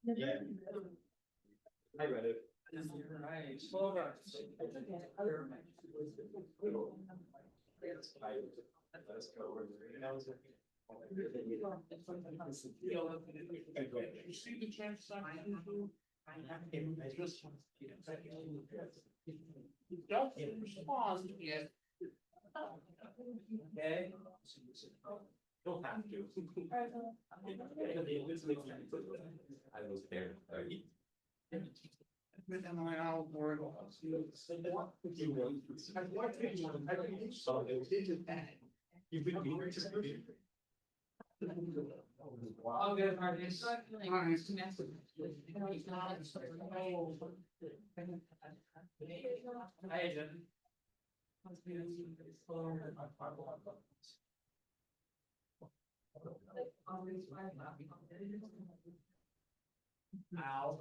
Yeah. I read it. Don't respond yet. Okay. Don't have to. I was there. With my old word. You've been here just. I'll get Marcus. Hi, Jen. Ow.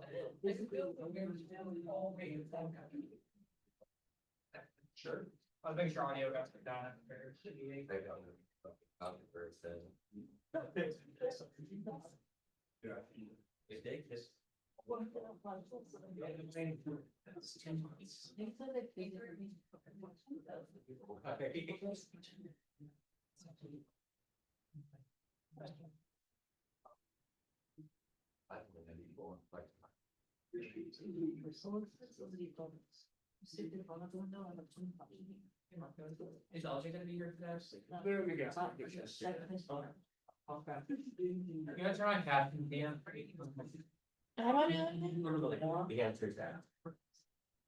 Sure. I'll make sure audio got put down. If they just. Is Algie gonna be here for that? There we go. You guys are on Captain Dan. How do I do that? The answer is that.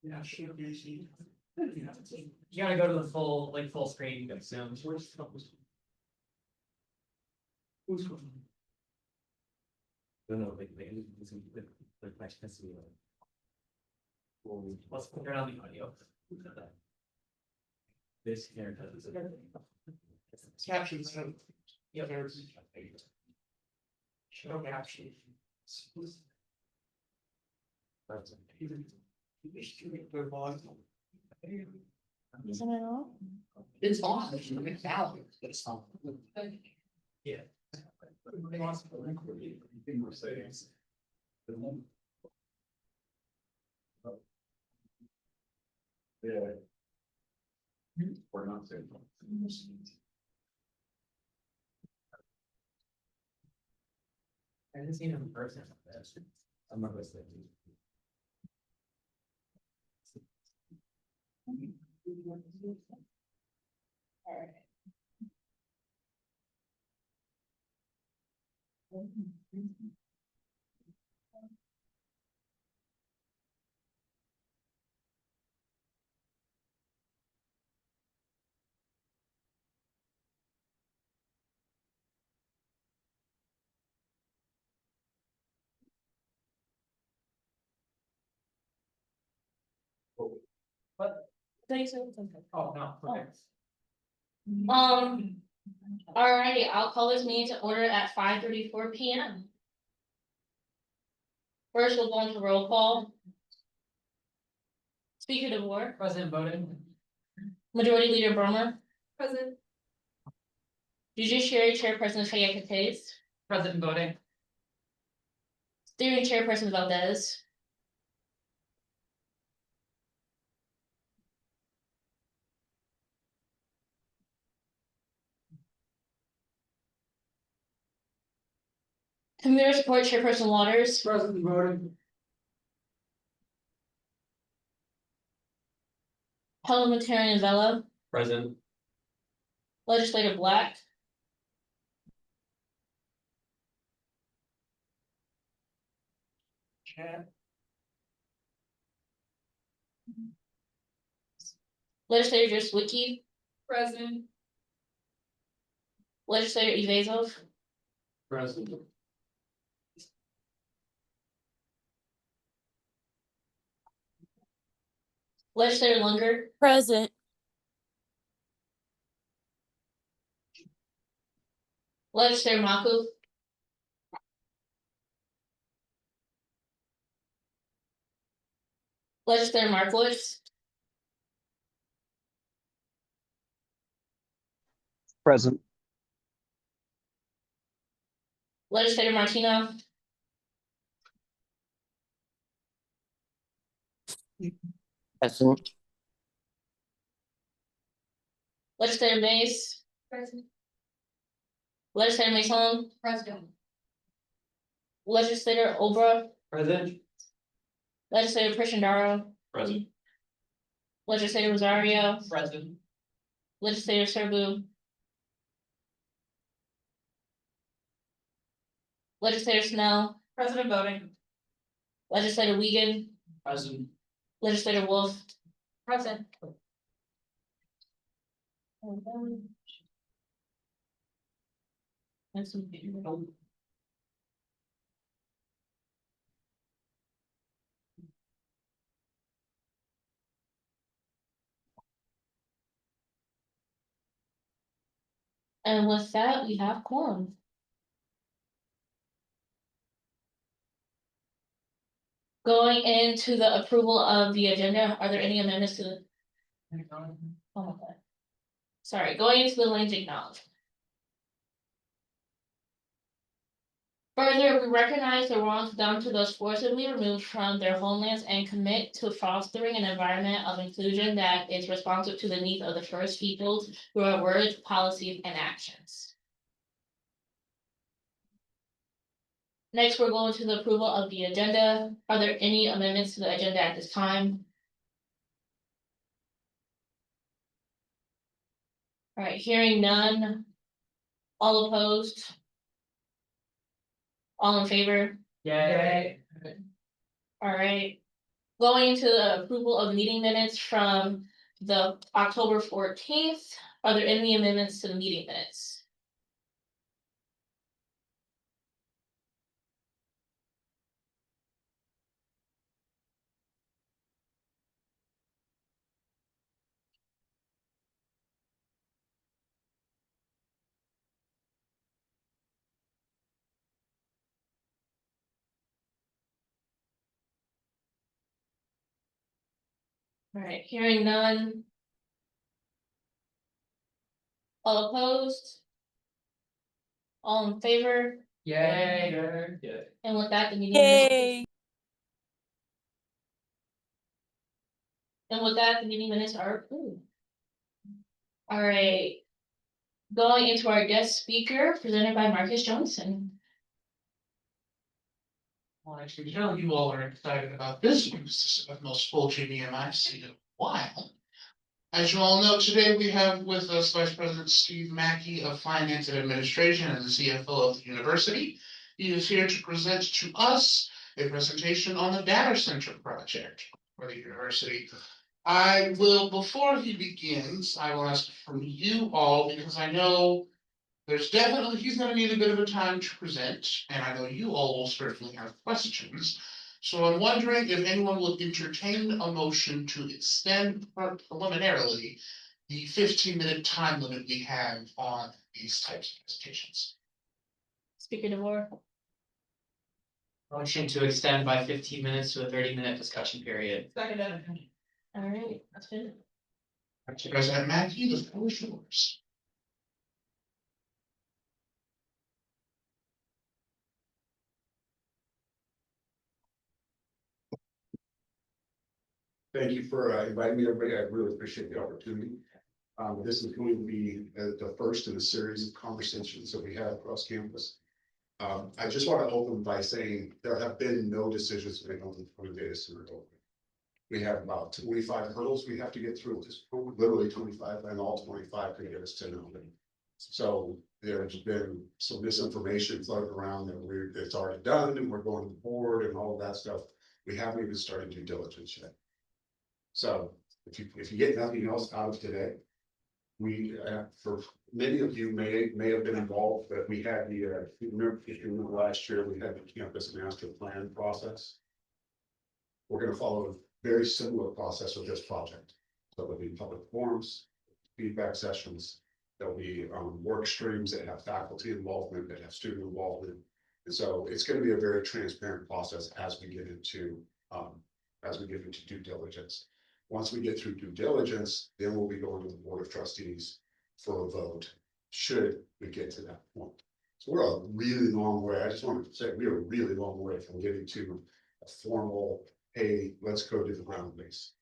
Yeah, should be. You gotta go to the full, like, full screen soon. Who's going? No, like, the question has to be like. Well, let's put it on the audio. This here does it. Caption so. Yeah. Show caption. That's Isn't it on? It's on, it's out, it's on. Yeah. Yeah. We're not saying. I haven't seen him in person. I'm not listening. Say something. Oh, no. Okay. Alrighty, I'll call this meeting to order at 5:34 PM. First, we'll go into roll call. Speaker DeVore, President voting. Majority Leader Brummer, Present. Judiciary Chairperson Chayeka, President voting. Steering Chairperson Valdez. Community Support Chairperson Waters, President voting. Parliamentarian Vella, President. Legislator Black. Chat. Legislator Joswicki, Present. Legislator Evazov, President. Legislator Lunger, Present. Legislator Maku, Legislator Markowitz, Present. Legislator Martino, Present. Legislator Mace. Present. Legislator Mason. President. Legislator Obra. Present. Legislator Prishandaro. Present. Legislator Rosario. Present. Legislator Serbu. Legislator Snell. President voting. Legislator Wiegand. Present. Legislator Wolf. Present. That's And with that, we have quorum. Going into the approval of the agenda, are there any amendments to the? Oh, okay. Sorry, going into the lands acknowledgement. Further, we recognize the wrongs done to those forcibly removed from their homelands and commit to fostering an environment of inclusion that is responsive to the needs of the First Peoples through our words, policies, and actions. Next, we're going to the approval of the agenda. Are there any amendments to the agenda at this time? All right, hearing none. All opposed? All in favor? Yay. All right. Going into the approval of meeting minutes from the October 14th. Are there any amendments to the meeting minutes? All right, hearing none. All opposed? All in favor? Yay. And with that, the meeting minutes. And with that, the meeting minutes are approved. All right. Going into our guest speaker, presented by Marcus Johnson. Well, actually, you know, you all are excited about this one. This is the most full GBM I've seen in a while. As you all know, today we have with us Vice President Steve Mackey of Finance and Administration and the CFO of the university. He is here to present to us a presentation on the data center project for the university. I will, before he begins, I will ask from you all, because I know there's definitely, he's gonna need a bit of a time to present, and I know you all will certainly have questions. So I'm wondering if anyone will entertain a motion to extend preliminarily the 15-minute time limit we have on these types of presentations. Speaker DeVore. Motion to extend by 15 minutes to a 30-minute discussion period. All right, that's good. President Mackey, the floor is yours. Thank you for inviting me, everybody. I really appreciate the opportunity. This is going to be the first in a series of conversations that we have across campus. I just want to open by saying there have been no decisions made on the data center opening. We have about 25 hurdles we have to get through, just literally 25, and all 25 could get us to no. So there's been some misinformation floating around that it's already done and we're going to the board and all of that stuff. We haven't even started due diligence yet. So if you get nothing else out of today, we for many of you may have been involved, but we had the if you remember last year we had the campus master plan process. We're going to follow a very similar process with this project. So there'll be public forums, feedback sessions, there'll be work streams that have faculty involvement, that have student involvement. And so it's going to be a very transparent process as we get into due diligence. Once we get through due diligence, then we'll be going to the Board of Trustees for a vote, should we get to that point. So we're a really long way. I just wanted to say we're a really long way from getting to a formal hey, let's go do the ground base.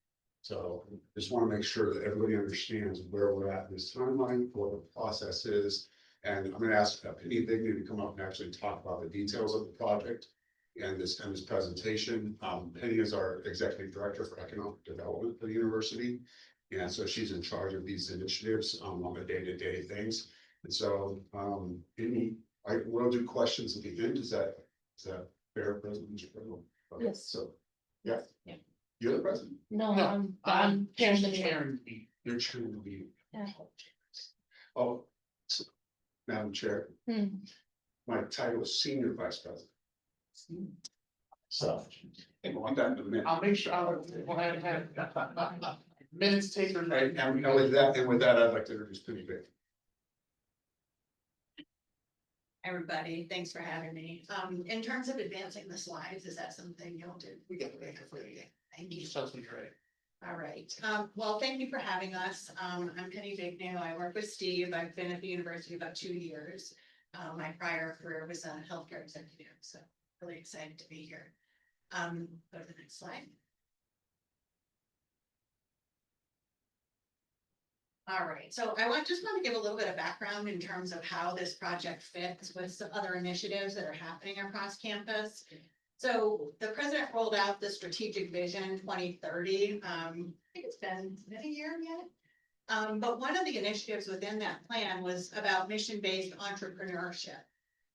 So just want to make sure that everybody understands where we're at in this timeline, what the process is. And I'm gonna ask Penny Bigney to come up and actually talk about the details of the project and this presentation. Penny is our executive director for economic development for the university. And so she's in charge of these initiatives on the day-to-day things. And so we'll do questions at the end. Is that fair, President? Yes. So, yeah. Yeah. You're the president. No, No, I'm chairing she's the meeting. chairing the meeting. You're chairing the meeting. Yeah. Oh, Madam Chair, Hmm. my title is Senior Vice President. So, I want that in a minute. I'll make sure, we'll have minutes taken. And with that, I'd like to introduce Penny Bigney. Everybody, thanks for having me. In terms of advancing the slides, is that something you'll do? We got to make it for you. Thank you. So we ready. All right. Well, thank you for having us. I'm Penny Bigney. I work with Steve. I've been at the university about 2 years. My prior career was a healthcare executive, so really excited to be here. Go to the next slide. All right, so just want to give a little bit of background in terms of how this project fits with some other initiatives that are happening across campus. So the president rolled out the strategic vision 2030. I think it's been a year yet. But one of the initiatives within that plan was about mission-based entrepreneurship.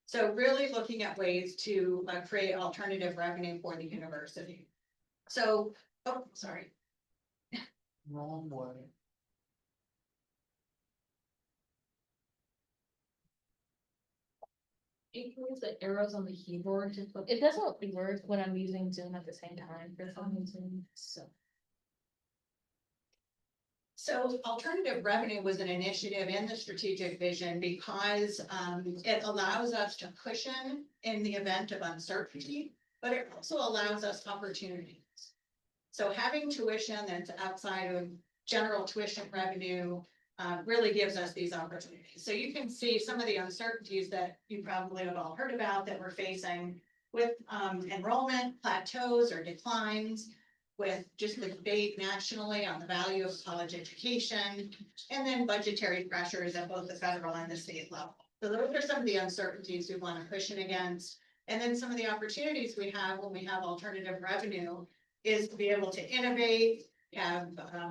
So really looking at ways to create alternative revenue for the university. So, oh, sorry. Wrong way. You can use the arrows on the keyboard to put, it doesn't work when I'm using Zoom at the same time for some reason, so. So alternative revenue was an initiative in the strategic vision because it allows us to cushion in the event of uncertainty, but it also allows us opportunities. So having tuition that's outside of general tuition revenue really gives us these opportunities. So you can see some of the uncertainties that you probably have all heard about that we're facing with enrollment plateaus or declines, with just the debate nationally on the value of college education, and then budgetary pressures at both the federal and the state level. So those are some of the uncertainties we want to cushion against. And then some of the opportunities we have when we have alternative revenue is to be able to innovate, have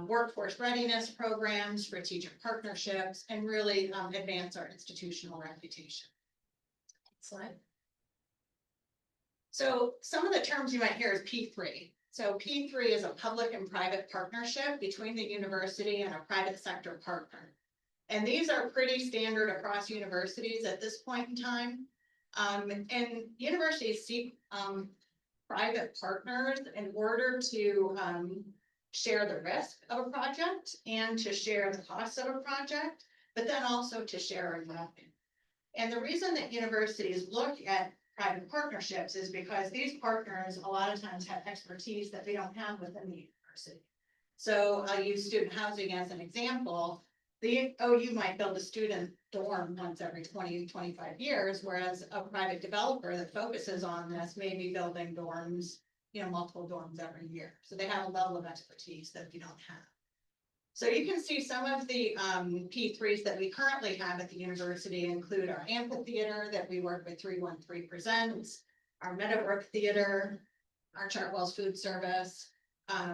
workforce readiness programs, strategic partnerships, and really advance our institutional reputation. Next slide. So some of the terms you might hear is P3. So P3 is a public and private partnership between the university and a private sector partner. And these are pretty standard across universities at this point in time. And universities seek private partners in order to share the risk of a project and to share the costs of a project, but then also to share in revenue. And the reason that universities look at private partnerships is because these partners a lot of times have expertise that we don't have within the university. So I'll use student housing as an example. The OU might build a student dorm once every 20, 25 years, whereas a private developer that focuses on this may be building dorms, multiple dorms every year. So they have a level of expertise that we don't have. So you can see some of the P3s that we currently have at the university include our amphitheater that we work with 313 Presents, our Meadowbrook Theater, our Chartwell's Food Service.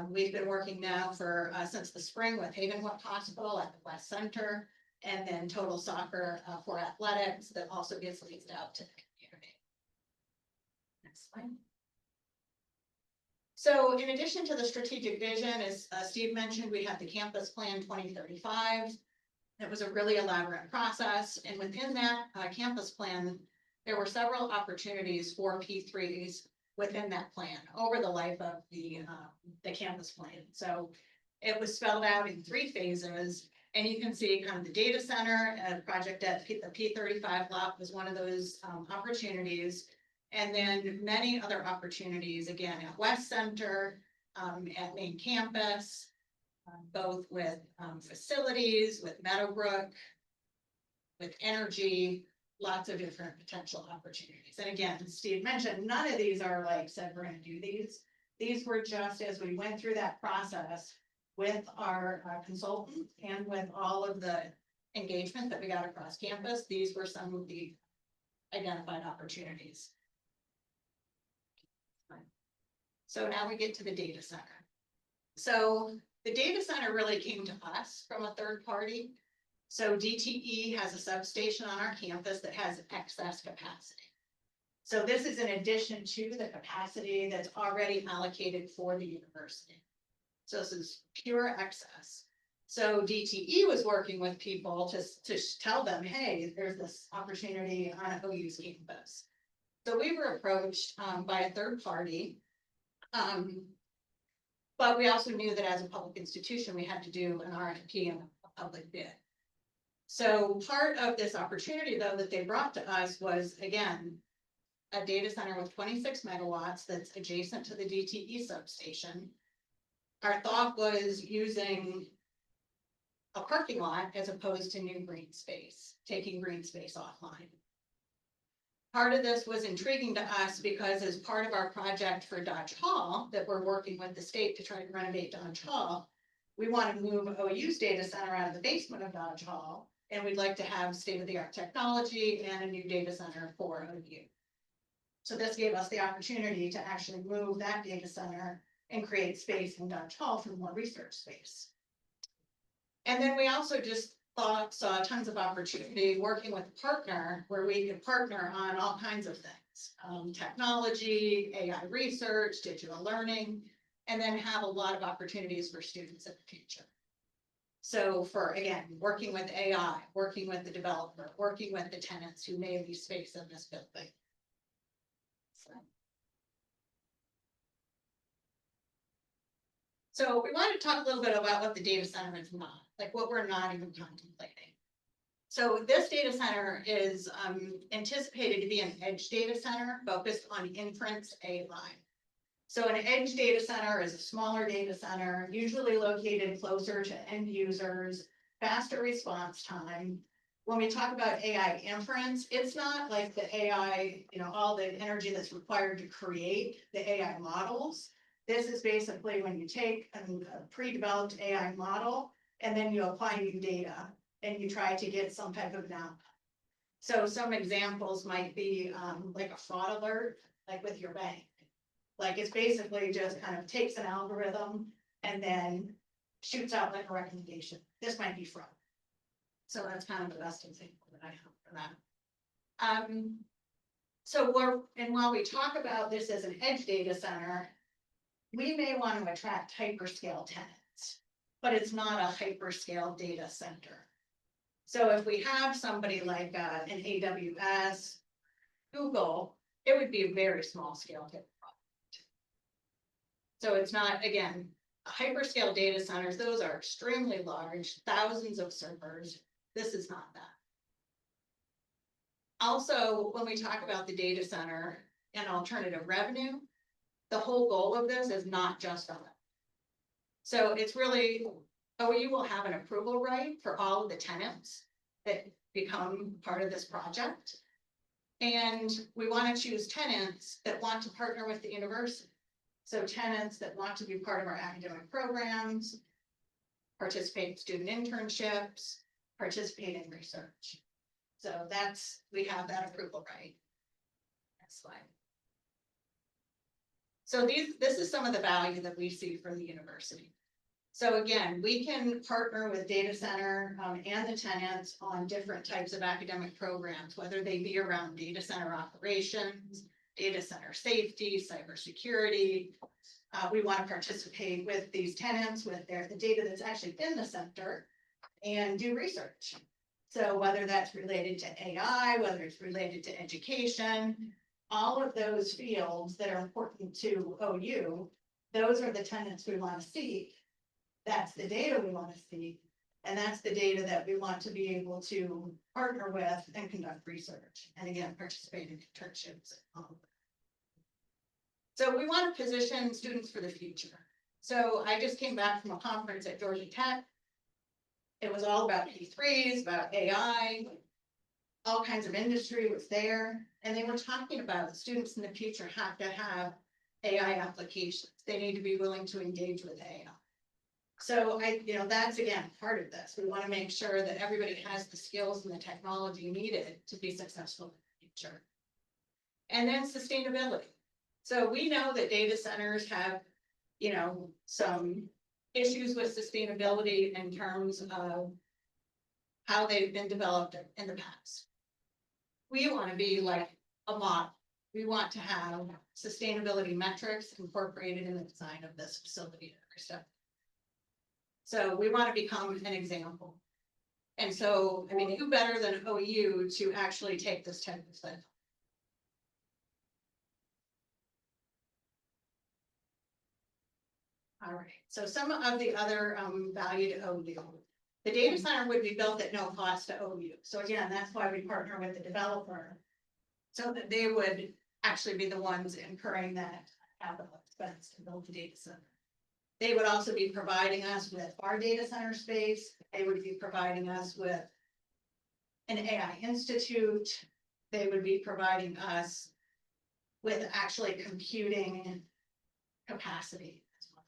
We've been working now for since the spring with Havenwood Hospital at the West Center, and then Total Soccer for athletics that also gets leased out to the community. Next slide. So in addition to the strategic vision, as Steve mentioned, we have the campus plan 2035. It was a really elaborate process. And within that campus plan, there were several opportunities for P3s within that plan over the life of the campus plan. So it was spelled out in 3 phases. And you can see kind of the data center project at the P35 lot was one of those opportunities. And then many other opportunities, again, at West Center, at main campus, both with facilities, with Meadowbrook, with energy, lots of different potential opportunities. And again, Steve mentioned, none of these are like said, we're going to do these. These were just as we went through that process with our consultant and with all of the engagement that we got across campus, these were some of the identified opportunities. So now we get to the data center. So the data center really came to us from a third party. So DTE has a substation on our campus that has excess capacity. So this is in addition to the capacity that's already allocated for the university. So this is pure excess. So DTE was working with people to tell them, hey, there's this opportunity on OU's campus. So we were approached by a third party. But we also knew that as a public institution, we had to do an RFP and a public bid. So part of this opportunity, though, that they brought to us was, again, a data center with 26 megawatts that's adjacent to the DTE substation. Our thought was using a parking lot as opposed to new green space, taking green space offline. Part of this was intriguing to us because as part of our project for Dodge Hall that we're working with the state to try to renovate Dodge Hall, we want to move OU's data center out of the basement of Dodge Hall, and we'd like to have state-of-the-art technology and a new data center for OU. So this gave us the opportunity to actually move that data center and create space in Dodge Hall for more research space. And then we also just saw tons of opportunity working with a partner where we could partner on all kinds of things, technology, AI research, digital learning, and then have a lot of opportunities for students in the future. So for, again, working with AI, working with the developer, working with the tenants who may lease space in this building. So we want to talk a little bit about what the data center is not, like what we're not even contemplating. So this data center is anticipated to be an edge data center focused on inference AI. So an edge data center is a smaller data center, usually located closer to end users, faster response time. When we talk about AI inference, it's not like the AI, all the energy that's required to create the AI models. This is basically when you take a pre-developed AI model and then you apply new data and you try to get some type of an outcome. So some examples might be like a fraud alert, like with your bank. Like it's basically just kind of takes an algorithm and then shoots out like a recommendation. This might be fraud. So that's kind of the best example that I have for that. While we talk about this as an edge data center, we may want to attract hyperscale tenants, but it's not a hyperscale data center. So if we have somebody like an AWS, Google, it would be a very small scale type project. So it's not, again, hyperscale data centers, those are extremely large, thousands of servers. This is not that. Also, when we talk about the data center and alternative revenue, the whole goal of this is not just on it. So it's really, OU will have an approval right for all of the tenants that become part of this project. And we want to choose tenants that want to partner with the university. So tenants that want to be part of our academic programs, participate in student internships, participate in research. So we have that approval right. Next slide. So this is some of the value that we see from the university. So again, we can partner with data center and the tenants on different types of academic programs, whether they be around data center operations, data center safety, cybersecurity. We want to participate with these tenants with the data that's actually in the center and do research. So whether that's related to AI, whether it's related to education, all of those fields that are important to OU, those are the tenants we want to seek. That's the data we want to see. And that's the data that we want to be able to partner with and conduct research. And again, participate in internships. So we want to position students for the future. So I just came back from a conference at Georgia Tech. It was all about P3s, about AI, all kinds of industry was there. And they were talking about students in the future have to have AI applications. They need to be willing to engage with AI. So that's again, part of this. We want to make sure that everybody has the skills and the technology needed to be successful in the future. And then sustainability. So we know that data centers have, some issues with sustainability in terms of how they've been developed in the past. We want to be like a model. We want to have sustainability metrics incorporated in the design of this facility. So we want to become an example. And so, who better than OU to actually take this type of thing? All right, so some of the other value to OU. The data center would be built at no cost to OU. So again, that's why we partner with the developer. So that they would actually be the ones incurring that capital expense to build the data center. They would also be providing us with our data center space. They would be providing us with an AI institute. They would be providing us with actually computing capacity as well.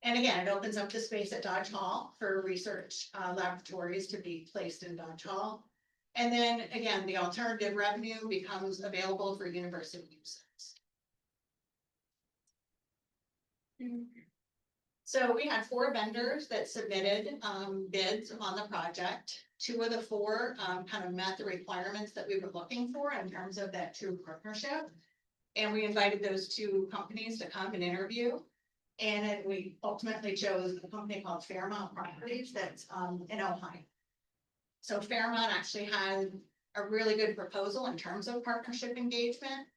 And again, it opens up the space at Dodge Hall for research laboratories to be placed in Dodge Hall. And then again, the alternative revenue becomes available for university uses. So we had 4 vendors that submitted bids on the project. 2 of the 4 kind of met the requirements that we were looking for in terms of that true partnership. And we invited those 2 companies to come and interview. And then we ultimately chose a company called Fairmount Properties that's in Ohio. So Fairmount actually had a really good proposal in terms of partnership engagement.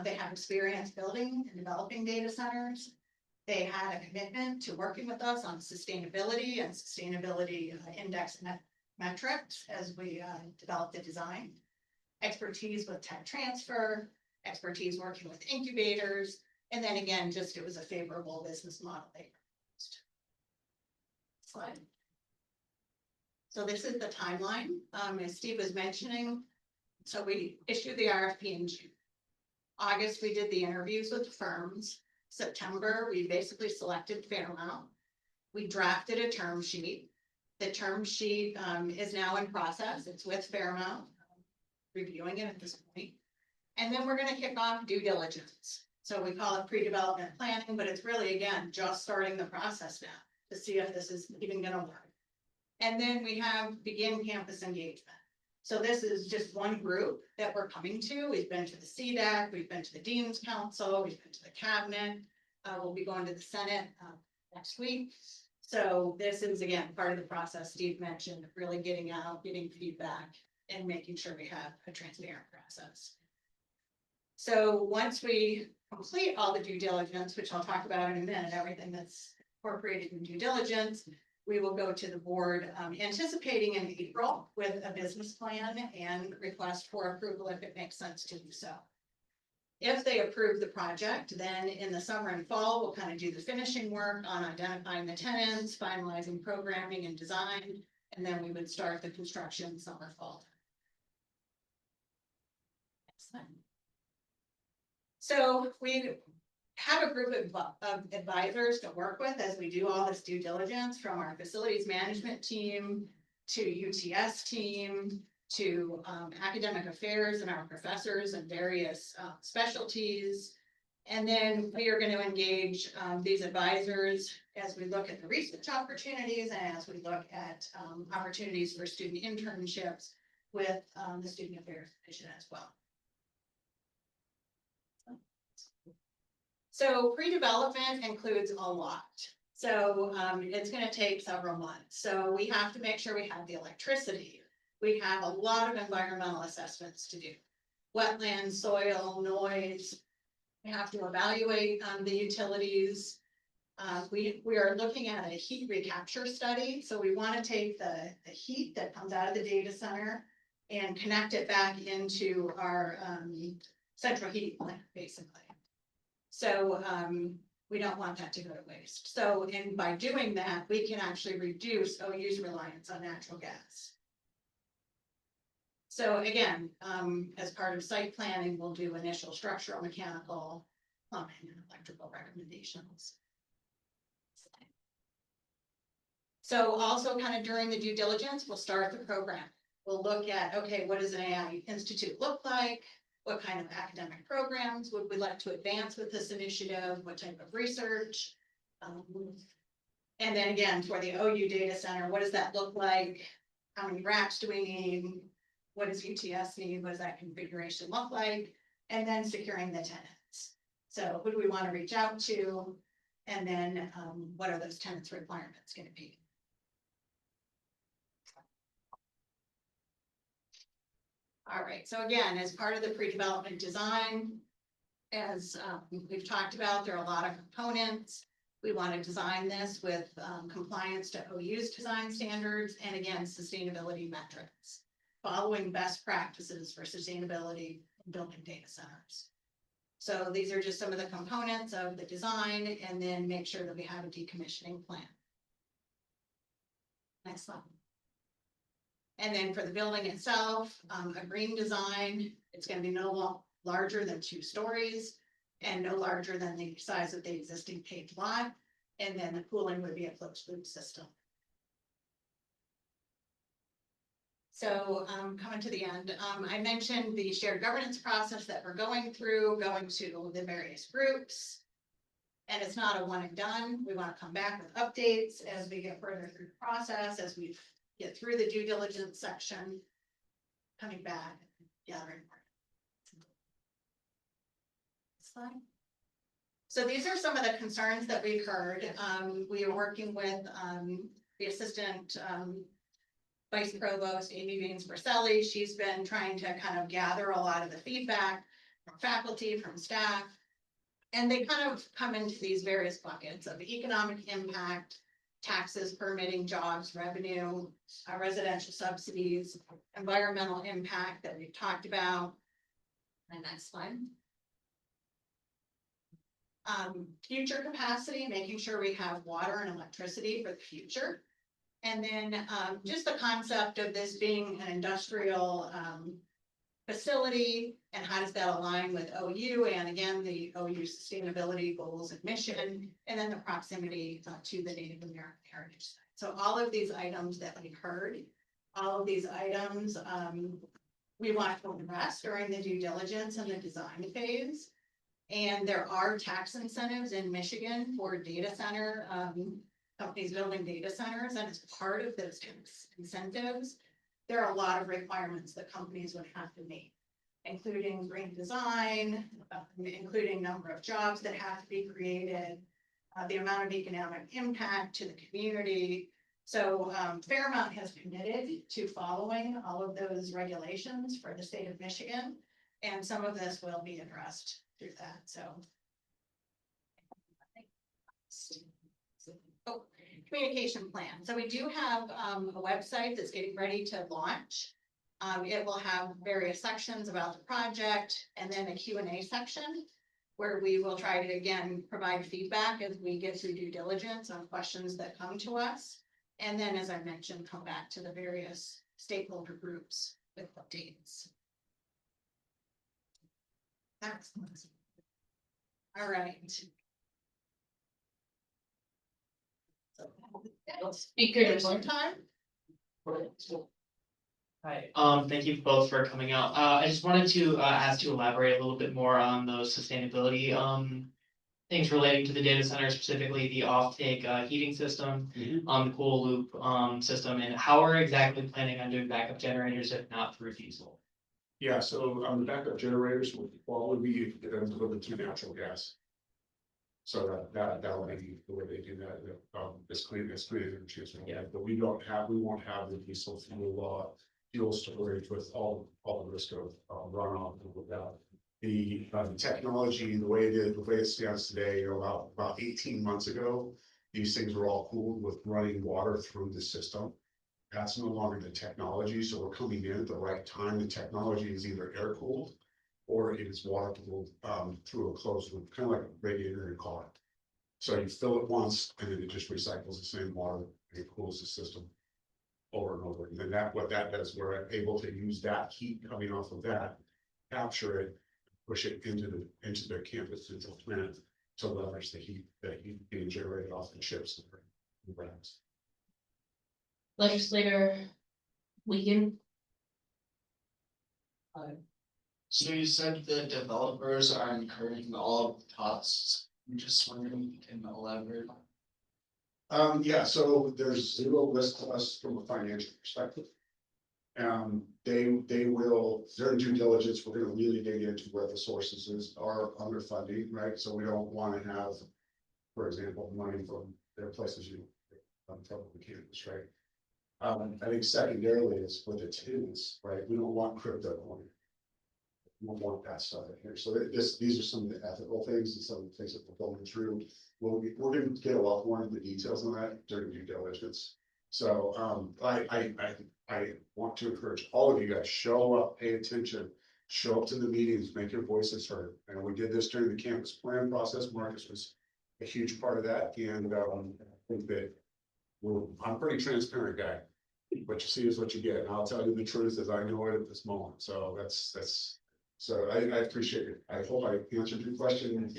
They have experience building and developing data centers. They had a commitment to working with us on sustainability and sustainability index metrics as we develop the design. Expertise with tech transfer, expertise working with incubators, and then again, it was a favorable business model they proposed. Slide. So this is the timeline, as Steve was mentioning. So we issued the RFP in June. August, we did the interviews with the firms. September, we basically selected Fairmount. We drafted a term sheet. The term sheet is now in process. It's with Fairmount, reviewing it at this point. And then we're going to kick off due diligence. So we call it pre-development planning, but it's really, again, just starting the process now to see if this is even going to work. And then we have begin campus engagement. So this is just one group that we're coming to. We've been to the CDAC, we've been to the Dean's Council, we've been to the Cabinet. We'll be going to the Senate next week. So this is, again, part of the process Steve mentioned, really getting out, getting feedback, and making sure we have a transparent process. So once we complete all the due diligence, which I'll talk about in a minute, everything that's incorporated in due diligence, we will go to the board anticipating in April with a business plan and request for approval if it makes sense to do so. If they approve the project, then in the summer and fall, we'll kind of do the finishing work on identifying the tenants, finalizing programming and design, and then we would start the construction summer, fall. Next slide. So we have a group of advisors to work with as we do all this due diligence, from our facilities management team to UTS team to academic affairs and our professors and various specialties. And then we are going to engage these advisors as we look at the research opportunities and as we look at opportunities for student internships with the Student Affairs Division as well. So pre-development includes a lot. So it's going to take several months. So we have to make sure we have the electricity. We have a lot of environmental assessments to do. Wetland, soil, noise. We have to evaluate the utilities. We are looking at a heat recapture study. So we want to take the heat that comes out of the data center and connect it back into our central heating plant, basically. So we don't want that to go to waste. So, and by doing that, we can actually reduce OU's reliance on natural gas. So again, as part of site planning, we'll do initial structural, mechanical, plumbing and electrical recommendations. So also kind of during the due diligence, we'll start the program. We'll look at, okay, what does an AI Institute look like? What kind of academic programs would we like to advance with this initiative? What type of research? And then again, for the OU data center, what does that look like? How many racks do we need? What does UTS need? What does that configuration look like? And then securing the tenants. So who do we want to reach out to? And then what are those tenants' requirements going to be? All right, so again, as part of the pre-development design, as we've talked about, there are a lot of components. We want to design this with compliance to OU's design standards and again, sustainability metrics, following best practices for sustainability in building data centers. So these are just some of the components of the design, and then make sure that we have a decommissioning plan. Next slide. And then for the building itself, a green design, it's gonna be no larger than 2 stories and no larger than the size of the existing paved lot. And then the cooling would be a closed loop system. So coming to the end, I mentioned the shared governance process that we're going through, going to the various groups. And it's not a one and done. We want to come back with updates as we get further through the process, as we get through the due diligence section, coming back, gathering. Slide. So these are some of the concerns that we've heard. We are working with the assistant vice provost, Amy Beans-Berselli. She's been trying to kind of gather a lot of the feedback from faculty, from staff. And they kind of come into these various buckets of economic impact, taxes, permitting, jobs, revenue, residential subsidies, environmental impact that we've talked about. And next slide. Future capacity, making sure we have water and electricity for the future. And then just the concept of this being an industrial facility, and how does that align with OU, and again, the OU sustainability goals and mission, and then the proximity to the Native American heritage site. So all of these items that we've heard, all of these items, we want to address during the due diligence and the design phase. And there are tax incentives in Michigan for data center companies building data centers, and as part of those tax incentives, there are a lot of requirements that companies would have to meet, including green design, including number of jobs that have to be created, the amount of economic impact to the community. So Fairmount has committed to following all of those regulations for the state of Michigan, and some of this will be addressed through that. So. Oh, communication plan. So we do have a website that's getting ready to launch. It will have various sections about the project, and then a Q&A section where we will try to, again, provide feedback as we get through due diligence on questions that come to us. And then, as I mentioned, come back to the various stakeholder groups with updates. Excellent. All right. Speaker Question time? Hi, thank you both for coming out. I just wanted to ask to elaborate a little bit more on those sustainability things relating to the data center, specifically the offtake heating system, the cool loop system, and how are exactly planning on doing backup generators if not through diesel? Yeah, so the backup generators will probably be delivered to natural gas. So that'll be the way they do that, it's clean energy as well. Yeah. But we won't have the diesel fuel storage with all the risk of runoff with that. The technology, the way it stands today, about 18 months ago, these things were all cooled with running water through the system. That's no longer the technology, so we're coming in at the right time. The technology is either air cooled or it is water cooled through a closed loop, kind of like a radiator in a car. So you fill it once and then it just recycles the same water and it cools the system over and over. And then what that does, we're able to use that heat coming off of that, capture it, push it into their campus, into the plant to leverage the heat being generated off the chips. and racks. Legislator Wiegand. So you said the developers are incurring all of the costs. I'm just wondering if you can elaborate. Yeah, so there's zero risk to us from a financial perspective. They will, their due diligence, we're gonna really dig into where the are underfunding, right? So we don't wanna have, for example, money from their places from the campus, right? I think secondarily is with the tenants, right? We don't want crypto money. We don't want that stuff in here. So these are some of the ethical things and some of the things that we're going through. We're gonna get a lot more into the details on that during due diligence. So, I want to encourage all of you guys, show up, pay attention, show up to the meetings, make your voices heard. And we did this during the campus plan process. Marcus was a huge part of that. And, I think that I'm a pretty transparent guy. What you see is what you get. And I'll tell you the truth as I know it at this moment. So so I appreciate it. I hope I answered your question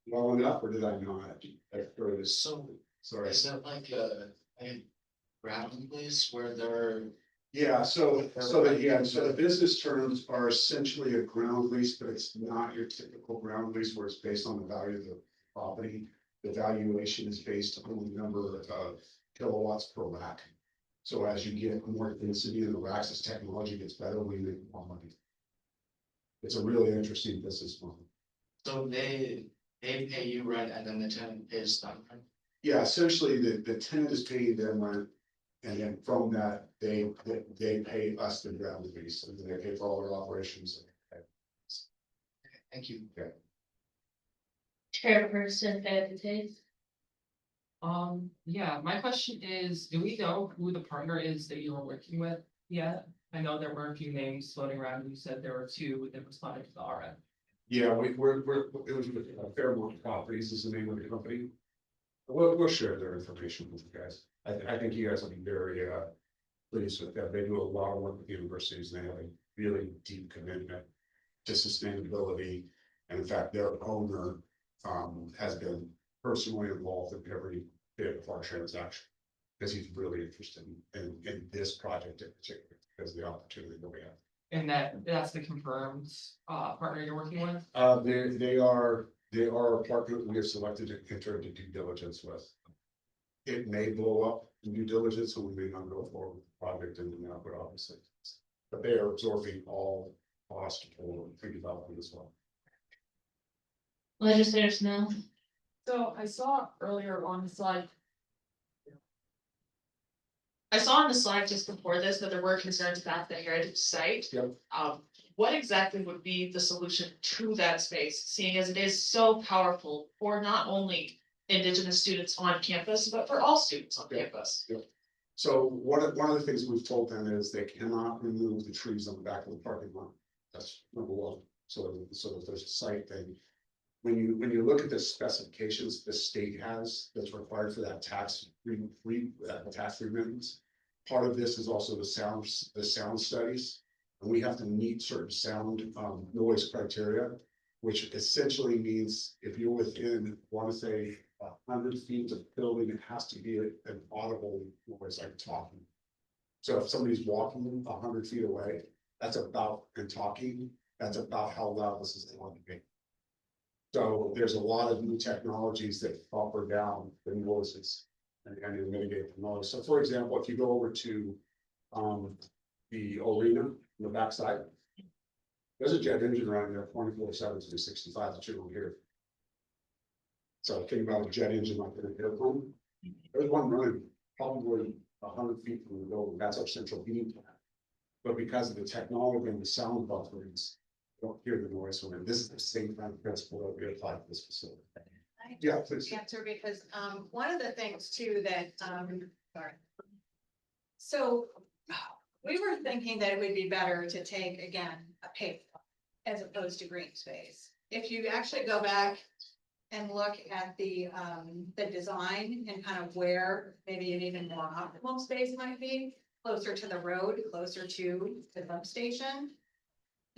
well enough, or did I not? So Sorry. is that like a ground lease where they're, Yeah, so the business terms are essentially a ground lease, but it's not your typical ground lease where it's based on the value of the property. The valuation is based on the number of kilowatts per rack. So as you get more density in the racks, as technology gets better, we make more money. It's a really interesting business model. so they pay you rent and then the tenant pays them rent? Yeah, essentially the tenant is paying them rent. And then from that, they pay us the ground lease, and then they pay for all their operations. Thank you. Chairperson Baptiste. Yeah, my question is, do we know who the partner is that you were working with yet? I know there were a few names floating around. You said there were two that responded to the RF. Yeah, it was with Fairmont Properties is the name of the company. We'll share their information with you guys. I think you guys will be very pleased with that. They do a lot of work with universities and they have a really deep commitment to sustainability. And in fact, their owner has been personally involved in every bit of our transaction. Because he's really interested in this project in particular, because of the opportunity that we have. And that's the confirmed partner you're working with? They are a partner that we have selected to enter into due diligence with. It may blow up in due diligence, so we may not go forward with the project and then but obviously. But they are absorbing all cost for redevelopment as well. Legislator Snell. So I saw earlier on the slide. I saw on the slide just before this that there were concerns about the heritage site. Yep. What exactly would be the solution to that space, seeing as it is so powerful for not only Indigenous students on campus, but for all students on campus? So one of the things we've told them is they cannot remove the trees on the back of the parking lot. That's number one. So that there's a site thing. When you look at the specifications the state has that's required for that tax remittance, part of this is also the sound studies. And we have to meet certain sound noise criteria, which essentially means if you're within, I want to say 100 feet of building, it has to be an audible noise like talking. So if somebody's walking 100 feet away, that's about how loud this is going to be. So there's a lot of new technologies that buffer down the noises and mitigate the noise. So for example, if you go over to the arena on the backside, there's a jet engine running there 24/7 to 65 that you don't hear. So think about a jet engine like in an airplane. There's one running probably 100 feet from the building. That's our central heating plant. But because of the technology and the sound bufferings, don't hear the noise from it. This is the same kind of principle that we apply to this facility. Yeah, please. Answer because one of the things too that sorry. So we were thinking that it would be better to take again a paved as opposed to green space. If you actually go back and look at the design and kind of where maybe an even more optimal space might be, closer to the road, closer to the pump station,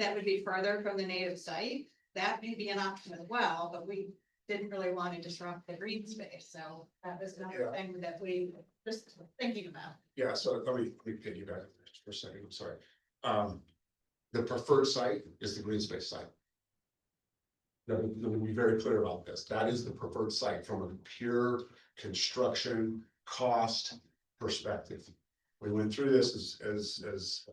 that would be further from the native site, that may be an option as well, but we didn't really want to disrupt the green space, so that was another Yeah. thing that we just thinking about. Yeah, so let me piggyback for a second, I'm sorry. The preferred site is the green space site. Let me be very clear about this. That is the preferred site from a pure construction cost perspective. We went through this as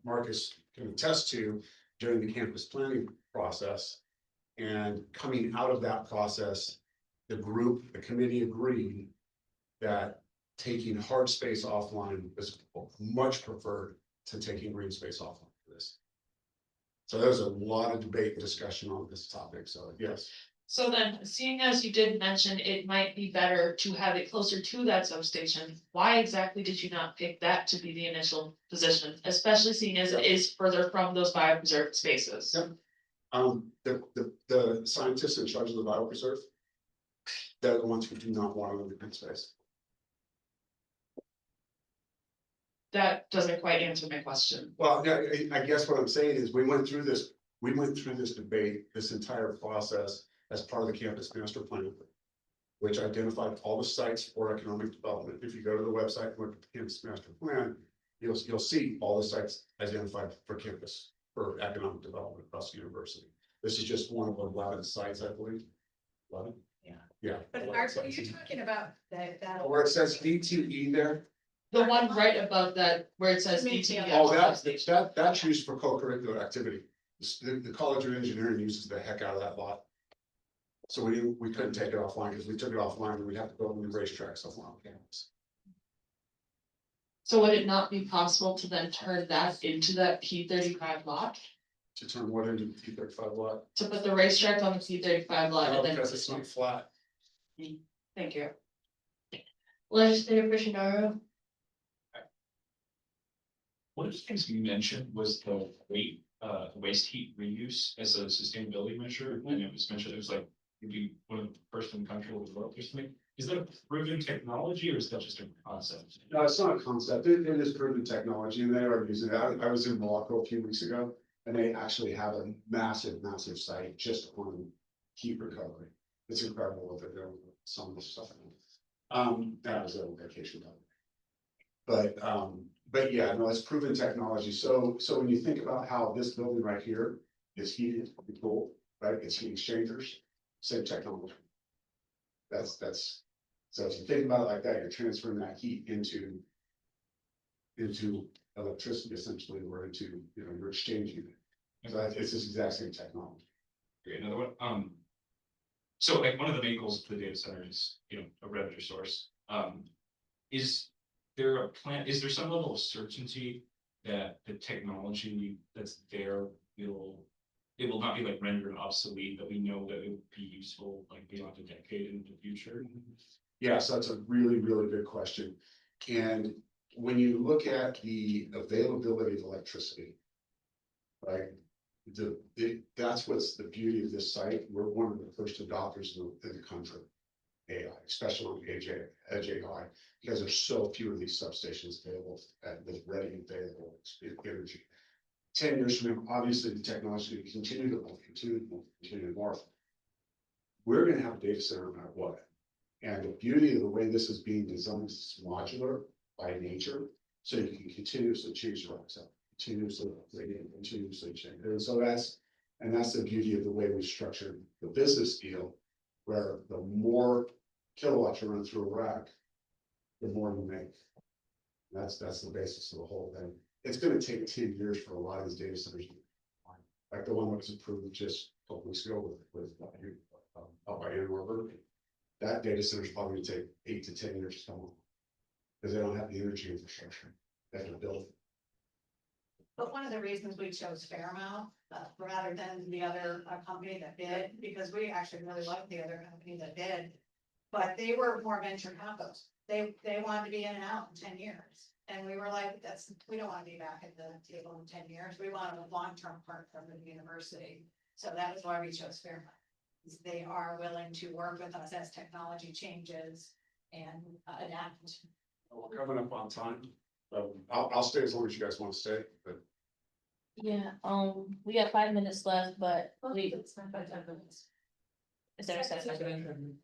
Marcus can attest to during the campus planning process. And coming out of that process, the committee agreed that taking hard space offline is much preferred to taking green space offline for this. So there's a lot of debate and discussion on this topic, so yes. So then, seeing as you did mention it might be better to have it closer to that substation, why exactly did you not pick that to be the initial position? Especially seeing as it is further from those biopreserved spaces. Yep. The scientists in charge of the biopreserve, they're the ones who do not want to live in green space. That doesn't quite answer my question. Well, yeah, I guess what I'm saying is we went through this debate, this entire process as part of the campus master plan, which identified all the sites for economic development. If you go to the website and look at the campus master plan, you'll see all the sites identified for campus for economic development across the university. This is just one of 11 sites, I believe. 11? Yeah. Yeah. But 11 are sites. you talking about that? Where it says DTE there, The one right above that where it says Me DTE. too. oh, that's used for co-curricular activity. The College of Engineering uses the heck out of that lot. So we couldn't take it offline because we took it offline and we'd have to build new racetracks offline on campus. So would it not be possible to then turn that into that P35 lot? To turn what into the T35 lot? To put the racetrack on the P35 lot No, and then. because it's not flat. Thank you. Legislator Fishinaro. One of the things you mentioned was the waste heat reuse as a sustainability measure, and it was mentioned, it was like, you'd be one of the first in the country or the world or something. Is that a proven technology or is that just a concept? No, it's not a concept. It is proven technology and they are using it. I was in Morocco a few weeks ago and they actually have a massive site just on heat recovery. It's incredible what they're doing with some of this stuff. That was a vacation time. But yeah, no, it's proven technology. So when you think about how this building right here is heated and cooled, right? It's heat exchangers, same technology. That's so if you think about it like that, you're transferring that heat into electricity essentially, or into, you're exchanging it. So it's this exact same technology. Okay, another one, so like one of the main goals of the data center is, a revenue source. Is there a plan, is there some level of certainty that the technology that's there it will not be like rendered obsolete, that we know that it would be useful like beyond a decade into the future? Yes, that's a really, really good question. And when you look at the availability of electricity, right? That's what's the beauty of this site. We're one of the first adopters in the country. AI, especially on edge AI, because there's so few of these substations available with ready and available energy. 10 years from now, obviously the technology will continue to morph. We're going to have a data center no matter what. And the beauty of the way this is being designed is modular by nature, so you can continuously change the racks up, continuously change. And so that's the beauty of the way we structured the business deal, where the more kilowatts you run through a rack, the more you make. That's the basis of the whole thing. It's going to take 10 years for a lot of these data centers. Like the one that was approved just a couple weeks ago with up by Ann Arbor. That data center is probably going to take 8 to 10 years to come on. Because they don't have the energy infrastructure. They have to build it. But one of the reasons we chose Fairmount rather than the other company that bid, because we actually really liked the other company that bid, but they were more venture capital. They wanted to be in and out in 10 years. And we were like, we don't want to be back at the table in 10 years. We want a long-term partner from the university. So that was why we chose Fairmount. They are willing to work with us as technology changes and adapt. We're coming up on time. I'll stay as long as you guys want to stay, but Yeah, we got 5 minutes left, but we, It's not by 10 minutes. is there a second?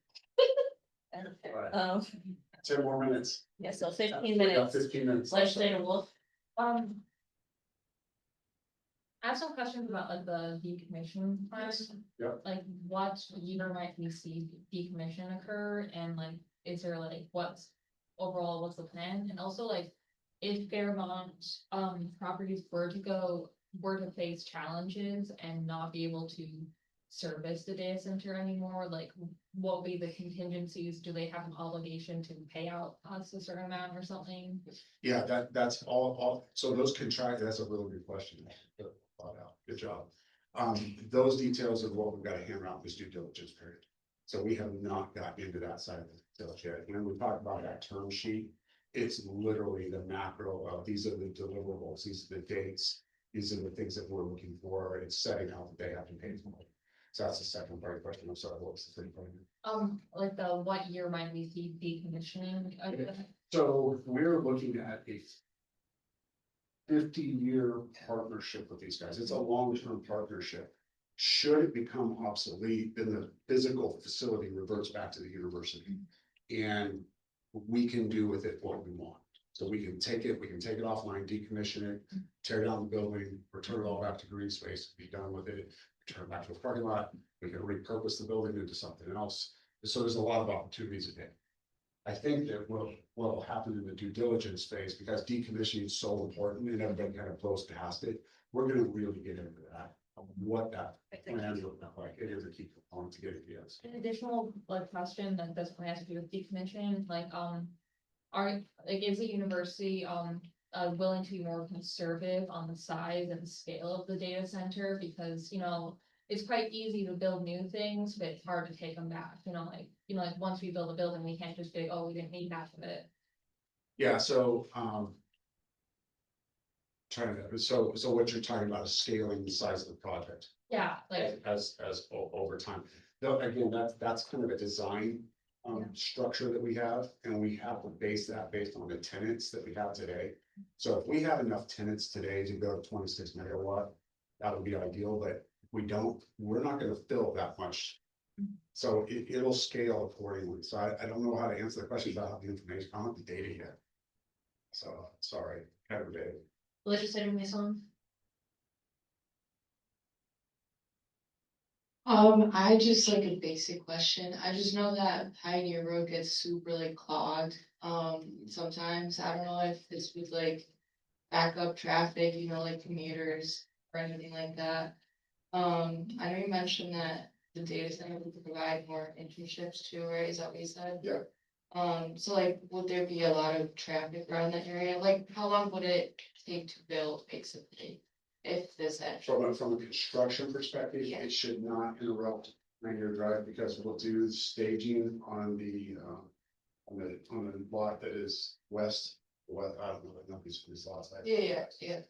Alright. 10 more minutes. Yeah, so We 15 got minutes. 15 minutes. Legislator Wolf. I have some questions about like the decommission process. Yep. Like what year might we see decommission occur and like, is there like what's overall, what's the plan? And also like, if Fairmont, properties were to face challenges and not be able to service the data center anymore, like what would be the contingencies? Do they have an obligation to pay out us a certain amount or something? Yeah, that's all, so those contract, that's a really good question. Thought out. Good job. Those details of what we've got to hammer out this due diligence period. So we have not got into that side of the details yet. When we talk about that term sheet, it's literally the macro of these are the deliverables, these are the dates, these are the things that we're looking for. It's setting out that they have to pay for. So that's the second part of the question. I'm sorry, what was the third part? Like the, what year might we see decommissioning? So we're looking at a 50-year partnership with these guys. It's a long-term partnership. Should it become obsolete, then the physical facility reverts back to the university. And we can do with it what we want. So we can take it offline, decommission it, tear down the building, return it all back to green space, be done with it, return it back to a parking lot. We can repurpose the building into something else. So there's a lot of opportunities in it. I think that what'll happen in the due diligence phase, because decommissioning is so important and everybody kind of blows past it, we're gonna really get into that. Of what that plan will look like. It is a key component to get it, yes. An additional like question that doesn't have to do with decommission, like, is the university, willing to be more conservative on the size and scale of the data center? Because, you know, it's quite easy to build new things, but it's hard to take them back, like, once we build a building, we can't just be, oh, we didn't need half of it. Yeah, so, so what you're talking about is scaling the size of the project Yeah, like, as over time. Though, again, that's kind of a design structure that we have, and we have to base that based on the tenants that we have today. So if we have enough tenants today to go to 26 megawatt, that would be ideal, but if we don't, we're not gonna fill that much. So it'll scale accordingly. So I don't know how to answer the question about the information. I don't have the data yet. So, sorry, kind of vague. Legislator Mason. I just like a basic question. I just know that Pioneer Road gets super like clogged. Sometimes I don't know if it's with like backup traffic, like commuters or anything like that. I know you mentioned that the data center would provide more internships too, right? Is that what you said? Yeah. So like, would there be a lot of traffic around that area? Like, how long would it take to build basically? If this actually. From a construction perspective, Yeah. it should not interrupt Rainier Drive because we'll do staging on the lot that is west. What, I don't know, nobody's these lots. Yeah.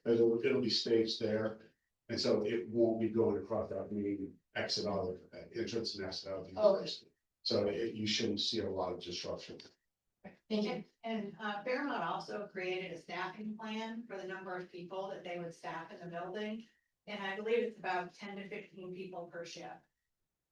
It'll be staged there, and so it won't be going across that main exit out of entrance and exit out of the Okay. university. So you shouldn't see a lot of disruption. Thank you. And Fairmont also created a staffing plan for the number of people that they would staff in the building. And I believe it's about 10 to 15 people per shift.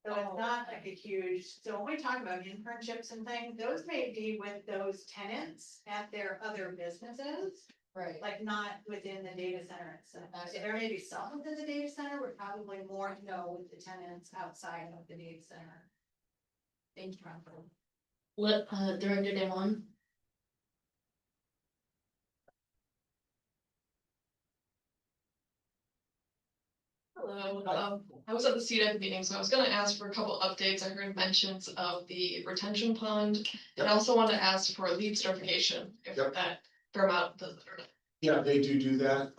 So it's not like a huge, so when we talk about internships and things, those may be with those tenants at their other businesses. Right. Like not within the data center itself. So there may be some within the data center, but probably more to go with the tenants outside of the data center. Thank you. Director Demon. Hello, I was at the CDEC meeting, so I was gonna ask for a couple updates. I heard mentions of the retention pond. And I also wanted to ask for LEED certification, if Yep. that Fairmont does it or not. Yeah, they do that.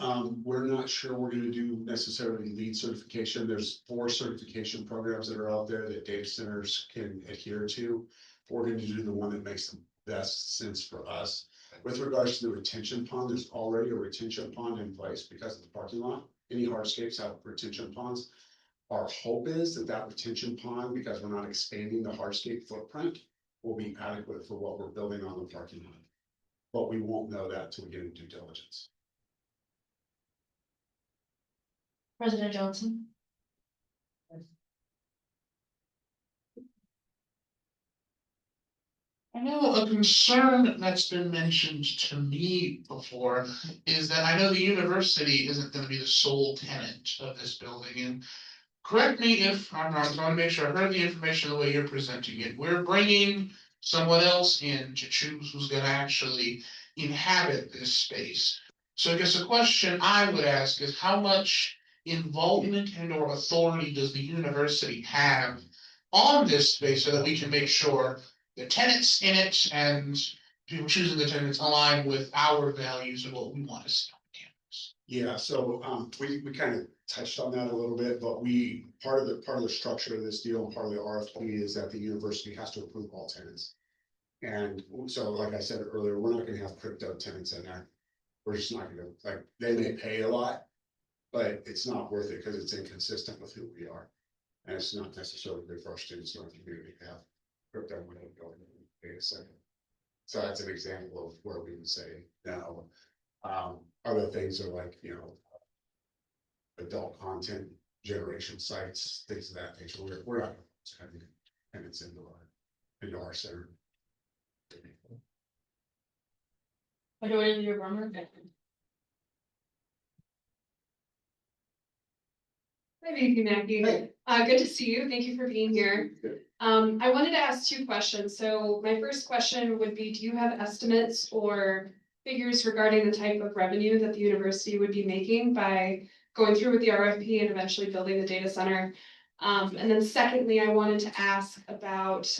We're not sure we're gonna do necessarily LEED certification. There's 4 certification programs that are out there that data centers can adhere to. We're going to do the one that makes the best sense for us. With regards to the retention pond, there's already a retention pond in place because of the parking lot. Any hardscapes have retention ponds. Our hope is that that retention pond, because we're not expanding the hardscape footprint, will be adequate for what we're building on the parking lot. But we won't know that till we get into due diligence. President Johnson? I know a concern that's been mentioned to me before is that I know the university isn't gonna be the sole tenant of this building and. Correct me if I'm wrong, I wanna make sure I heard the information the way you're presenting it. We're bringing someone else in to choose who's gonna actually inhabit this space. So I guess the question I would ask is how much involvement and or authority does the university have on this space so that we can make sure the tenants in it and people choosing the tenants align with our values and what we want to see on campus? Yeah, so, we kind of touched on that a little bit, but part of the structure of this deal, and part of the RFP is that the university has to approve all tenants. And so, like I said earlier, we're not gonna have crypto tenants in there. We're just not gonna, like, they may pay a lot, but it's not worth it because it's inconsistent with who we are. And it's not necessarily good for our students or our community to have crypto money going in data center. So that's an example of where we would say no. Other things are like, adult content generation sites, things of that nature. We're not having tenants into our center. Majority Leader Brummer? Hi, VP Mackey. Good to see you. Thank you for being here. I wanted to ask two questions. So my first question would be, do you have estimates or figures regarding the type of revenue that the university would be making by going through with the RFP and eventually building the data center? And then secondly, I wanted to ask about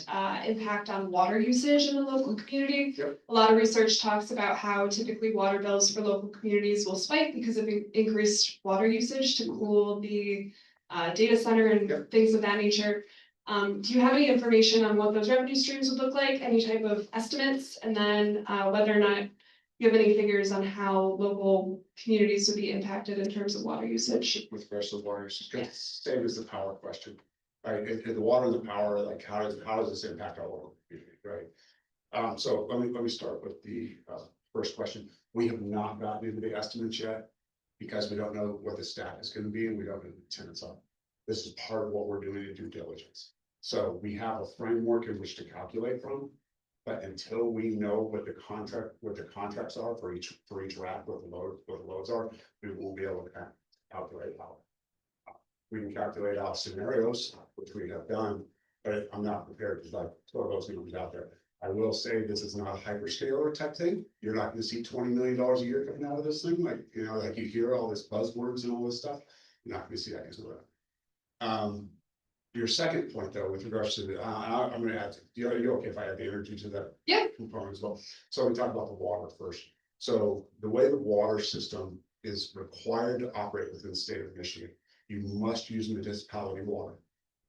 impact on water usage in the local community. Yep. A lot of research talks about how typically water bills for local communities will spike because of increased water usage to cool the data center and Yep. things of that nature. Do you have any information on what those revenue streams would look like, any type of estimates, and then whether or not you have any figures on how local communities would be impacted in terms of water usage? With regards to water, it's Yeah. same as the power question. Right, and the water and the power, like how does this impact our local community, right? So let me start with the first question. We have not gotten into the estimates yet. Because we don't know what the staff is gonna be and we don't know the tenants are. This is part of what we're doing in due diligence. So we have a framework in which to calculate from. But until we know what the contracts are for each rack, what the loads are, we won't be able to calculate out. We can calculate out scenarios, which we have done, but I'm not prepared to like throw those numbers out there. I will say this is not a hyperscaler type thing. You're not gonna see $20 million a year coming out of this thing, like, like you hear all this buzzwords and all this stuff. You're not gonna see that because of that. Your second point though, with regards to the, I'm gonna add, you're okay if I add the energy to that? Yeah. Component as well. So we talk about the water first. So the way the water system is required to operate within the state of Michigan, you must use municipality water.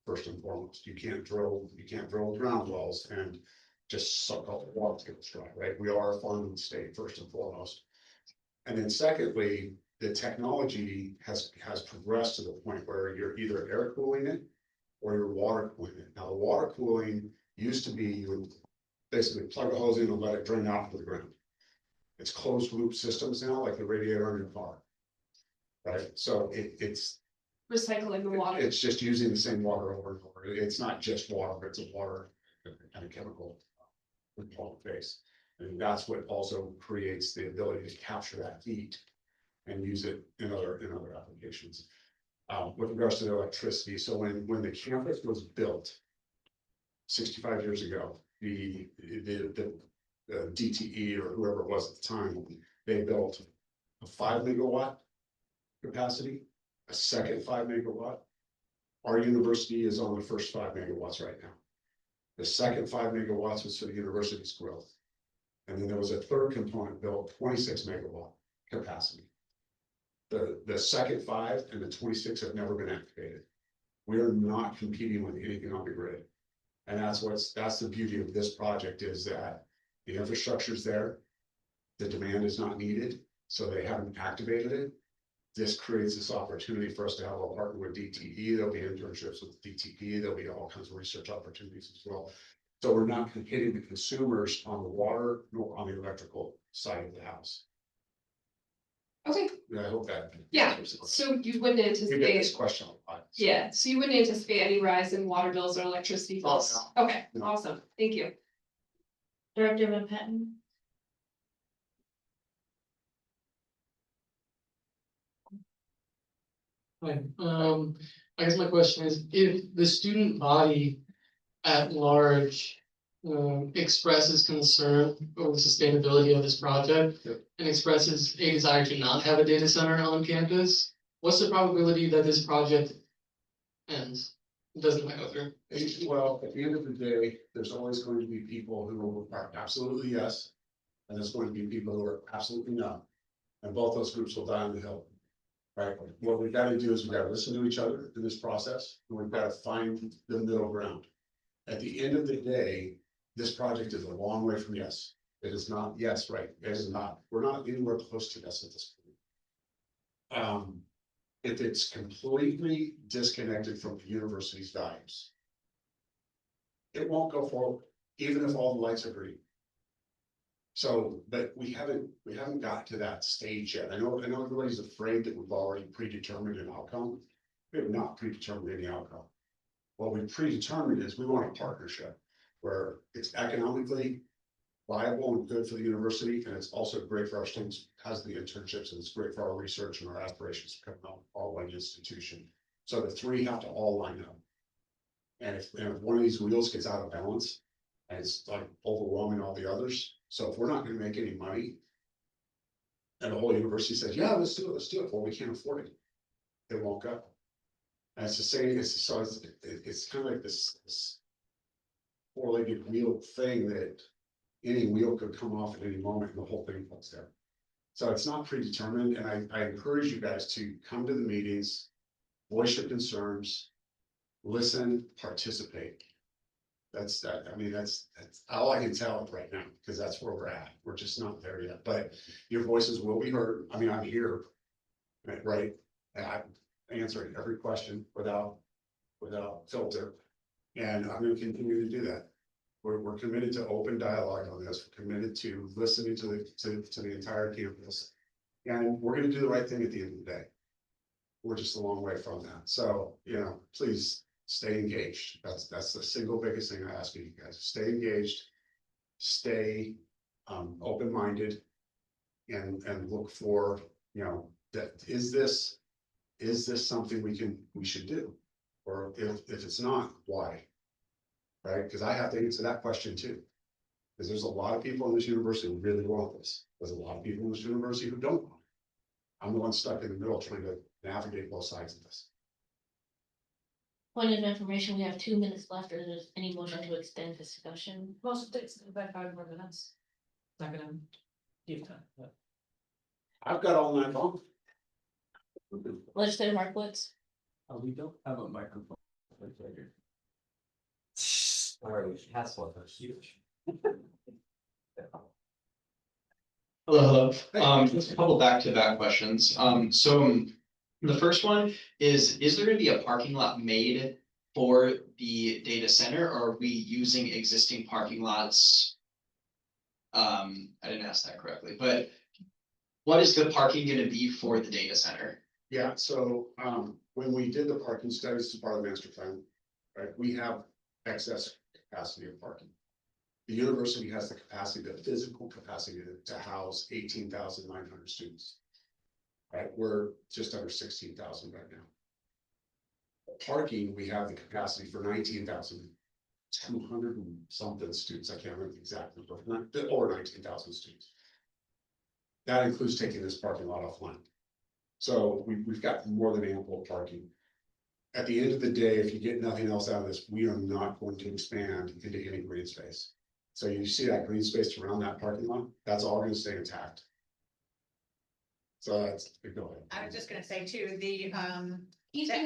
First and foremost, you can't drill ground wells and just suck all the water to get it dry, right? We are a farming state first and foremost. And then secondly, the technology has progressed to the point where you're either air cooling it or you're water cooling it. Now, the water cooling used to be you would basically plug a hose in and let it drain out to the ground. It's closed loop systems now, like the radiator on your car. Right, so it's Recycling the water. it's just using the same water over and over. It's not just water, but it's a water and a chemical component base. And that's what also creates the ability to capture that heat and use it in other applications. With regards to the electricity, so when the campus was built 65 years ago, the DTE or whoever it was at the time, they built a 5 megawatt capacity, a second 5 megawatt. Our university is on the first 5 megawatts right now. The second 5 megawatts was for the university's growth. And then there was a third component built, 26 megawatt capacity. The second 5 and the 26 have never been activated. We are not competing with anything on the grid. And that's the beauty of this project is that the infrastructure is there. The demand is not needed, so they haven't activated it. This creates this opportunity for us to have a partner with DTE. There'll be internships with DTE. There'll be all kinds of research opportunities as well. So we're not hitting the consumers on the water nor on the electrical side of the house. Okay, I hope that. yeah, answers the question. so you wouldn't We get anticipate, this question a lot. yeah, so you wouldn't anticipate any rise in water bills or electricity bills? Okay, No. awesome, thank you. Director Van Patten? Hi, I guess my question is, if the student body at large expresses concern over the sustainability of this project Yep. and expresses a desire to not have a data center on campus, what's the probability that this project ends? Doesn't go through? Well, at the end of the day, there's always going to be people who are absolutely yes. And there's going to be people who are absolutely no. And both those groups will die on the hill. Right, what we've got to do is we've got to listen to each other in this process, and we've got to find the middle ground. At the end of the day, this project is a long way from yes. It is not, yes, right, it is not, we're not anywhere close to yes at this point. If it's completely disconnected from the university's values, it won't go forward, even if all the lights are green. So, but we haven't got to that stage yet. I know everybody's afraid that we've already predetermined an outcome. We have not predetermined any outcome. What we predetermined is we want a partnership where it's economically viable and good for the university, and it's also great for our students because of the internships, and it's great for our research and our aspirations to become an all-white institution. So the three have to all line up. And if one of these wheels gets out of balance, and it's like overwhelming all the others. So if we're not gonna make any money. And the whole university says, yeah, let's do it, well, we can't afford it. It won't go. And it's the same, it's kind of like this. Four-legged wheel thing that any wheel could come off at any moment and the whole thing falls down. So it's not predetermined, and I encourage you guys to come to the meetings, voice your concerns, listen, participate. That's all I can tell right now, because that's where we're at. We're just not there yet, but your voices will be heard. I mean, I'm here. Right, I'm answering every question without filter. And I'm gonna continue to do that. We're committed to open dialogue on this. We're committed to listening to the entire campus. And we're gonna do the right thing at the end of the day. We're just a long way from that. So, please stay engaged. That's the single biggest thing I ask you guys. Stay engaged, stay open-minded, and look for, that is this something we should do? Or if it's not, why? Right? Because I have to answer that question too. Because there's a lot of people in this university who really want this. There's a lot of people in this university who don't want it. I'm the one stuck in the middle trying to navigate both sides of this. Point of information, we have 2 minutes left, or there's any motion to extend discussion? Most takes about 5 more minutes. Not gonna give time. I've got all night long. Legislator Markowitz? We don't have a microphone. Sorry, has one, that's huge. Hello. Just a couple back-to-back questions. The first one is there gonna be a parking lot made for the data center, or are we using existing parking lots? I didn't ask that correctly, but what is the parking gonna be for the data center? Yeah, so when we did the parking studies as part of the master plan, right, we have excess capacity of parking. The university has the capacity, the physical capacity to house 18,900 students. Right, we're just under 16,000 right now. Parking, we have the capacity for 19,200 and something students. I can't remember the exact number, or 19,000 students. That includes taking this parking lot offline. So we've got more than ample parking. At the end of the day, if you get nothing else out of this, we are not going to expand into any green space. So you see that green space around that parking lot, that's all going to stay intact. So that's, go ahead. I was just gonna say too, the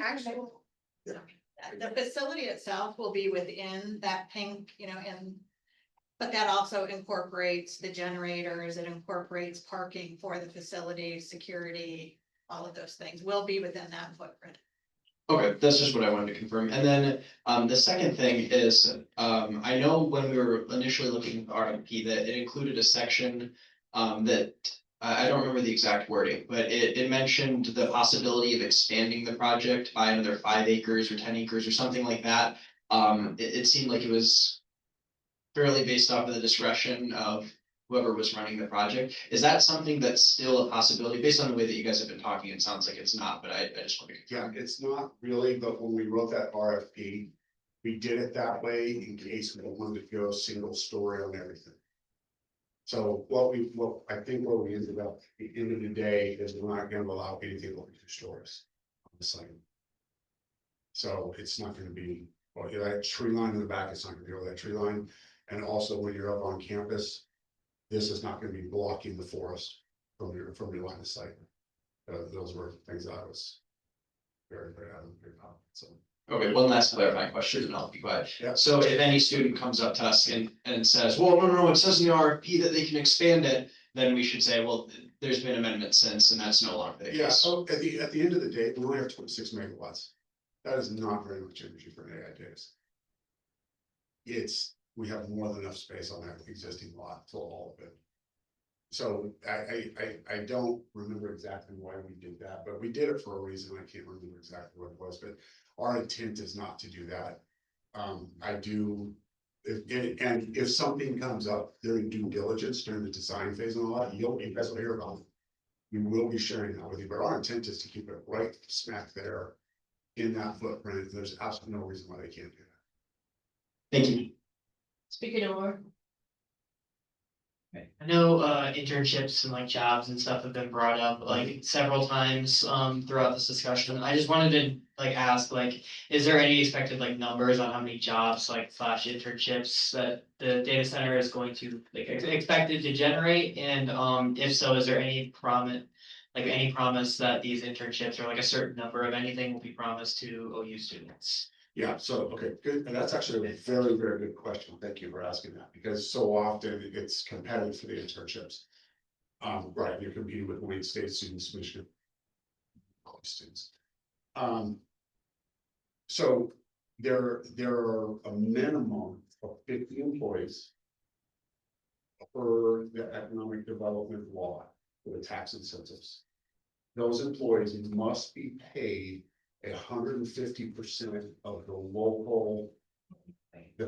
actual. The facility itself will be within that pink, but that also incorporates the generators, it incorporates parking for the facility, security, all of those things will be within that footprint. Okay, that's just what I wanted to confirm. And then the second thing is, I know when we were initially looking at the RFP that it included a section that I don't remember the exact wording, but it mentioned the possibility of expanding the project by another 5 acres or 10 acres or something like that. It seemed like it was fairly based off of the discretion of whoever was running the project. Is that something that's still a possibility? Based on the way that you guys have been talking, it sounds like it's not, but I just want to. Yeah, it's not really, but when we wrote that RFP, we did it that way in case we wanted to go single story on everything. So what I think what we ended up, at the end of the day, is we're not gonna allow anything over 2 stories on the site. So it's not gonna be, well, that tree line in the back, it's not gonna be over that tree line. And also when you're up on campus, this is not gonna be blocking the forest from your line of sight. Those were things I was very adamant about, so. Okay, one last clarifying question and I'll be quiet. Yeah. So if any student comes up to us and says, well, no, it says in the RFP that they can expand it, then we should say, well, there's been amendments since and that's no longer the Yeah, case. so at the end of the day, we only have 26 megawatts. That is not very much energy for an AI data. We have more than enough space on that existing lot for all of it. So I don't remember exactly why we did that, but we did it for a reason. I can't remember exactly what it was, but our intent is not to do that. I do, if something comes up during due diligence during the design phase and all that, you guys will hear about it. We will be sharing that with you, but our intent is to keep it right smack there in that footprint. There's absolutely no reason why they can't do that. Thank you. Speaker DeWar. I know internships and like jobs and stuff have been brought up like several times throughout this discussion. I just wanted to like ask, like, is there any expected like numbers on how many jobs like slash internships that the data center is going to like expected to generate? And if so, is there any promise that these internships or like a certain number of anything will be promised to OU students? Yeah, so, okay, good, and that's actually a very, very good question, thank you for asking that, because so often it's competitive for the internships. Right, you're competing with Wayne State students, Michigan. College students. So there are a minimum of 50 employees. Per the economic development law for the tax incentives. Those employees must be paid 150% of the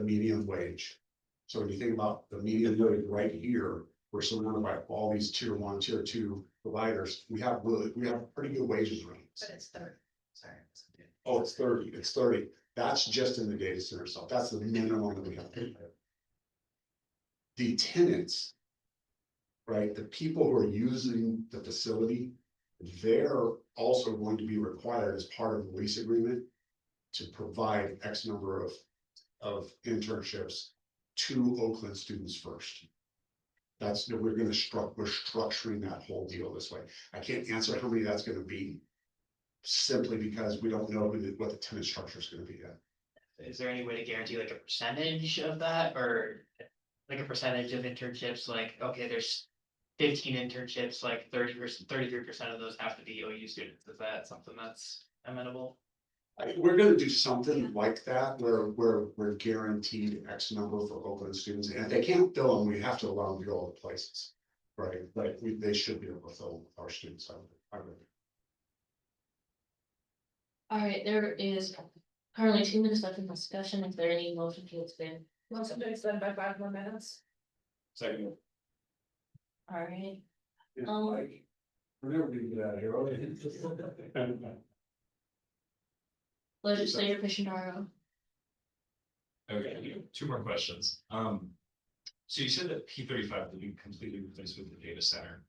median wage. So when you think about the median wage right here, we're surrounded by all these tier 1, tier 2 providers. We have pretty good wages rates. But it's 30, sorry. Oh, it's 30. That's just in the data center stuff. That's the minimum that we have to pay. The tenants, right? The people who are using the facility, they're also going to be required as part of the lease agreement to provide X number of internships to Oakland students first. We're structuring that whole deal this way. I can't answer how many that's gonna be simply because we don't know what the tenant structure is gonna be yet. Is there any way to guarantee like a percentage of that or like a percentage of internships? Like, okay, there's 15 internships, like 33% of those have to be OU students. Is that something that's amenable? We're gonna do something like that where we're guaranteed X number for Oakland students, and if they can't fill them, we have to allow them to go other places. Right, but they should be able to fill our students. I would. All right, there is currently 2 minutes left in discussion. Is there any motion to expand? Motion to extend by 5 more minutes. Second. All right, We're never gonna get out of here, are we? Legislator Pichinaro. Okay, 2 more questions. So you said that P35 will be completely replaced with the data center.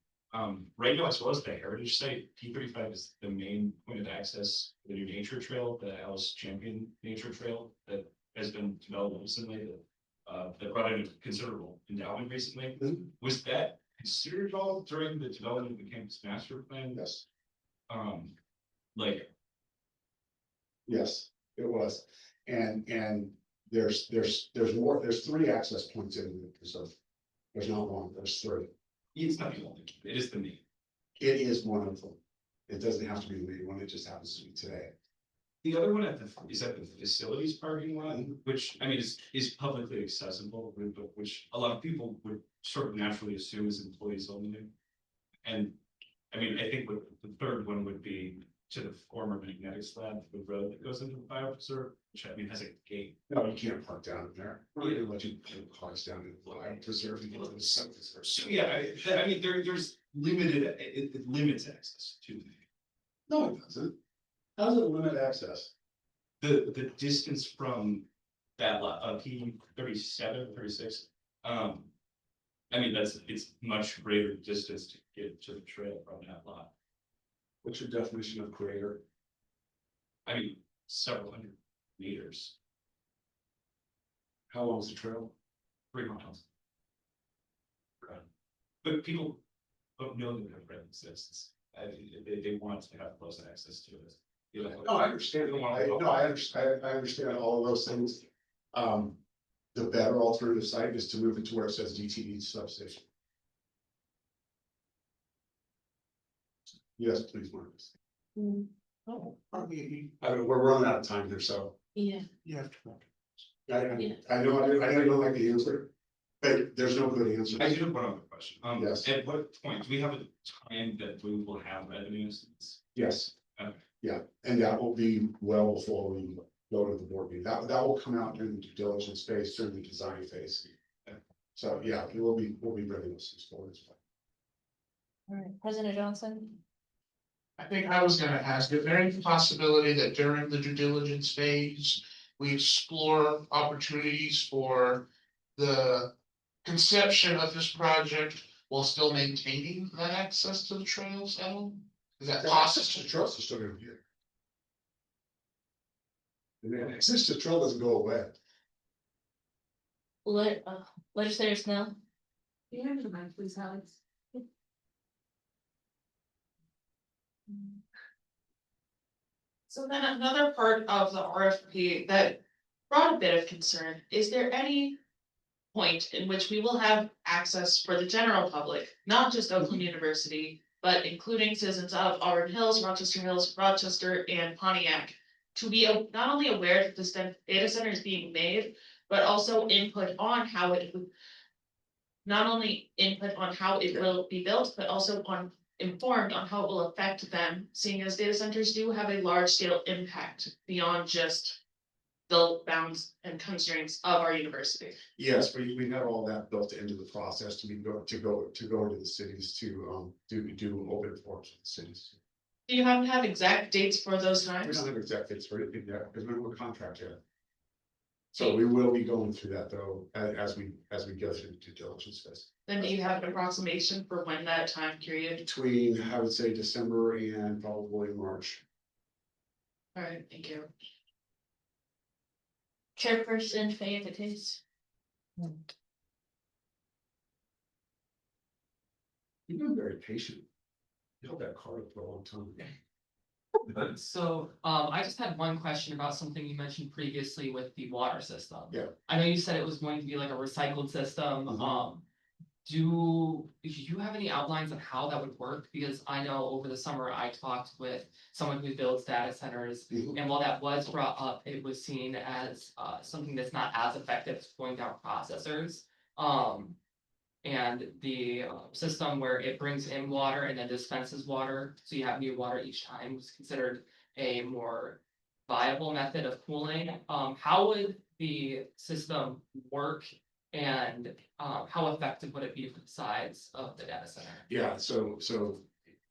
Right now, as well as the heritage site, P35 is the main point of access for the new nature trail, the Alice Champion Nature Trail that has been developed recently. That brought in a considerable endowment recently. Was that considered at all during the development of the campus master plan? Yes. Like. Yes, it was, and there's more, there's 3 access points in the reserve. There's not 1, there's 3. It's not the only, it is the main. It is one of them. It doesn't have to be the main one, it just happens to be today. The other one is at the facilities parking lot, which I mean is publicly accessible, but which a lot of people would sort of naturally assume is employees only. And, I mean, I think what the third one would be to the former magnetics lab, the road that goes into the biopreserve, which I mean has a gate. No, you can't park down in there. We're not gonna let you put cars down in the line preserve. You know, the site preserve. So, yeah, I mean, there's limited, it limits access to No, it doesn't. How does it limit access? the distance from that lot, P 37, 36. I mean, it's much greater distance to get to the trail from that lot. What's your definition of creator? I mean, several hundred meters, How long is the trail? 3 miles. But people don't know that the trail exists. They want to have close access to it. You know, No, I understand. They don't wanna I go- understand all of those things. The better alternative site is to move it to where it says DTE substation. Yes, please, Marcus. Oh, I mean, we're running out of time here, so. yeah. You have to. Yeah. I know you don't like the answer, but there's no good answer. I do have one other question. Yes. At what point, do we have a time that we will have revenues? Yes. Okay. Yeah, and that will be well before we go to the board meeting. That will come out during the due diligence phase, during the design phase. So, yeah, we'll be ready with this forward as well. All right, President Johnson? I think I was gonna ask, is there any possibility that during the due diligence phase, we explore opportunities for the conception of this project while still maintaining that access to the trails, Ellen? Is that Access possible? to trails is still gonna be here. And access to trail doesn't go away. Legislator Snell? You have your mind, please, Alex. So then another part of the RFP that brought a bit of concern, is there any point in which we will have access for the general public, not just Oakland University, but including citizens of Auburn Hills, Rochester, and Pontiac, to be not only aware that this data center is being made, but also input on how it would, not only input on how it will be built, but also informed on how it will affect them, seeing as data centers do have a large scale impact beyond just the bounds and constraints of our university. Yes, we have all that built into the process to go into the cities to do open forums with the cities. Do you happen to have exact dates for those We times? don't have exact dates for it yet, because we don't have a contract yet. So we will be going through that though, as we go through the due diligence phase. Then do you have an approximation for when that time period? Between, I would say, December and probably March. All right, thank you. Chairperson Fayette Case? You've been very patient. You held that card up for a long time. So, I just had one question about something you mentioned previously with the water system. Yeah. I know you said it was going to be like a recycled system, Mhm. do you have any outlines on how that would work? Because I know over the summer I talked with someone who builds data centers. Mhm. And while that was brought up, it was seen as, something that's not as effective as going down processors. And the system where it brings in water and then dispenses water, so you have new water each time, was considered a more viable method of cooling. How would the system work? And how effective would it be for the size of the data center? Yeah, so,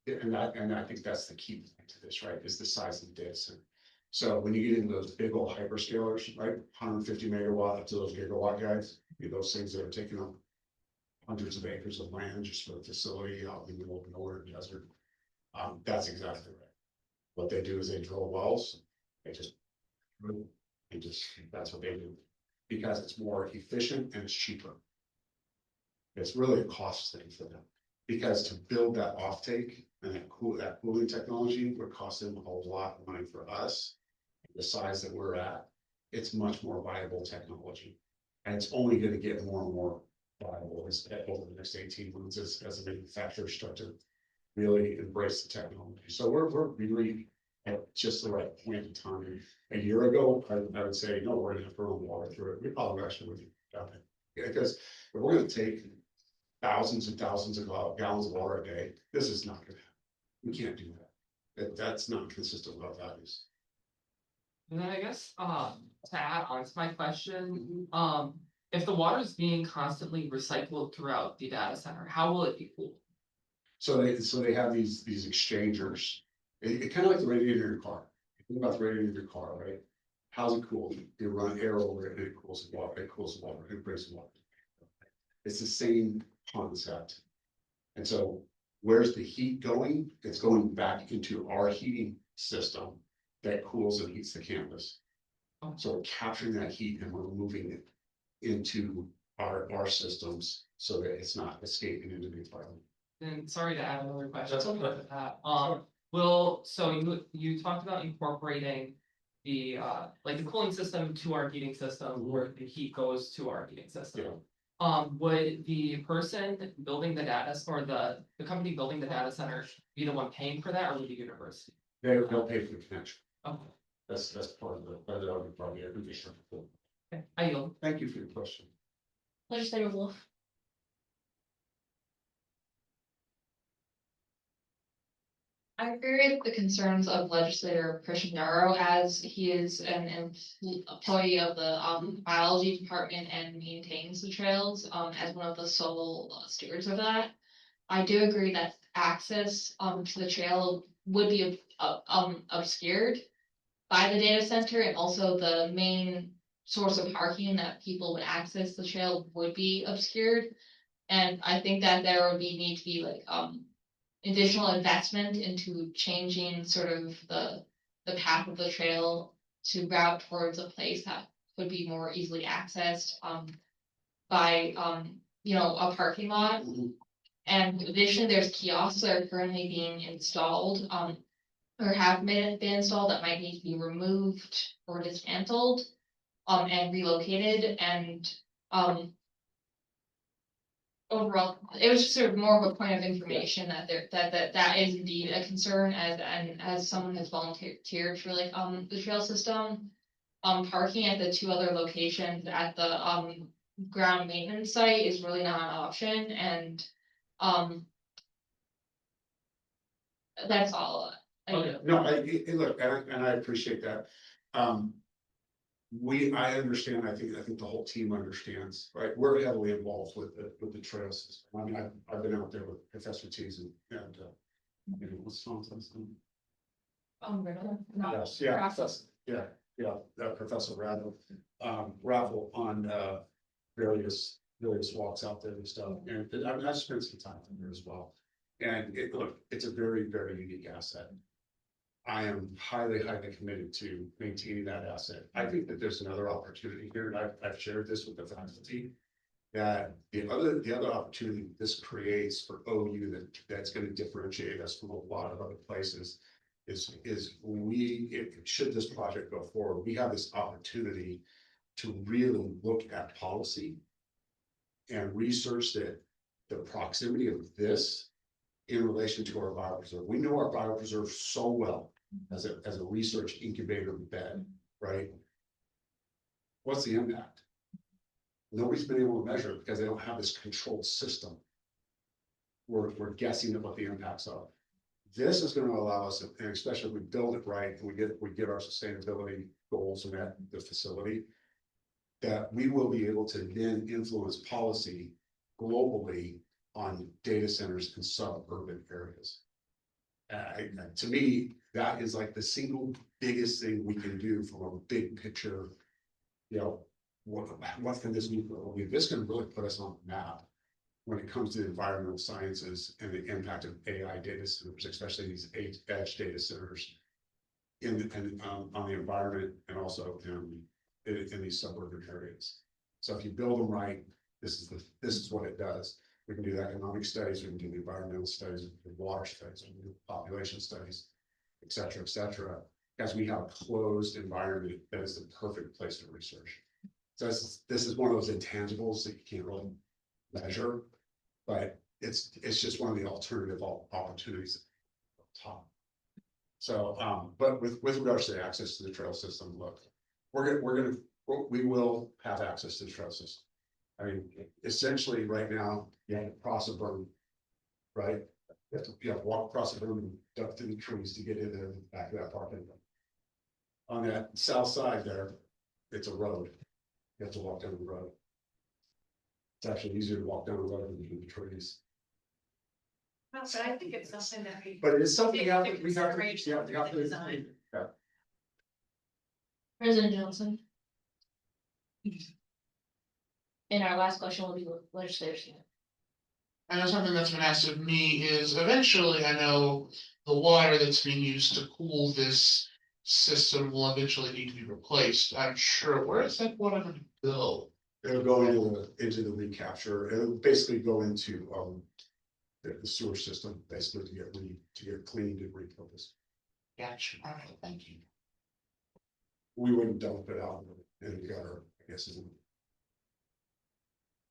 and I think that's the key thing to this, right, is the size of the data center. So when you get into those big old hyperscalers, right, 150 megawatt up to those gigawatt guys, those things that are taking up hundreds of acres of land just for the facility out in the middle of nowhere desert. That's exactly right. What they do is they drill wells, that's what they do. Because it's more efficient and it's cheaper. It's really a cost thing for them, because to build that offtake and that cooling technology would cost them a whole lot of money. For us, the size that we're at, it's much more viable technology. And it's only gonna get more and more viable over the next 18 months as the manufacturers start to really embrace the technology. So we're really at just the right point in time. A year ago, I would say, no, we're gonna have to run water through it. We probably actually would have done it. Because if we're gonna take thousands and thousands of gallons of water a day. This is not gonna happen. We can't do that. That's not consistent with our values. And then I guess, to add on to my question, if the water is being constantly recycled throughout the data center, how will it be cooled? So they have these exchangers. It kind of like the radiator in your car. You think about the radiator in your car, right? How's it cooled? You run air over it and it cools the water, it brings the water. It's the same concept. And so where's the heat going? It's going back into our heating system that cools and heats the campus. So we're capturing that heat and we're moving it into our systems so that it's not escaping into the environment. And sorry to add another question. That's okay. with that. So you talked about incorporating the, like the cooling system to our heating system, where the heat goes to our heating system. Would the person building the data, or the company building the data center be the one paying for that, or would the university? They'll pay for the connection. Okay, That's part of the probably a condition. I yield. Thank you for your question. Legislator Wolf. I agree with the concerns of legislator Christian Darrow, as he is an employee of the biology department and maintains the trails as one of the sole stewards of that. I do agree that access to the trail would be obscured by the data center, and also the main source of parking that people would access the trail would be obscured. And I think that there would need to be like additional investment into changing sort of the path of the trail to route towards a place that could be more easily accessed by a parking lot. And additionally, there's kiosks that are currently being installed or have been installed that might need to be removed or dismantled and relocated. And overall, it was just sort of more of a point of information that that is indeed a concern, as someone has volunteered for like the trail system. Parking at the two other locations at the ground maintenance site is really not an option, and that's all. No, look, and I appreciate that. I understand, I think the whole team understands, right? We're heavily involved with the trail system. I mean, I've been out there with Professor Tees and what's Tom's name? Yes, Professor Raffle on various walks out there and stuff. And I mean, I spent some time there as well. And it's a very, very unique asset. I am highly committed to maintaining that asset. I think that there's another opportunity here, and I've shared this with the faculty. That the other opportunity this creates for OU that's going to differentiate us from a lot of other places is should this project go forward, we have this opportunity to really look at policy and research the proximity of this in relation to our biopreserve. We know our biopreserve so well as a research incubator bed, right? What's the impact? Nobody's been able to measure it because they don't have this controlled system. We're guessing at what the impacts are. This is going to allow us, and especially if we build it right and we get our sustainability goals met the facility, that we will be able to then influence policy globally on data centers in suburban areas. To me, that is like the single biggest thing we can do from a big picture. What can this do? This can really put us on the map when it comes to the environmental sciences and the impact of AI data centers, especially these edge data centers on the environment and also in these suburban areas. So if you build them right, this is what it does. We can do the economic studies, we can do the environmental studies, we can do water studies, we can do population studies, et cetera, as we have a closed environment that is the perfect place to research. So this is one of those intangibles that you can't really measure, but it's just one of the alternative opportunities at the top. So, but with regards to the access to the trail system, look, we will have access to the trail system. I mean, essentially, right now, you have to cross a berm. Right? You have to walk across the berm and duck through the trees to get in there, back to that parking lot. On that south side there, it's a road. You have to walk down the road. It's actually easier to walk down the road than through the trees. Well, but I think it's something that we. But it is something take we have into to, we have to, consideration yeah, we have in to. design. Yeah. President Johnson. And our last question will be legislators. I know something that's been asked of me is eventually, I know the water that's being used to cool this system will eventually need to be replaced. I'm sure, where is that water going to go? It'll go into the recapture, it'll basically go into, the sewer system, basically to get cleaned and repurposed. Gotcha, all right, thank you. We wouldn't dump it out in the gutter, I guess.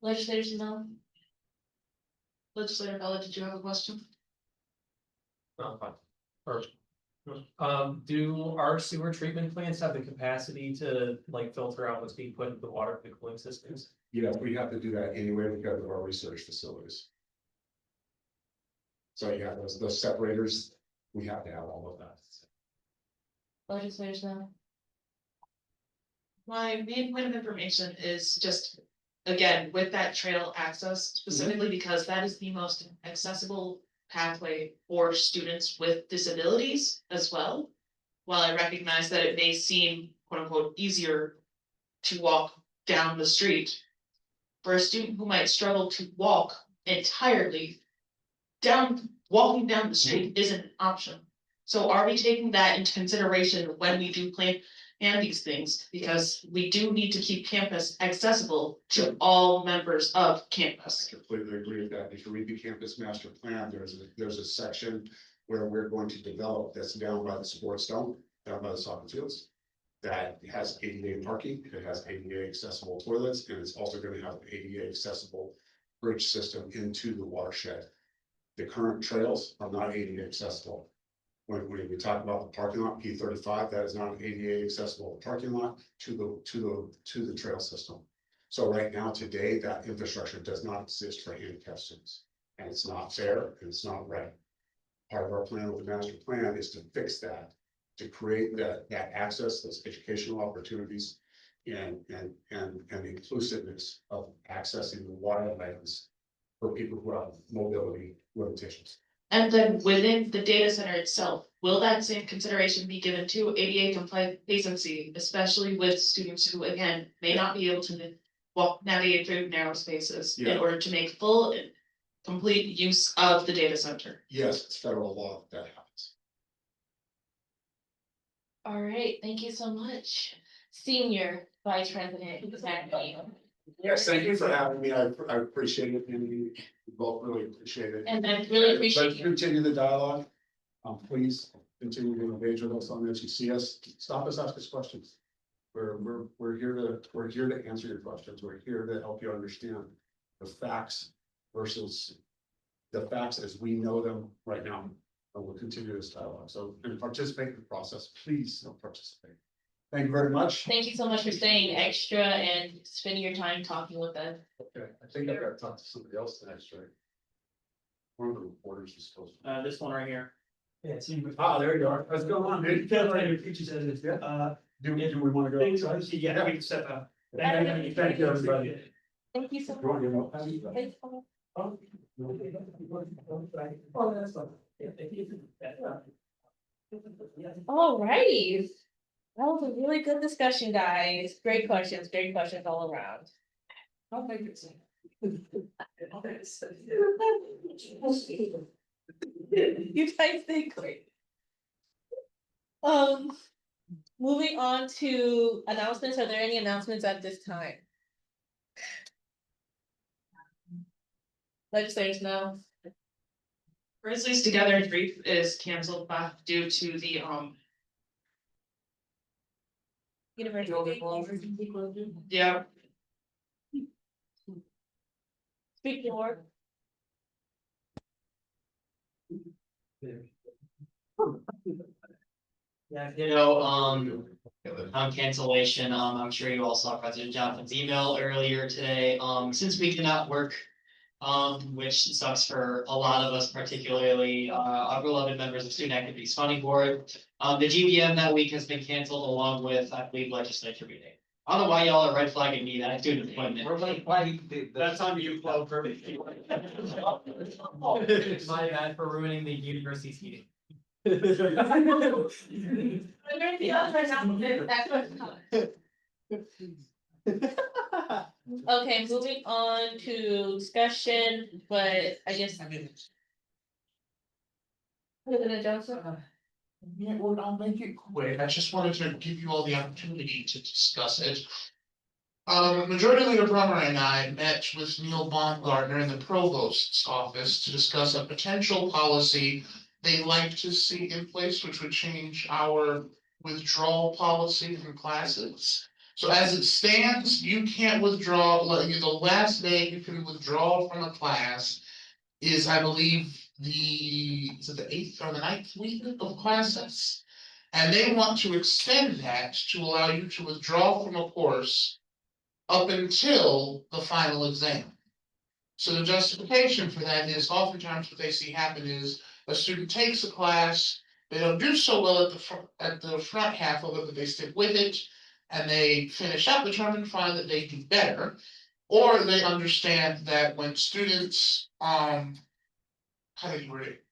Legislators, no. Legislator Bella, did you have a question? No, fine. Perfect. Do our sewer treatment plants have the capacity to like filter out what's being put into the water for the cooling systems? Yeah, we have to do that anyway because of our research facilities. So yeah, those separators, we have to have all of that. Legislators, no. My main point of information is just, again, with that trail access specifically because that is the most accessible pathway for students with disabilities as well. While I recognize that it may seem quote unquote easier to walk down the street, for a student who might struggle to walk entirely, walking down the street isn't an option. So are we taking that into consideration when we do plan these things? Because we do need to keep campus accessible to all members of I campus. completely agree with that. If you read the campus master plan, there's a section where we're going to develop that's down by the sports dome, down by the soccer fields. That has ADA parking, it has ADA accessible toilets, and it's also going to have an ADA accessible bridge system into the watershed. The current trails are not ADA accessible. When we talk about the parking lot, P35, that is not an ADA accessible parking lot to the trail system. So right now, today, that infrastructure does not exist for handicap students. And it's not fair, and it's not right. Part of our plan with the master plan is to fix that, to create that access, those educational opportunities. And the inclusiveness of accessing the waterlands for people who have mobility limitations. And then within the data center itself, will that same consideration be given to ADA complacency, especially with students who, again, may not be able to navigate through narrow spaces in Yeah. order to make full and complete use of the data center? Yes, it's federal law that happens. All right, thank you so much. Senior Vice President Zachary. Yes, thank you for having me. I appreciate it, and we both really appreciate it. And I really appreciate Let's you. continue the dialogue. Please continue to engage with us on this. You see us, stop us, ask us questions. We're here to answer your questions. We're here to help you understand the facts versus the facts as we know them right now. And we'll continue this dialogue. So, and participate in the process, please participate. Thank you very much. Thank you so much for staying extra and spending your time talking with us. Okay, I think I've got to talk to somebody else next, right? One of the reporters is supposed to. This one right here. Yeah, so you, there you are. What's going on? Dude? Features edited. Do we want to go? outside? Yeah, we can step out. Thank you, everybody. Thank you so much. Join you. Thanks so much. Oh, that's fine. All righty. That was a really good discussion, guys. Great questions all around. I'll make it. You guys did great. Moving on to announcements. Are there any announcements at this time? Legislators, no. Grizzlies Together in Grief is canceled back due to the University closure. yeah. Speak more. Yeah, you know, on cancellation, I'm sure you all saw President Johnson's email earlier today, since we cannot work. Which sucks for a lot of us, particularly, our beloved members of Student Activities Funding Board. The GBM that week has been canceled along with, I believe, legislature meeting. I don't know why y'all are red flagging me, that student appointment. That's on you, Flo, for me. My bad for ruining the university's heating. Okay, moving on to discussion, but I guess. President Johnson? Yeah, well, I'll make it quick. I just wanted to give you all the opportunity to discuss it. Majority Leader Brummer and I met with Neil Baumgartner in the provost's office to discuss a potential policy they'd like to see in place, which would change our withdrawal policy from classes. So as it stands, you can't withdraw, like, the last day you can withdraw from a class is, I believe, is it the 8th or the 9th week of classes? And they want to extend that to allow you to withdraw from a course up until the final exam. So the justification for that is oftentimes what they see happen is a student takes a class, they don't do so well at the front half of it, but they stick with it, and they finish up the term and find that they do better. Or they understand that when students, how do you word it?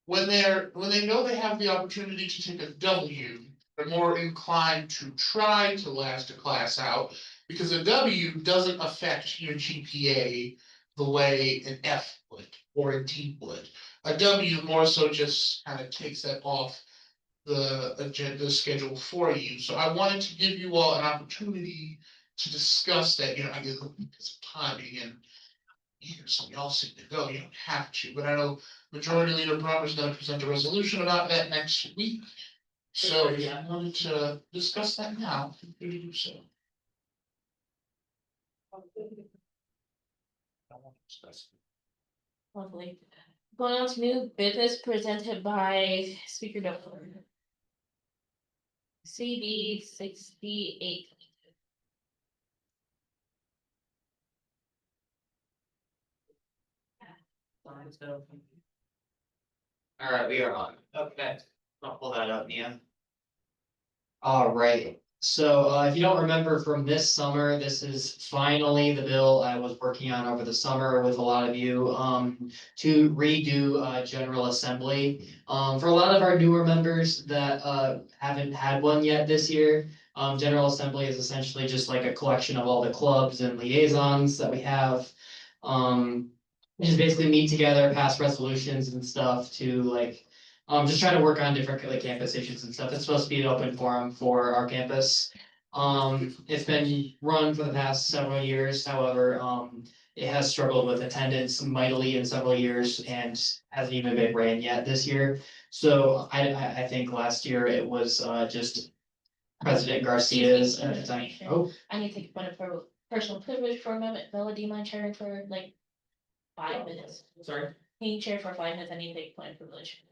When they know they have the opportunity to take a W, they're more inclined to try to last a class out, because a W doesn't affect your GPA the way an F would or a D would. A W more so just kind of takes that off the agenda schedule for you. So I wanted to give you all an opportunity to discuss that, I guess because of timing and so y'all seem to go, you don't have to, but I know Majority Leader Brummer is gonna present a resolution about that next week. So if you wanted to discuss that now, feel free to do so. Lovely. Going on to new business presented by Speaker Doppler. CB 68. All right, we are on. Okay, I'll pull that up, Nia. All right, so if you don't remember from this summer, this is finally the bill I was working on over the summer with a lot of you, to redo General Assembly. For a lot of our newer members that haven't had one yet this year, General Assembly is essentially just like a collection of all the clubs and liaisons that we have. We just basically meet together, pass resolutions and stuff to like, just try to work on different like campus issues and stuff. It's supposed to be an open forum for our campus. It's been run for the past several years, however, it has struggled with attendance mightily in several years and hasn't even been ran yet this year. So I think last year it was just President Garcia's. I need to take a point of personal privilege for a moment. Bella, do you mind sharing for like 5 minutes? Sorry? Can you share for 5 minutes? I need to take a point of privilege.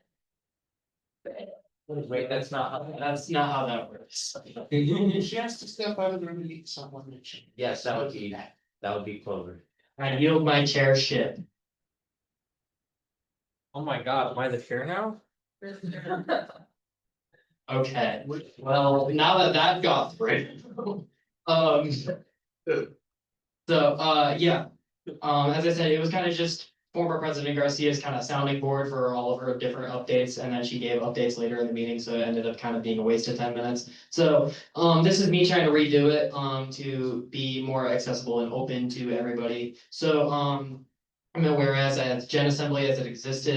Wait, that's not how that works. She has to step out of the room and meet someone that she. Yes, that would be Clover. I yield my chairship. Oh my god, am I the chair now? Okay, well, now that got through. Yeah, as I said, it was kind of just former President Garcia's kind of sounding board for all of her different updates, and then she gave updates later in the meeting, so it ended up kind of being a waste of 10 minutes. So, this is me trying to redo it, to be more accessible and open to everybody. So, whereas as Gen Assembly as it exists,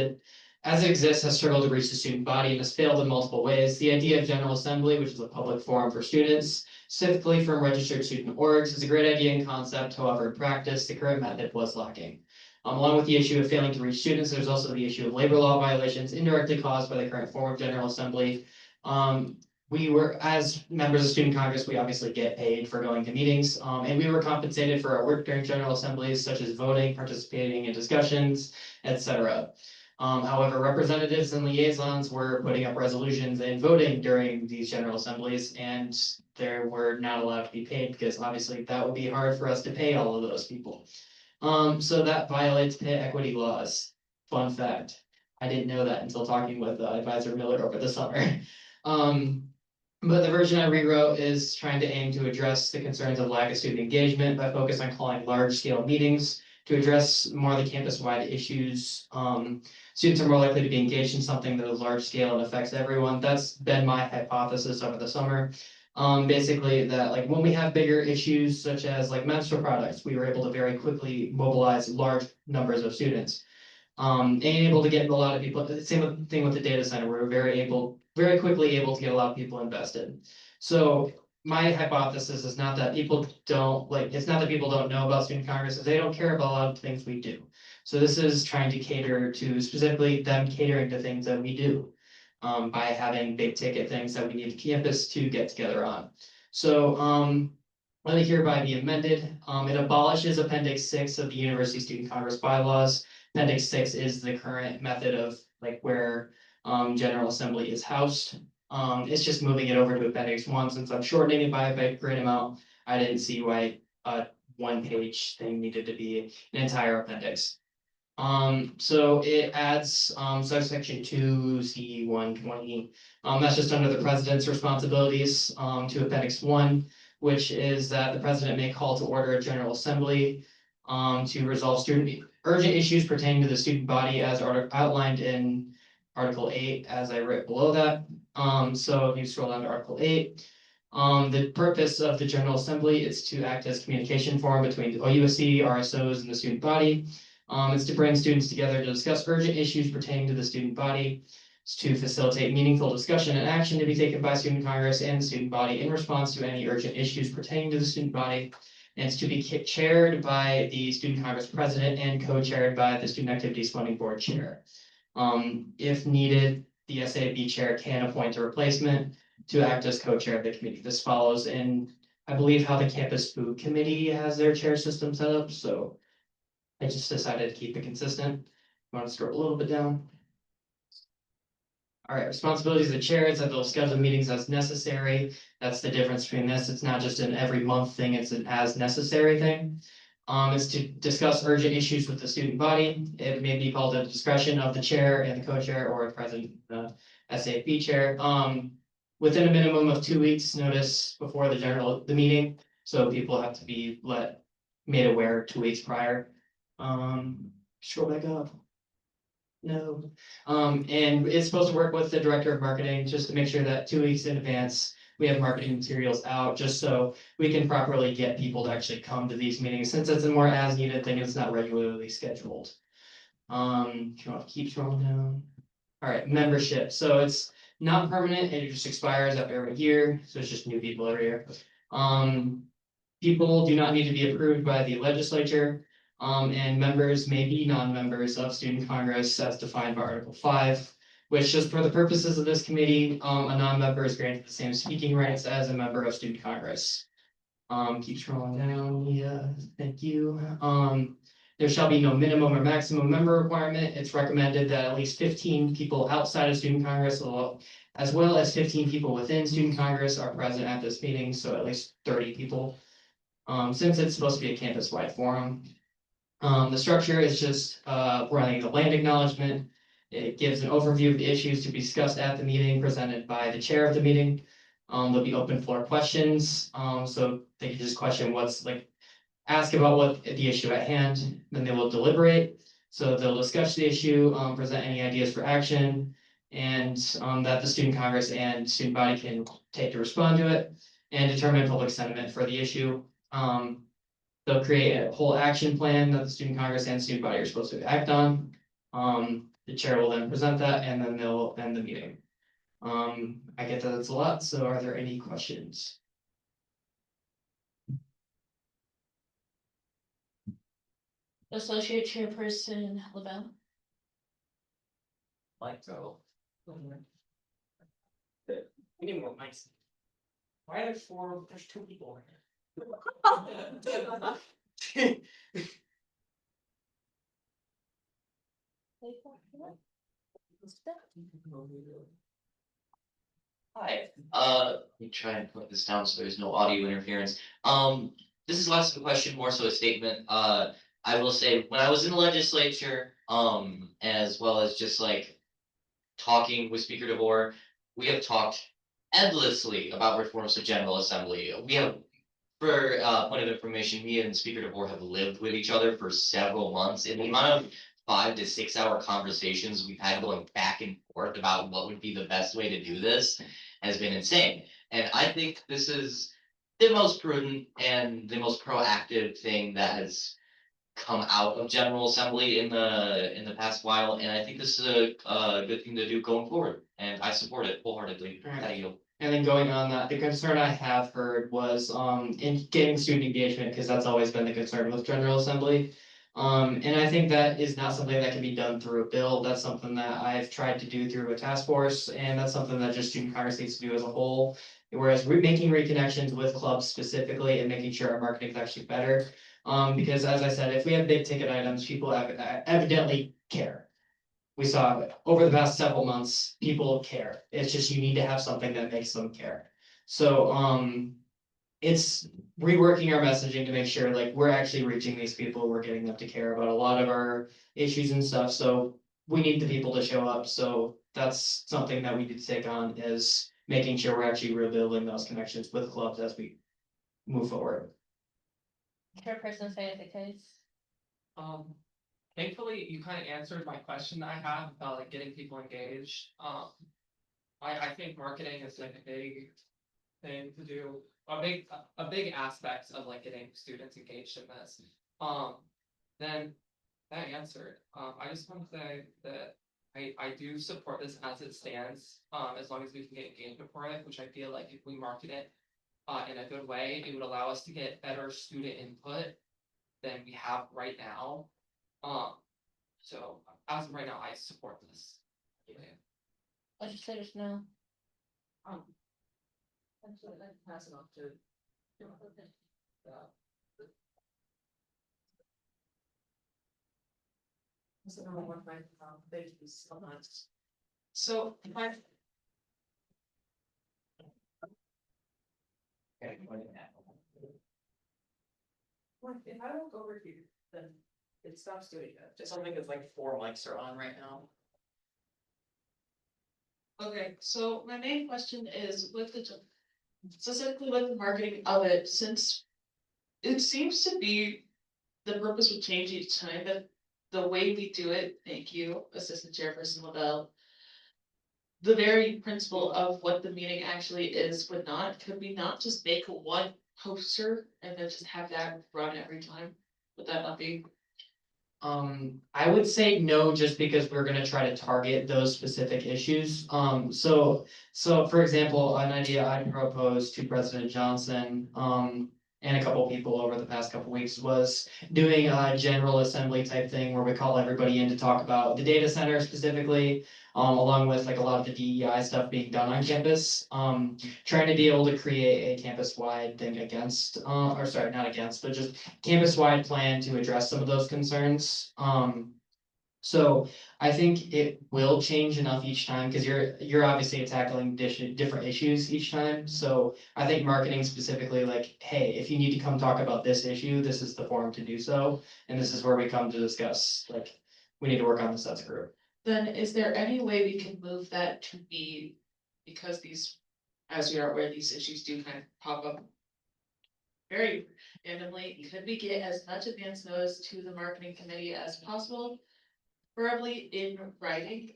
has struggled to reach the student body and has failed in multiple ways. The idea of General Assembly, which is a public forum for students, specifically from registered student orgs, is a great idea in concept. However, in practice, the current method was lacking. Along with the issue of failing to reach students, there's also the issue of labor law violations indirectly caused by the current form of General Assembly. We were, as members of Student Congress, we obviously get paid for going to meetings, and we were compensated for our work during General Assemblies, such as voting, participating in discussions, etc. However, representatives and liaisons were putting up resolutions and voting during these general assemblies, and they were not allowed to be paid because obviously that would be hard for us to pay all of those people. So that violates pay equity laws. Fun fact. I didn't know that until talking with Advisor Miller over the summer. But the version I rewrote is trying to aim to address the concerns of lack of student engagement by focus on calling large-scale meetings to address more of the campus-wide issues. Students are more likely to be engaged in something that is large scale and affects everyone. That's been my hypothesis over the summer. Basically that like when we have bigger issues such as like menstrual products, we were able to very quickly mobilize large numbers of students. And able to get a lot of people, the same thing with the data center, we were very quickly able to get a lot of people invested. So my hypothesis is not that people don't like, it's not that people don't know about student congresses, they don't care about a lot of things we do. So this is trying to cater to specifically them catering to things that we do. By having big ticket things that we need the campus to get together on. So, let it hereby be amended. It abolishes Appendix 6 of the University Student Congress bylaws. Appendix 6 is the current method of like where General Assembly is housed. It's just moving it over to Appendix 1 since I'm shortening it by a great amount. I didn't see why a one-page thing needed to be an entire appendix. So it adds subsection 2C120. That's just under the president's responsibilities to Appendix 1, which is that the president may call to order a general assembly to resolve student urgent issues pertaining to the student body as outlined in Article 8, as I wrote below that. So if you scroll down to Article 8, the purpose of the General Assembly is to act as communication forum between the OUSC, RSOs, and the student body. It's to bring students together to discuss urgent issues pertaining to the student body. It's to facilitate meaningful discussion and action to be taken by Student Congress and the student body in response to any urgent issues pertaining to the student body. And it's to be chaired by the Student Congress president and co-chaired by the Student Activities Funding Board chair. If needed, the SAB chair can appoint a replacement to act as co-chair of the committee. This follows in, I believe, how the campus food committee has their chair system set up, so I just decided to keep it consistent. Want to scroll a little bit down? All right, responsibilities of the chair is that they'll schedule meetings as necessary. That's the difference between this. It's not just an every month thing, it's an as necessary thing. Is to discuss urgent issues with the student body. It may be called at the discretion of the chair and the co-chair or president, SAP chair. Within a minimum of 2 weeks notice before the meeting. So people have to be made aware 2 weeks prior. Scroll back up. No. And it's supposed to work with the director of marketing just to make sure that 2 weeks in advance, we have marketing materials out just so we can properly get people to actually come to these meetings. Since it's a more as needed thing, it's not regularly scheduled. If you want to keep scrolling down. All right, membership. So it's not permanent, it just expires after every year. So it's just new people every year. People do not need to be approved by the legislature. And members may be non-members of Student Congress as defined by Article 5, which just for the purposes of this committee, a non-member is granted the same speaking rights as a member of Student Congress. Keep scrolling down, yeah, thank you. There shall be no minimum or maximum member requirement. It's recommended that at least 15 people outside of Student Congress, as well as 15 people within Student Congress are present at this meeting, so at least 30 people. Since it's supposed to be a campus-wide forum. The structure is just running the land acknowledgement. It gives an overview of the issues to be discussed at the meeting presented by the chair of the meeting. There'll be open floor questions, so they can just question ask about what the issue at hand, then they will deliberate. So they'll discuss the issue, present any ideas for action, and that the Student Congress and student body can take to respond to it, and determine public sentiment for the issue. They'll create a whole action plan that the Student Congress and student body are supposed to act on. The chair will then present that and then they'll end the meeting. I get that it's a lot, so are there any questions? Associate Chairperson LaBelle. Like so. We need more mics. Why are there 4? There's 2 people in here. Hi, let me try and put this down so there's no audio interference. This is less of a question, more so a statement. I will say, when I was in the legislature, as well as just like talking with Speaker DeVore, we have talked endlessly about reforms of General Assembly. We have, for point of information, me and Speaker DeVore have lived with each other for several months, and the amount of 5 to 6 hour conversations we've had going back and forth about what would be the best way to do this has been insane. And I think this is the most prudent and the most proactive thing that has come out of General Assembly in the past while, and I think this is a good thing to do going forward, and I support it wholeheartedly. Alright. How do you? And then going on that, the concern I have heard was in getting student engagement, because that's always been the concern with General Assembly. And I think that is not something that can be done through a bill. That's something that I've tried to do through a task force, and that's something that just student Congress needs to do as a whole. Whereas we're making reconnections with clubs specifically and making sure our marketing is actually better. Because as I said, if we have big ticket items, people evidently care. We saw it over the past several months, people care. It's just you need to have something that makes them care. So it's reworking our messaging to make sure like we're actually reaching these people, we're getting them to care about a lot of our issues and stuff. So we need the people to show up. So that's something that we need to take on, is making sure we're actually rebuilding those connections with clubs as we move forward. Chairperson say the case. Thankfully, you kind of answered my question that I have about like getting people engaged. I think marketing is like a big thing to do, a big aspect of like getting students engaged in this. Then that answered, I just want to say that I do support this as it stands, as long as we can get engagement for it, which I feel like if we market it in a good way, it would allow us to get better student input than we have right now. So as of right now, I support this. Legislators no. Actually, I can pass it on to. Thank you so much. So my if I don't go over here, then it stops doing that. Just something that's like 4 mics are on right now. Okay, so my main question is with the, specifically with the marketing of it, since it seems to be the purpose would change each time, but the way we do it, thank you, Assistant Chairperson Lavelle. The very principle of what the meeting actually is would not, could we not just make one poster and then just have that run every time? Would that not be? I would say no, just because we're gonna try to target those specific issues. So for example, an idea I proposed to President Johnson, and a couple people over the past couple weeks was doing a general assembly type thing where we call everybody in to talk about the data center specifically, along with like a lot of the DEI stuff being done on campus. Trying to be able to create a campus-wide thing against, or sorry, not against, but just campus-wide plan to address some of those concerns. So I think it will change enough each time, because you're obviously tackling different issues each time. So I think marketing specifically, like, hey, if you need to come talk about this issue, this is the forum to do so. And this is where we come to discuss, like, we need to work on this as a group. Then is there any way we can move that to be, because these, as we are aware, these issues do kind of pop up very randomly, could we get as much advance notice to the marketing committee as possible? Preferably in writing,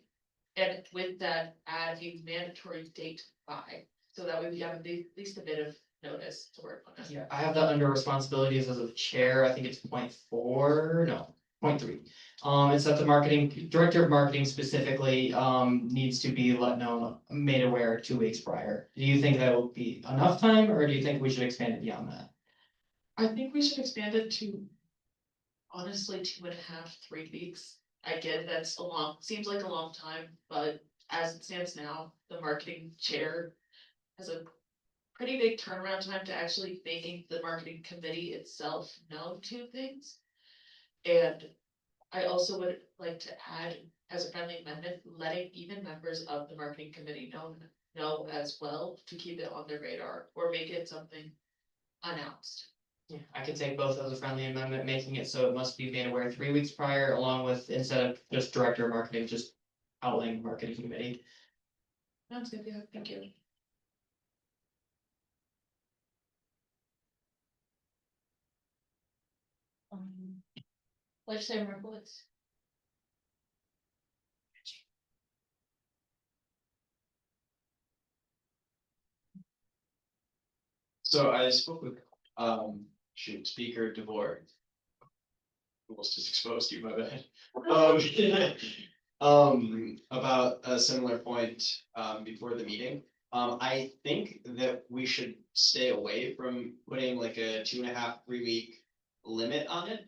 and with that, add a mandatory date by, so that way we have at least a bit of notice to work on it. Yeah, I have that under responsibilities as a chair. I think it's 0.4, no, 0.3. It's that the marketing, director of marketing specifically, needs to be made aware 2 weeks prior. Do you think that will be enough time, or do you think we should expand it beyond that? I think we should expand it to honestly 2.5, 3 weeks. I get that's a long, seems like a long time, but as it stands now, the marketing chair has a pretty big turnaround time to actually making the marketing committee itself known to things. And I also would like to add as a friendly amendment, letting even members of the marketing committee know as well to keep it on their radar or make it something announced. Yeah, I could take both as a friendly amendment, making it so it must be made aware 3 weeks prior, along with, instead of just director of marketing, just outlining marketing committee. Sounds good, yeah, thank you. Legislator Markowitz. So I spoke with, Speaker DeVore. Almost just exposed you, my bad. About a similar point, before the meeting. I think that we should stay away from putting like a 2.5, 3 week limit on it.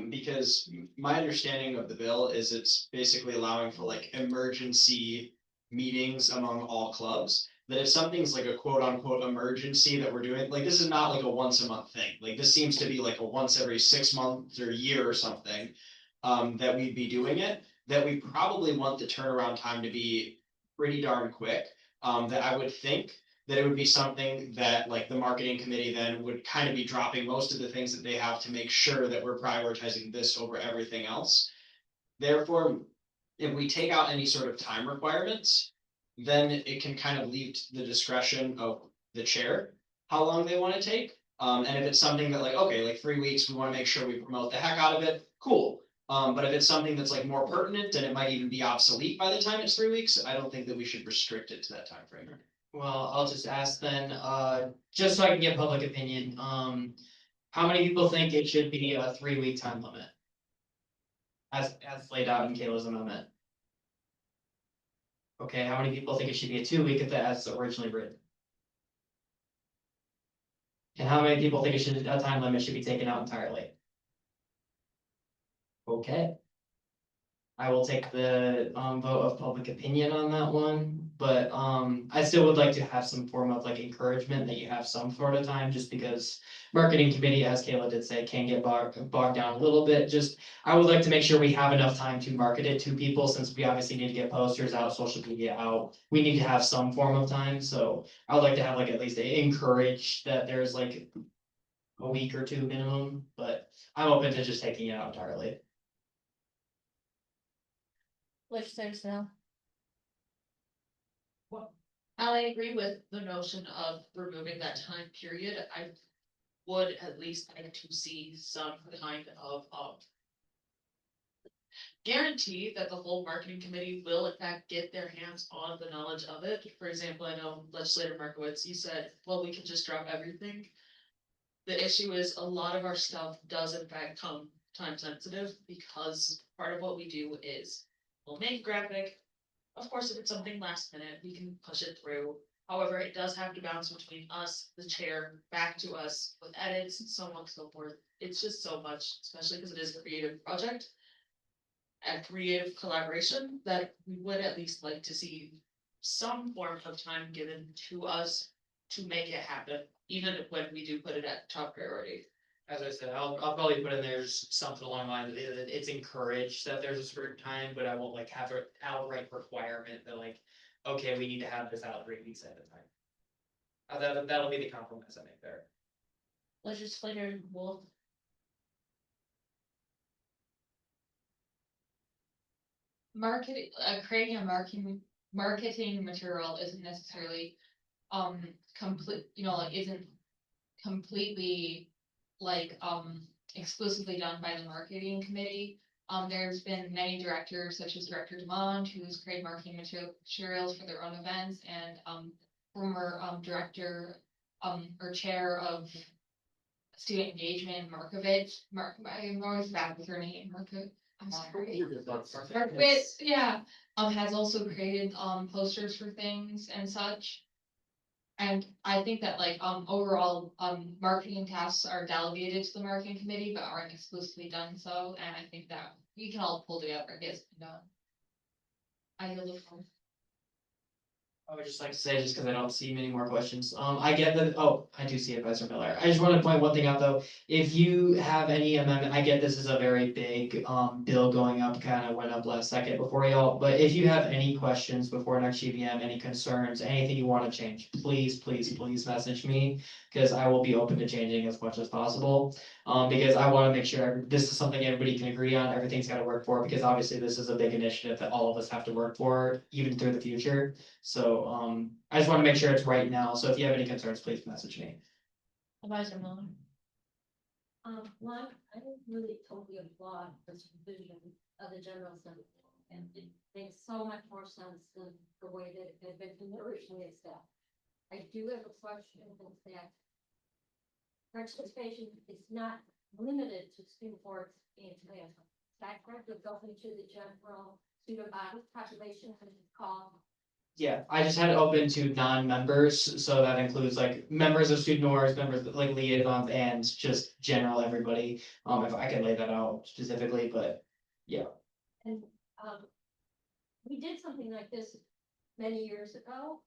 Because my understanding of the bill is it's basically allowing for like emergency meetings among all clubs. That if something's like a quote unquote emergency that we're doing, like this is not like a once a month thing, like this seems to be like a once every 6 months or year or something. That we'd be doing it, that we probably want the turnaround time to be pretty darn quick. That I would think that it would be something that like the marketing committee then would kind of be dropping most of the things that they have to make sure that we're prioritizing this over everything else. Therefore, if we take out any sort of time requirements, then it can kind of leave to the discretion of the chair how long they want to take. And if it's something that like, okay, like 3 weeks, we want to make sure we promote the heck out of it, cool. But if it's something that's like more pertinent and it might even be obsolete by the time it's 3 weeks, I don't think that we should restrict it to that time frame. Well, I'll just ask then, just so I can get public opinion, how many people think it should be a 3 week time limit? As laid out in Kayla's amendment. Okay, how many people think it should be a 2 week if as originally written? And how many people think a time limit should be taken out entirely? Okay. I will take the vote of public opinion on that one, but I still would like to have some form of like encouragement that you have some sort of time, just because marketing committee, as Kayla did say, can get bogged down a little bit. Just, I would like to make sure we have enough time to market it to people, since we obviously need to get posters out, social media out. We need to have some form of time, so I would like to have like at least encourage that there's like a week or 2 minimum, but I'm open to just taking it out entirely. Legislator Snell. I agree with the notion of removing that time period. I would at least like to see some kind of guarantee that the whole marketing committee will in fact get their hands on the knowledge of it. For example, I know Legislator Markowitz, you said, well, we can just drop everything. The issue is a lot of our stuff does in fact come time sensitive, because part of what we do is we'll make a graphic. Of course, if it's something last minute, we can push it through. However, it does have to bounce between us, the chair, back to us with edits and so on and so forth. It's just so much, especially because it is a creative project and creative collaboration, that we would at least like to see some form of time given to us to make it happen, even when we do put it at top priority. As I said, I'll probably put in there something along the lines of it's encouraged that there's a certain time, but I won't like have an outright requirement that like, okay, we need to have this out 3 weeks at a time. That'll be the compromise I make there. Legislator Wolf. Creating a marketing material isn't necessarily, complete, like isn't completely like, exclusively done by the marketing committee. There's been many directors, such as Director Demond, who's created marketing materials for their own events, and, former, director, or chair of student engagement, Markovitz, I'm always bad with her name, I'm sorry. Markovitz, yeah, has also created, posters for things and such. And I think that like, overall, marketing tasks are delegated to the marketing committee, but aren't exclusively done so, and I think that we can all pull together, I guess, I yield the floor. I would just like to say, just because I don't see many more questions, I get that, oh, I do see Advisor Miller. I just want to point one thing out, though. If you have any amendment, I get this is a very big, bill going up, kind of went up last second before y'all. But if you have any questions before next GVM, any concerns, anything you want to change, please message me. Because I will be open to changing as much as possible. Because I want to make sure this is something everybody can agree on, everything's got to work for, because obviously this is a big initiative that all of us have to work for, even through the future. So, I just want to make sure it's right now, so if you have any concerns, please message me. Advisor Miller. One, I don't really totally applaud this vision of the general assembly. And it makes so much more sense than the way that it had been originally established. I do have a question is that participation is not limited to student boards and plans. That correct, it goes into the general student body population, as it's called. Yeah, I just had it open to non-members, so that includes like members of student boards, members of, like liaisons, and just general everybody. If I could lay that out specifically, but yeah. And, we did something like this many years ago.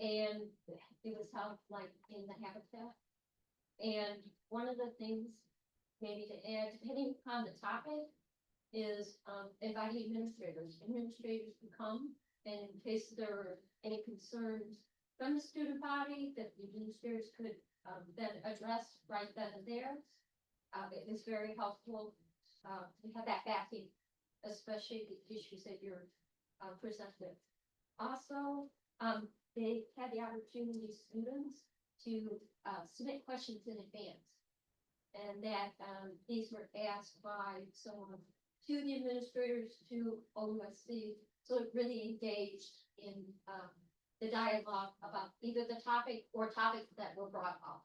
And it was held like in the habitat. And one of the things maybe to add, depending upon the topic, is inviting administrators. Administrators can come, and in case there are any concerns from the student body that the administrators could then address right then and there. It is very helpful to have that backing, especially the issues that you're presenting. Also, they had the opportunity, students, to submit questions in advance. And that these were asked by someone to the administrators, to OUSC. So it really engaged in the dialogue about either the topic or topics that were brought up.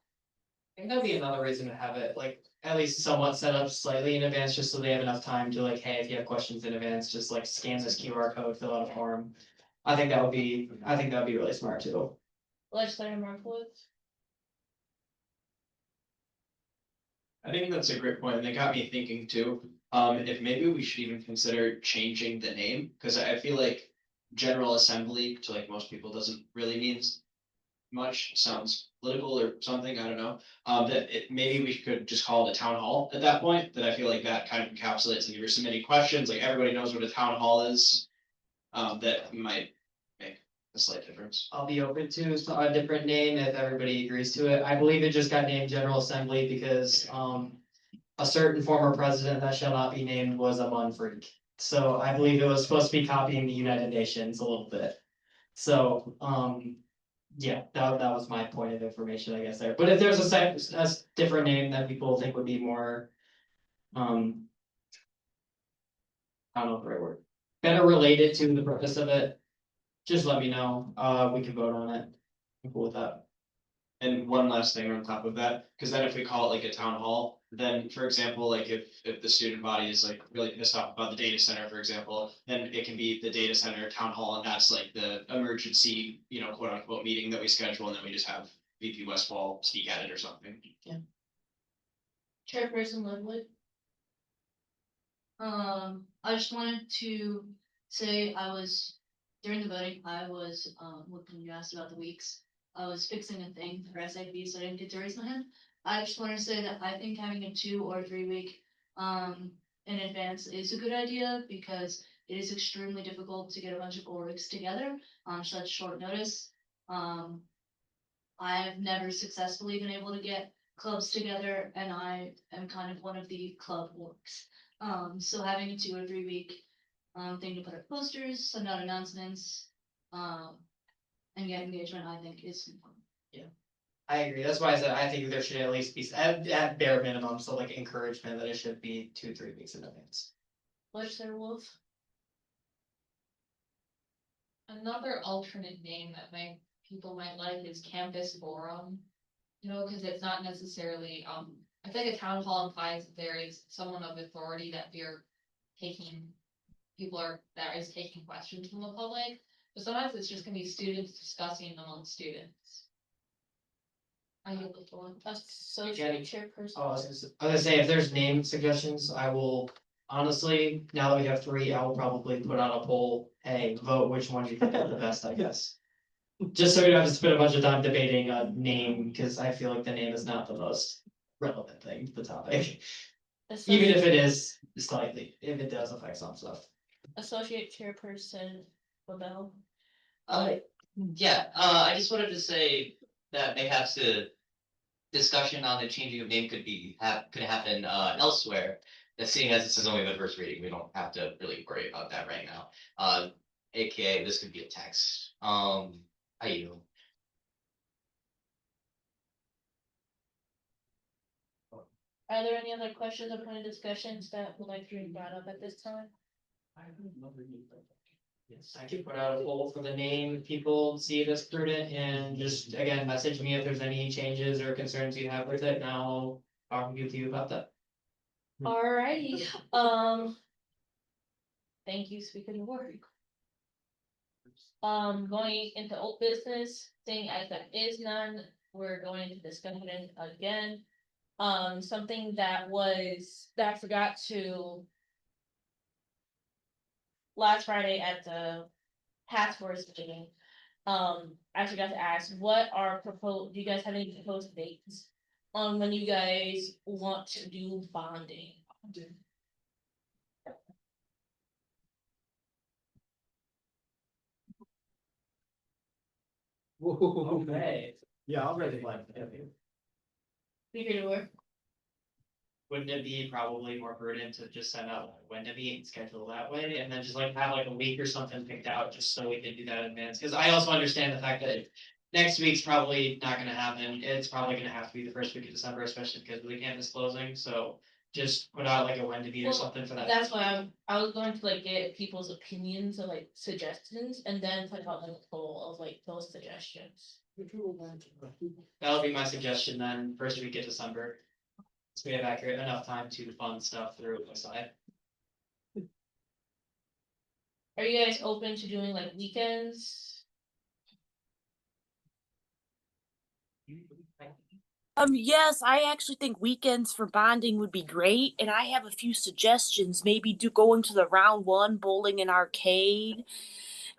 I think that'd be another reason to have it like at least somewhat set up slightly in advance, just so they have enough time to like, hey, if you have questions in advance, just like scan this QR code, fill out a form. I think that would be really smart too. Legislator Markowitz. I think that's a great point, and it got me thinking too, if maybe we should even consider changing the name, cause I feel like General Assembly to like most people doesn't really mean much, sounds political or something, I don't know. Maybe we could just call it a town hall at that point, that I feel like that kind of encapsulates, and if you're submitting questions, like everybody knows what a town hall is. That might make a slight difference. I'll be open to a different name if everybody agrees to it. I believe it just got named General Assembly because a certain former president that shall not be named was a Mun freak. So I believe it was supposed to be copying the United Nations a little bit. So yeah, that was my point of information, I guess there. But if there's a different name that people think would be more I don't know the right word, better related to the purpose of it, just let me know, we can vote on it. I'm cool with that. And one last thing on top of that, because then if we call it like a town hall, then for example, like if the student body is like really pissed off about the data center, for example, then it can be the data center town hall, and that's like the emergency, quote unquote meeting that we schedule, and then we just have VP Westfall speak at it or something. Yeah. Chairperson Ludwig. I just wanted to say during the voting, I was, when you asked about the weeks, I was fixing a thing for SIP, so I didn't get to raise my hand. I just wanted to say that I think having a 2 or 3 week, in advance is a good idea, because it is extremely difficult to get a bunch of orgs together on such short notice. I have never successfully been able to get clubs together, and I am kind of one of the club orgs. So having a 2 or 3 week thing to put up posters, send out announcements, and get engagement, I think is important. Yeah, I agree. That's why I said I think there should at least be at bare minimum, so like encouragement that it should be 2-3 weeks in advance. Legislator Wolf. Another alternate name that people might like is campus forum. Because it's not necessarily, I think a town hall implies that there is someone of authority that that is taking questions from the public. But sometimes it's just gonna be students discussing among students. I get the one. Associate chairperson. Oh, I was gonna say, if there's name suggestions, I will, honestly, now that we have 3, I will probably put out a poll, hey, vote which one you think is the best, I guess. just so we don't have to spend a bunch of time debating a name, because I feel like the name is not the most relevant thing to the topic. Even if it is slightly, if it does affect some stuff. Associate Chairperson LaBelle. Yeah, I just wanted to say that perhaps the discussion on the changing of name could happen elsewhere. That seeing as this is only the first reading, we don't have to really worry about that right now. AKA this could be a text. I yield. Are there any other questions or point of discussions that would like to be brought up at this time? Yes, I can put out a poll for the name, people see it as prudent, and just again, message me if there's any changes or concerns you have with it, and I'll talk with you about that. Alrighty, thank you, speaker of the word. Going into old business, seeing as there is none, we're going to discussion again. Something that I forgot to. Last Friday at the task force meeting, I forgot to ask, what are proposed, do you guys have any proposed dates? On when you guys want to do bonding? Okay. Yeah, I'll ready like that. Speaker door. Wouldn't it be probably more prudent to just send out when to meet and schedule that way, and then just like have like a week or something picked out, just so we can do that in advance, because I also understand the fact that next week's probably not gonna happen, it's probably gonna have to be the first week of December, especially because of the campus closing, so just put out like a when to meet or Well, something for that. That's why I was going to like get people's opinions or like suggestions and then put out like a poll of like those suggestions. That'll be my suggestion then, first week of December. So we have accurate enough time to fund stuff through the side. Are you guys open to doing like weekends? Yes, I actually think weekends for bonding would be great, and I have a few suggestions. Maybe do going to the round one bowling and arcade.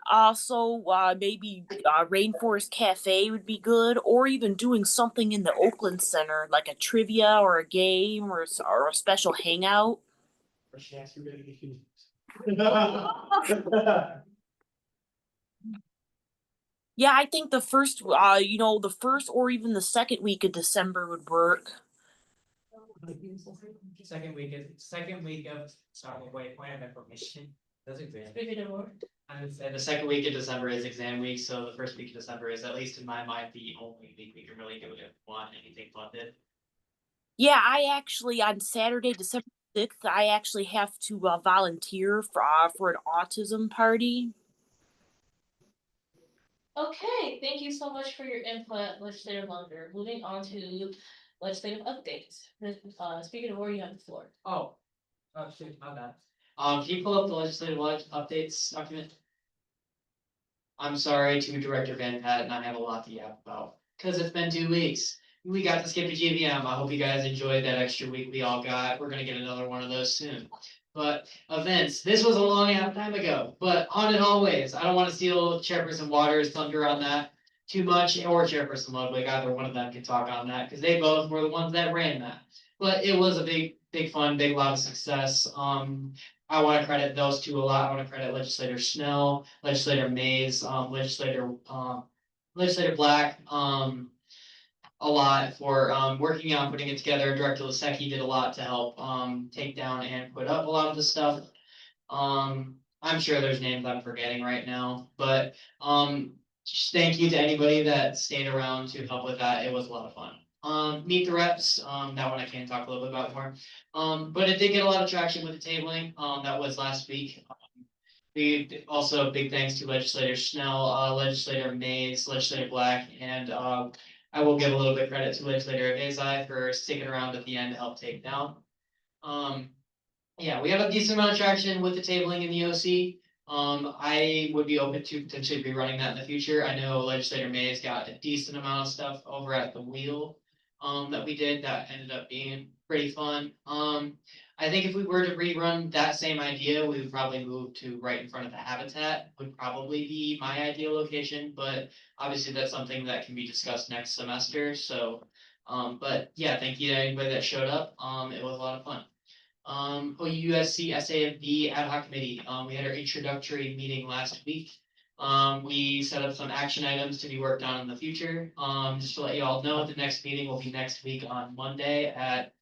Also, maybe Rainforest Cafe would be good, or even doing something in the Oakland Center, like a trivia or a game or a special hangout. Yeah, I think the first, the first or even the second week of December would work. Second week of, sorry, wait, plan information. That's exam. Speaker door. And the second week of December is exam week, so the first week of December is, at least in my mind, the only week we can really do it if we want anything funded. Yeah, I actually on Saturday, December 6th, I actually have to volunteer for an autism party. Okay, thank you so much for your input, Legislator Munger. Moving on to legislative updates. Speaker DeVore, you have the floor. Oh, shit, my bad. Can you pull up the legislative updates document? I'm sorry to Director Van Patten, I have a lot to yap about, because it's been 2 weeks. We got to skip a GVM. I hope you guys enjoyed that extra week we all got. We're gonna get another one of those soon. But events, this was a long time ago, but on and always, I don't want to steal Chairperson Waters' thunder on that too much, or Chairperson Ludwig, either one of them can talk on that, because they both were the ones that ran that. But it was a big fun, big loud success. I want to credit those two a lot. I want to credit Legislator Snell, Legislator Mays, Legislator Black, a lot for working on putting it together. Director Lasecki did a lot to help take down and put up a lot of the stuff. I'm sure there's names I'm forgetting right now, but just thank you to anybody that stayed around to help with that. It was a lot of fun. Meet the reps, that one I can talk a little bit about more. But it did get a lot of traction with the tabling. That was last week. We also big thanks to Legislator Snell, Legislator Mays, Legislator Black, and I will give a little bit credit to Legislator Azai for sticking around at the end to help take down. Yeah, we have a decent amount of traction with the tabling in the OC. I would be open to potentially rerunning that in the future. I know Legislator Mays got a decent amount of stuff over at the wheel that we did that ended up being pretty fun. I think if we were to rerun that same idea, we would probably move to right in front of the Habitat, would probably be my ideal location, but obviously that's something that can be discussed next semester, so. But yeah, thank you to anybody that showed up, it was a lot of fun. OUSC SAFB ad hoc committee, we had our introductory meeting last week. We set up some action items to be worked on in the future. Just to let you all know, the next meeting will be next week on Monday at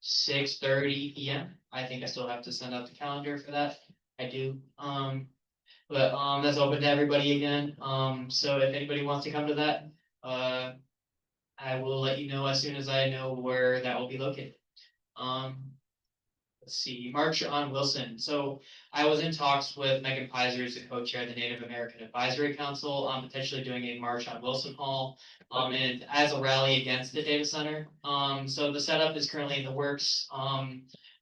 6:30 PM. I think I still have to send out the calendar for that. I do. But that's open to everybody again. So if anybody wants to come to that, I will let you know as soon as I know where that will be located. Let's see, March on Wilson. So I was in talks with Megan Pizer, who's the co-chair of the Native American Advisory Council, on potentially doing a march on Wilson Hall, and as a rally against the data center. So the setup is currently in the works.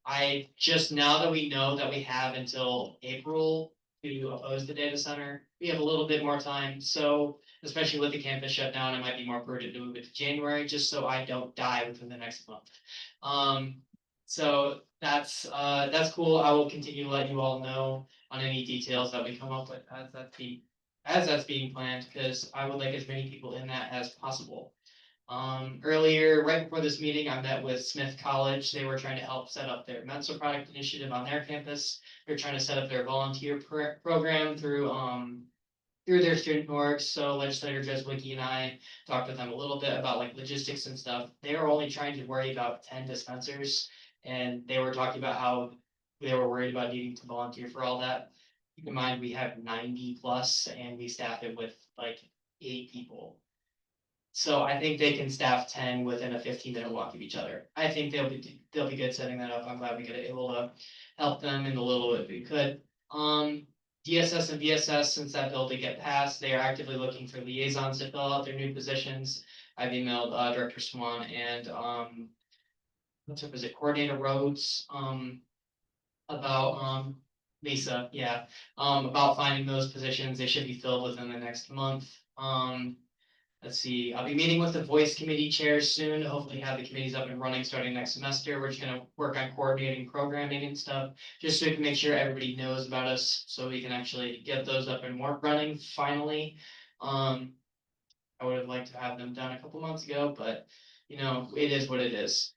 I just, now that we know that we have until April to oppose the data center, we have a little bit more time. So especially with the campus shutdown, it might be more prudent to move it to January, just so I don't die within the next month. So that's cool. I will continue to let you all know on any details that we come up with as that's being planned, because I would like as many people in that as possible. Earlier, right before this meeting, I met with Smith College. They were trying to help set up their Mensa product initiative on their campus. They're trying to set up their volunteer program through their student orgs. So Legislator Jeswicki and I talked with them a little bit about like logistics and stuff. They were only trying to worry about 10 dispensers. And they were talking about how they were worried about needing to volunteer for all that. Keep in mind, we have 90 plus and we staff it with like 8 people. So I think they can staff 10 within a 15-minute walk of each other. I think they'll be good setting that up. I'm glad we got able to help them in the little bit we could. DSS and VSS, since that bill did get passed, they are actively looking for liaisons to fill out their new positions. I've emailed Director Swan and was it Coordinator Rhodes, about, Lisa, yeah, about finding those positions. They should be filled within the next month. Let's see, I'll be meeting with the voice committee chairs soon, to hopefully have the committees up and running starting next semester. We're just gonna work on coordinating programming and stuff, just so we can make sure everybody knows about us, so we can actually get those up and running finally. I would have liked to have them done a couple months ago, but you know, it is what it is.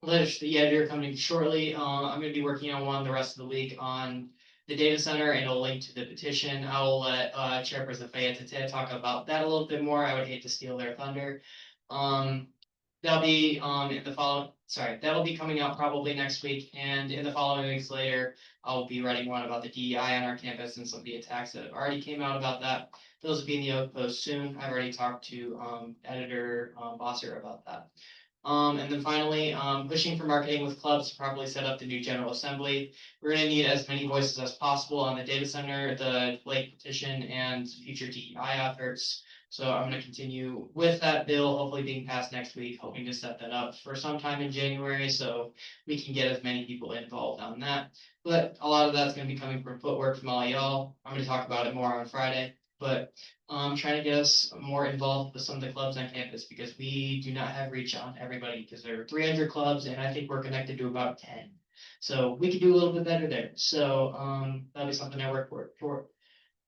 Letters to the editor coming shortly. I'm gonna be working on one the rest of the week on the data center, and a link to the petition. I will let Chairperson Fayette talk about that a little bit more. I would hate to steal their thunder. That'll be that'll be coming out probably next week, and in the following weeks later, I'll be writing one about the DEI on our campus and some of the attacks that have already came out about that. Those will be in the Oak Post soon. I've already talked to editor Bosser about that. And then finally, pushing for marketing with clubs to properly set up the new General Assembly. We're gonna need as many voices as possible on the data center, the Lake petition, and future DEI efforts. So I'm gonna continue with that bill, hopefully being passed next week, hoping to set that up for sometime in January, so we can get as many people involved on that. But a lot of that's gonna be coming from footwork from all y'all. I'm gonna talk about it more on Friday, but trying to get us more involved with some of the clubs on campus, because we do not have reach on everybody, because there are 300 clubs and I think we're connected to about 10. So we could do a little bit better there. So that'll be something I work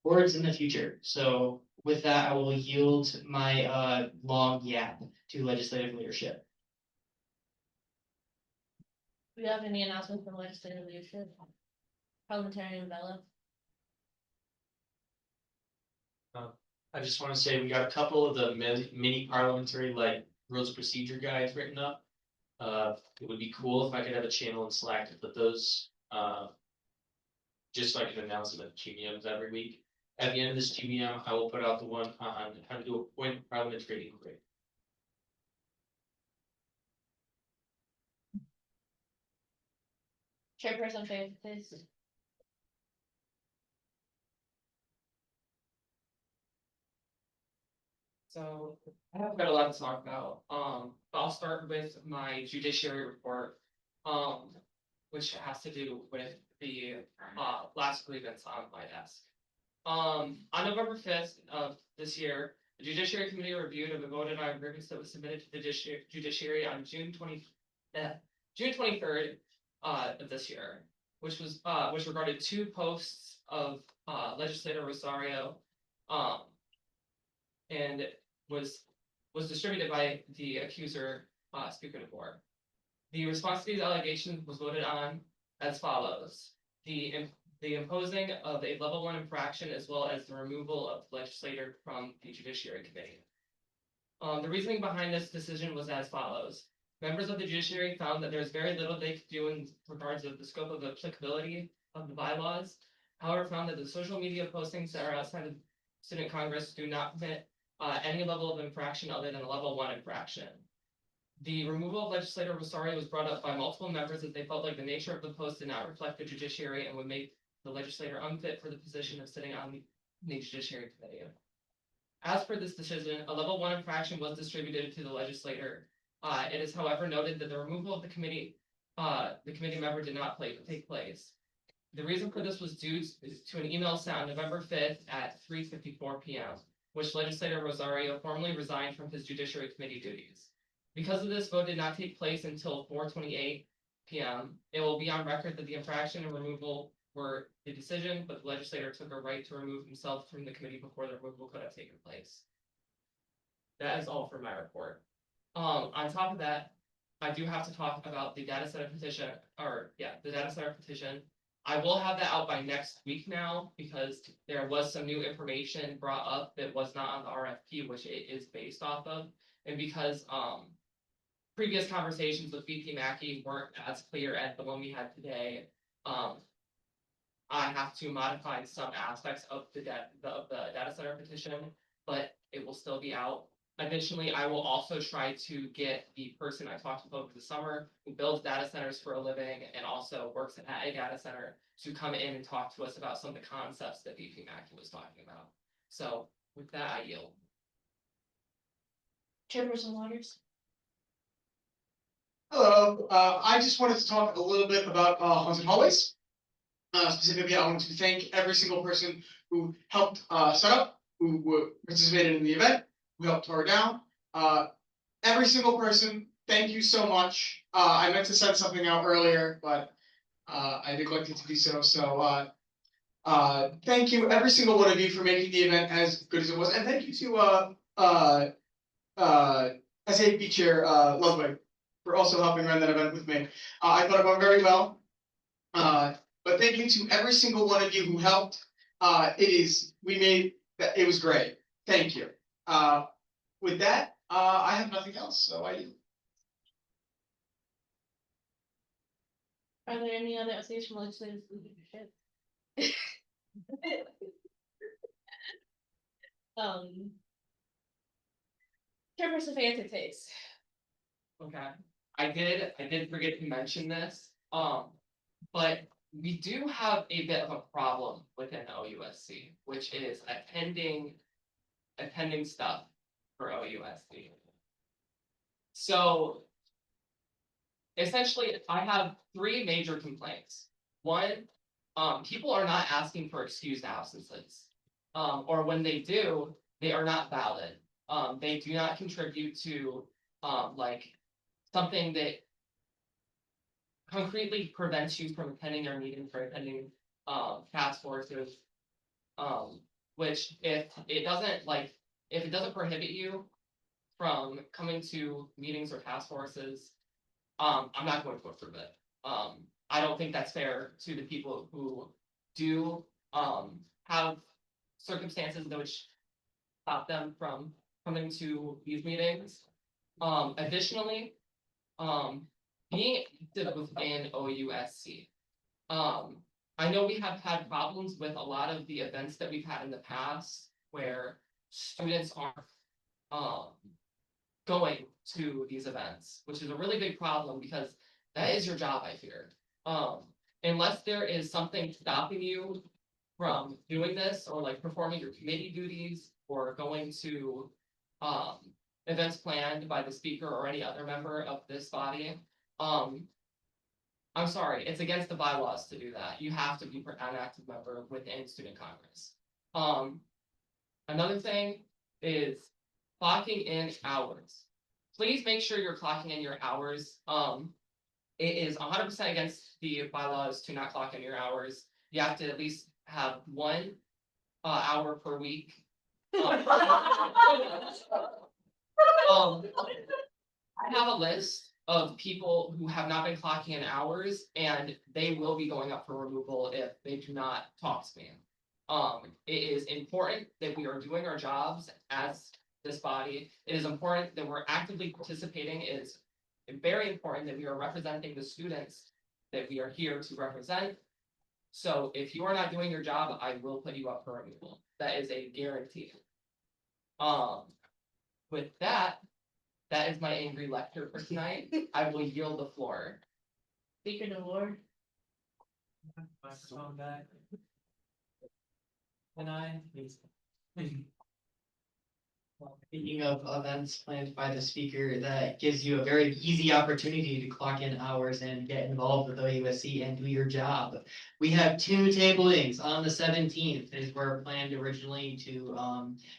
towards in the future. So with that, I will yield my long yap to legislative leadership. Do you have any announcements from legislative leadership? Parliamentarian Bella? I just want to say we got a couple of the mini parliamentary like rules of procedure guides written up. It would be cool if I could have a channel in Slack to put those, just so I can announce them at GBMs every week. At the end of this GBM, I will put out the one on how to do a point parliamentary inquiry. Chairperson Faith, please. So I have got a lot to talk about. I'll start with my judiciary report, which has to do with the last grievance on my desk. On November 5th of this year, the Judiciary Committee reviewed and voted on a grievance that was submitted to the judiciary on June 23rd of this year, which regarded two posts of legislator Rosario. And was distributed by the accuser, Speaker DeBoer. The response to these allegations was voted on as follows. The imposing of a level 1 infraction as well as the removal of the legislator from the Judiciary Committee. The reasoning behind this decision was as follows. Members of the judiciary found that there's very little they could do in regards of the scope of applicability of the bylaws. However, found that the social media postings that are outside of student Congress do not commit any level of infraction other than a level 1 infraction. The removal of legislator Rosario was brought up by multiple members as they felt like the nature of the post did not reflect the judiciary and would make the legislator unfit for the position of sitting on the Judiciary Committee. As per this decision, a level 1 infraction was distributed to the legislator. It is, however, noted that the removal of the committee member did not take place. The reason for this was due to an email sent on November 5th at 3:54 p.m., which legislator Rosario formally resigned from his Judiciary Committee duties. Because of this vote did not take place until 4:28 p.m., it will be on record that the infraction and removal were the decision, but the legislator took a right to remove himself from the committee before the removal could have taken place. That is all for my report. On top of that, I do have to talk about the data center petition, the data center petition. I will have that out by next week now because there was some new information brought up that was not on the RFP, which it is based off of. And because previous conversations with VP Mackey weren't as clear as the one we had today, I have to modify some aspects of the data center petition, but it will still be out. Additionally, I will also try to get the person I talked about over the summer who builds data centers for a living and also works at a data center to come in and talk to us about some of the concepts that VP Mackey was talking about. So with that, I yield. Chairperson Waters. Hello, I just wanted to talk a little bit about haunted hallways. Specifically, I want to thank every single person who helped set up, who participated in the event, who helped tore it down. Every single person, thank you so much. I meant to send something out earlier, but I neglected to do so. So thank you, every single one of you, for making the event as good as it was, and thank you to SAP Chair Ludwig for also helping run that event with me. I thought it went very well. But thank you to every single one of you who helped. It was great. Thank you. With that, I have nothing else, so I yield. Are there any other updates from legislative leadership? Chairperson Fanta takes. Okay, I did forget to mention this, but we do have a bit of a problem within OUSC, which is attending stuff for OUSC. So essentially, I have three major complaints. One, people are not asking for excused absences, or when they do, they are not valid. They do not contribute to like something that concretely prevents you from attending their meetings or attending task forces. Which if it doesn't prohibit you from coming to meetings or task forces, I'm not going to approve it. I don't think that's fair to the people who do have circumstances which stop them from coming to these meetings. Additionally, being active within OUSC. I know we have had problems with a lot of the events that we've had in the past where students are going to these events, which is a really big problem because that is your job, I fear. Unless there is something stopping you from doing this or like performing your committee duties or going to events planned by the speaker or any other member of this body, I'm sorry, it's against the bylaws to do that. You have to be an active member within Student Congress. Another thing is clocking in hours. Please make sure you're clocking in your hours. it is 100% against the bylaws to not clock in your hours. You have to at least have one hour per week. I have a list of people who have not been clocking in hours, and they will be going up for removal if they do not talk spam. It is important that we are doing our jobs as this body. It is important that we're actively participating. It is very important that we are representing the students that we are here to represent. So if you are not doing your job, I will put you up for removal. That is a guarantee. With that, that is my angry lecture for tonight. I will yield the floor. Speaker DeWard. Microphone back. Can I? Speaking of events planned by the speaker, that gives you a very easy opportunity to clock in hours and get involved with OUSC and do your job. We have 2 tablings on the 17th, as were planned originally to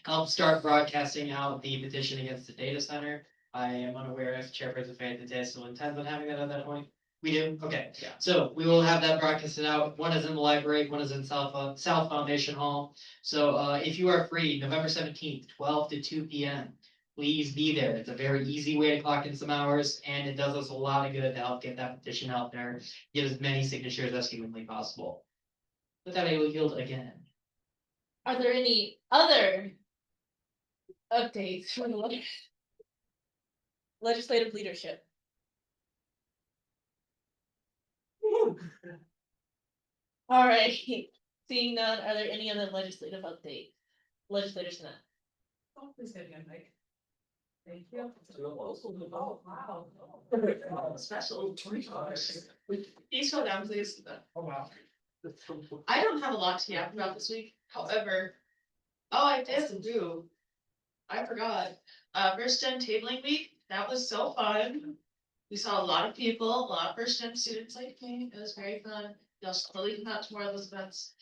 help start broadcasting out the petition against the data center. I am unaware if Chairperson Fayette still intends on having that at that point. We do? Okay. Yeah. So we will have that broadcasted out. One is in the library, one is in South Foundation Hall. So if you are free, November 17th, 12 to 2 p.m., please be there. It's a very easy way to clock in some hours, and it does us a lot of good to help get that petition out there, get as many signatures as humanly possible. With that, I will yield again. Are there any other updates from the legislative leadership? All right, seeing none, are there any other legislative updates? Legislators tonight. Oh, please get me a mic. Thank you. Oh, wow. Special $20. Please go down, please. Oh, wow. I don't have a lot to yap about this week, however. Oh, I did do. I forgot. First gen tabling week, that was so fun. We saw a lot of people, a lot of first gen students like me. It was very fun. Y'all should totally come out to more of those events.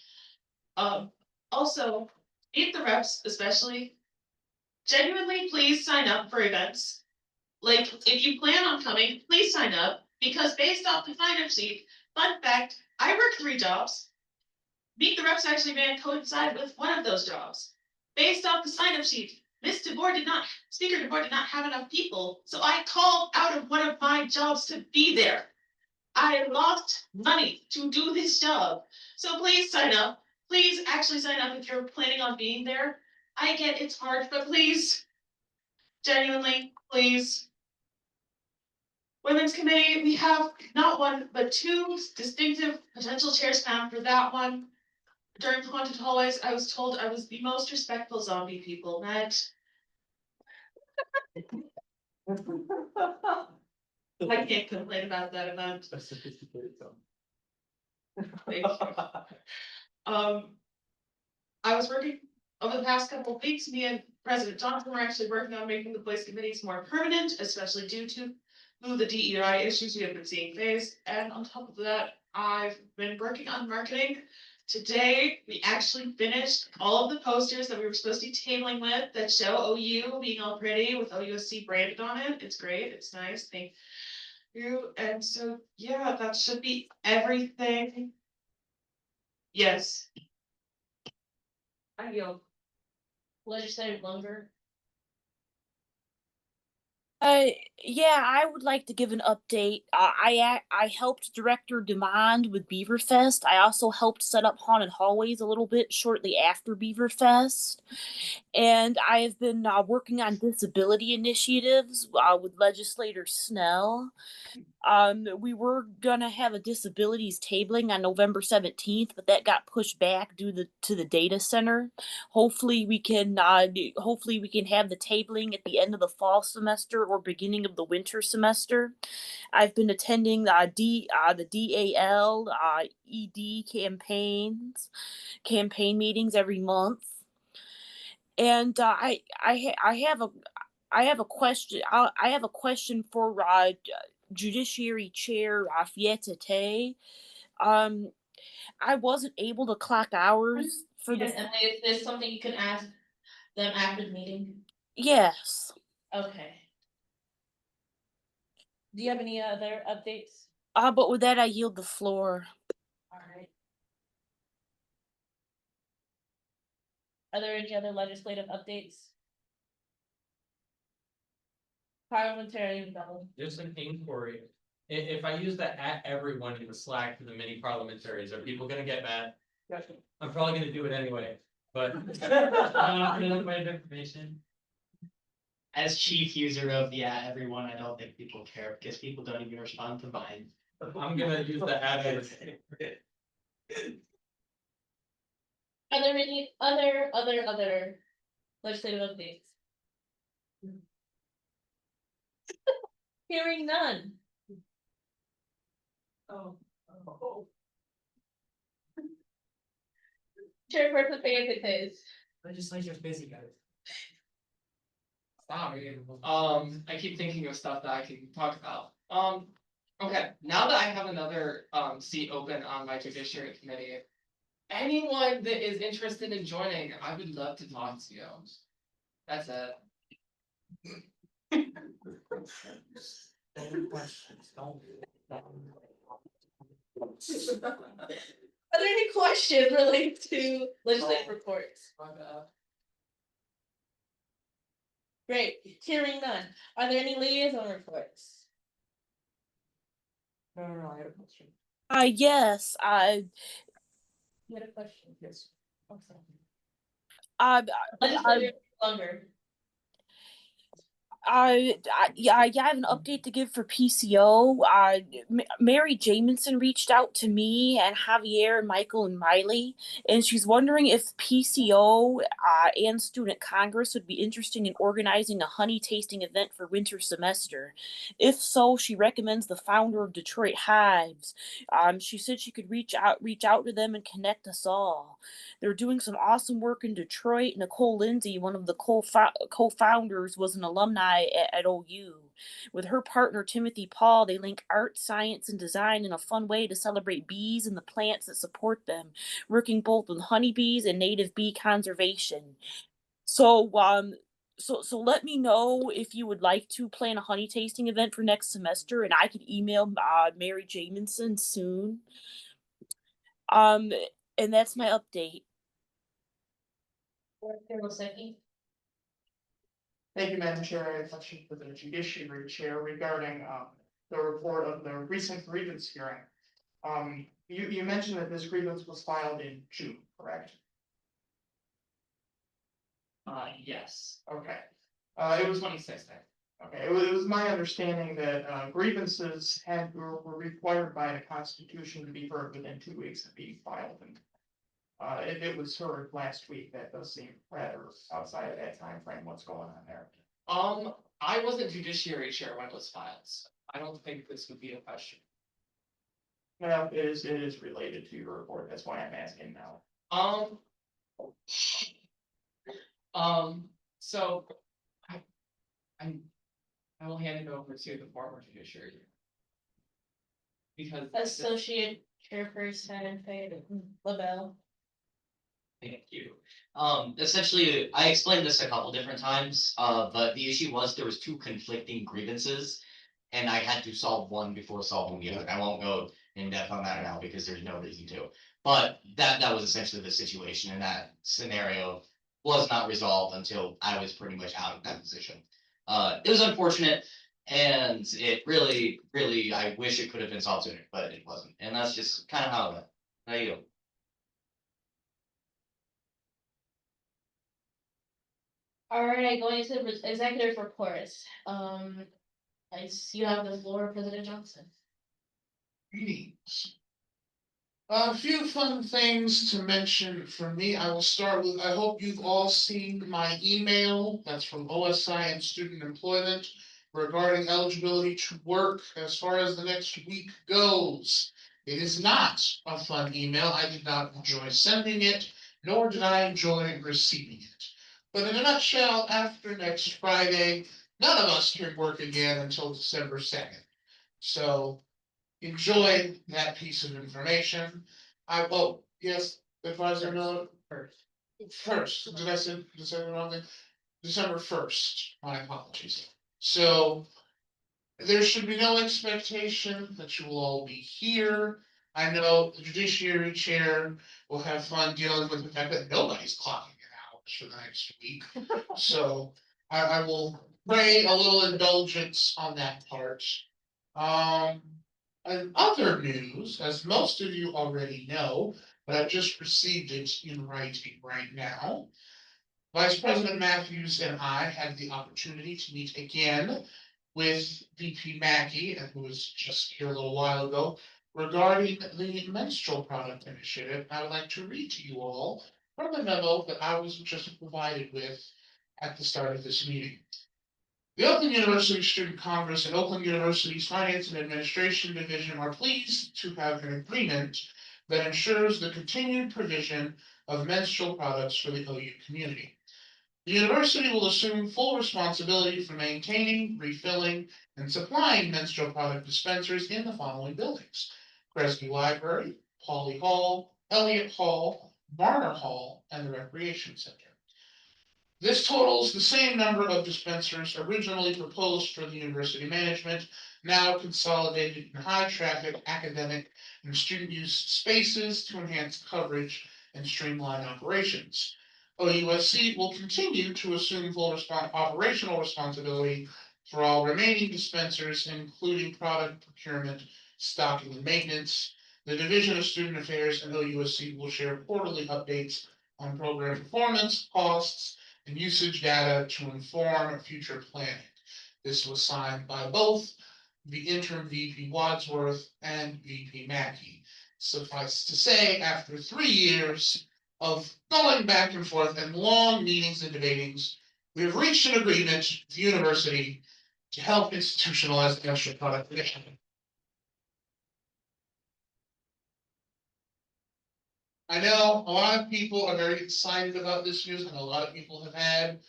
Also, meet the reps, especially. Genuinely, please sign up for events. Like, if you plan on coming, please sign up, because based off the sign-up sheet, fun fact, I work 3 jobs. Meet the reps actually may coincide with one of those jobs. Based off the sign-up sheet, Speaker DeBoer did not have enough people, so I called out of one of my jobs to be there. I lost money to do this job, so please sign up. Please actually sign up if you're planning on being there. I get it's hard, but please, genuinely, please. Women's Committee, we have not 1, but 2 distinctive potential chairs found for that one. During Haunted Hallways, I was told I was the most respectful zombie people met. I can't complain about that event. Thank you. I was working over the past couple of weeks, me and President Johnson were actually working on making the place committees more permanent, especially due to the DEI issues we have been seeing faced. And on top of that, I've been working on marketing. Today, we actually finished all of the posters that we were supposed to be tabling with that show OU being all pretty with OUSC branded on it. It's great. It's nice. Thank you. And so, yeah, that should be everything. Yes. I yield. Legislative Lumber. Yeah, I would like to give an update. I helped Director Demand with Beaverfest. I also helped set up Haunted Hallways a little bit shortly after Beaverfest. And I have been working on disability initiatives with Legislator Snell. We were gonna have a disabilities tabling on November 17th, but that got pushed back due to the data center. Hopefully we can have the tabling at the end of the fall semester or beginning of the winter semester. I've been attending the DAL ED campaign meetings every month. And I have a question. I have a question for Judiciary Chair Fietta Tay. I wasn't able to clock hours for Yes, and is this something you can ask them after the meeting? Yes. Okay. Do you have any other updates? But with that, I yield the floor. Alright. Are there any other legislative updates? Parliamentary development. Just an inquiry. If I use the at everyone in the Slack for the mini parliamentaries, are people gonna get mad? I'm probably gonna do it anyway, but. Information. As chief user of the everyone, I don't think people care because people don't even respond to mine. I'm gonna use the at as. Are there any other legislative updates? Hearing none. Oh. Chairperson Fayette. Legislature's busy, guys. Sorry. I keep thinking of stuff that I can talk about. Okay, now that I have another seat open on my judiciary committee, anyone that is interested in joining, I would love to talk to you. That's it. Are there any questions related to legislative reports? Great, hearing none. Are there any liaison reports? No, I had a question. Yes, You had a question? Yes. Okay. I, Legislative longer. yeah, I have an update to give for PCO. Mary Jamison reached out to me and Javier, and Michael, and Riley, and she's wondering if PCO and Student Congress would be interested in organizing a honey tasting event for winter semester. If so, she recommends the founder of Detroit Hives. She said she could reach out to them and connect us all. They're doing some awesome work in Detroit. Nicole Lindsay, one of the co-founders, was an alumni at OU. With her partner Timothy Paul, they link art, science, and design in a fun way to celebrate bees and the plants that support them, working both with honeybees and native bee conservation. So let me know if you would like to plan a honey tasting event for next semester, and I could email Mary Jamison soon. And that's my update. Thank you, Madam Chair. I have a question for the Judiciary Chair regarding the report of the recent grievance hearing. You mentioned that this grievance was filed in June, correct? Yes. Okay. It was 26th. Okay, it was my understanding that grievances were required by the Constitution to be heard within 2 weeks of being filed. And it was heard last week. That does seem rather outside of that time frame. What's going on there? I wasn't judiciary chair when it was filed, so I don't think this would be a question. Well, it is related to your report. That's why I'm asking now. So I will hand it over to the former judiciary. Because Associate Chairperson Fayette LaBelle. Thank you. Essentially, I explained this a couple different times, but the issue was there was 2 conflicting grievances. And I had to solve one before solving the other. I won't go in depth on that now because there's no reason to. But that was essentially the situation, and that scenario was not resolved until I was pretty much out of that position. It was unfortunate, and it really, I wish it could have been solved sooner, but it wasn't. And that's just kind of how it went. There you go. Alright, going to executive reports. You have the floor, President Johnson. Greetings. A few fun things to mention from me. I will start with, I hope you've all seen my email. That's from OSI and Student Employment regarding eligibility to work as far as the next week goes. It is not a fun email. I did not enjoy sending it, nor did I enjoy receiving it. But in a nutshell, after next Friday, none of us can work again until December 2nd. So enjoy that piece of information. Yes, Advisor Miller. First, did I say the wrong thing? December 1st, my apologies. So There should be no expectation that you will all be here. I know the judiciary chair will have fun dealing with the fact that nobody's clocking in hours for the next week. So I will pray a little indulgence on that part. And other news, as most of you already know, but I've just received it in writing right now. Vice President Matthews and I had the opportunity to meet again with VP Mackey, who was just here a little while ago, regarding the menstrual product initiative. I would like to read to you all from the memo that I was just provided with at the start of this meeting. The Oakland University Student Congress and Oakland University's Finance and Administration Division are pleased to have an agreement that ensures the continued provision of menstrual products for the OU community. The university will assume full responsibility for maintaining, refilling, and supplying menstrual product dispensers in the following buildings: Kresge Library, Pauley Hall, Elliott Hall, Barner Hall, and the Recreation Center. This totals the same number of dispensers originally proposed for the university management, now consolidated in high-traffic academic and student use spaces to enhance coverage and streamline operations. OUSC will continue to assume full operational responsibility for all remaining dispensers, including product procurement, stocking, and maintenance. The Division of Student Affairs and OUSC will share quarterly updates on program performance, costs, and usage data to inform future planning. This was signed by both the interim VP Wadsworth and VP Mackey. Suffice to say, after 3 years of going back and forth and long meetings and debatings, we have reached an agreement with the university to help institutionalize the menstrual product initiative. I know a lot of people are very excited about this news, and a lot of people have had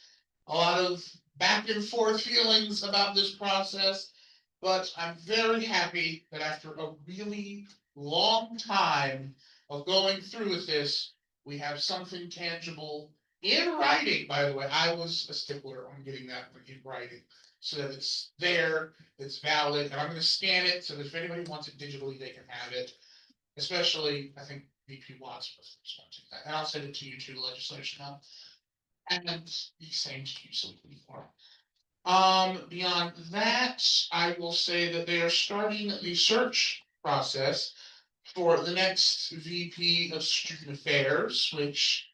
a lot of back and forth feelings about this process, but I'm very happy that after a really long time of going through with this, we have something tangible in writing. By the way, I was a stickler on getting that in writing so that it's there, it's valid, and I'm going to scan it so that if anybody wants it digitally, they can have it. Especially, I think VP Wadsworth was wanting that, and I'll send it to you too, legislation now. And the same to you, so before. Beyond that, I will say that they are starting the search process for the next VP of Student Affairs, which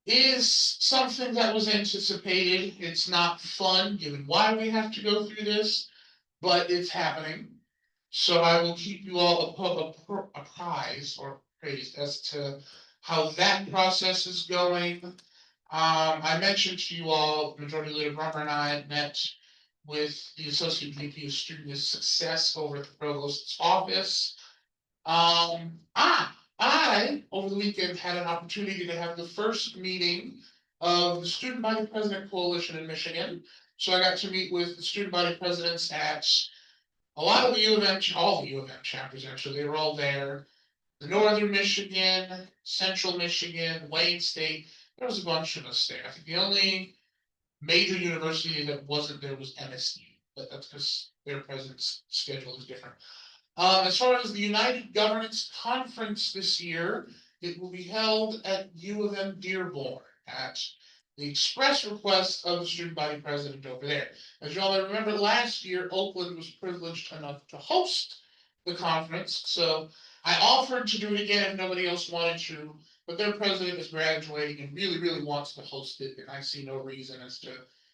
is something that was anticipated. It's not fun, given why we have to go through this, but it's happening. So I will keep you all apprised or appraised as to how that process is going. I mentioned to you all, Majority Leader Brummer and I met with the Associate VP of Student Success over at the Provost's office. I, over the weekend, had an opportunity to have the first meeting of the Student Body President Coalition in Michigan. So I got to meet with the student body presidents at a lot of the U of M, all the U of M chapters, actually. They were all there. The Northern Michigan, Central Michigan, Wayne State. There was a bunch of us there. I think the only major university that wasn't there was MSU, but that's because their president's schedule is different. As far as the United Governance Conference this year, it will be held at U of M Dearborn at the express request of the student body president over there. As you all remember, last year, Oakland was privileged enough to host the conference, so I offered to do it again if nobody else wanted to, but their president is graduating and really, really wants to host it, and I see no reason as to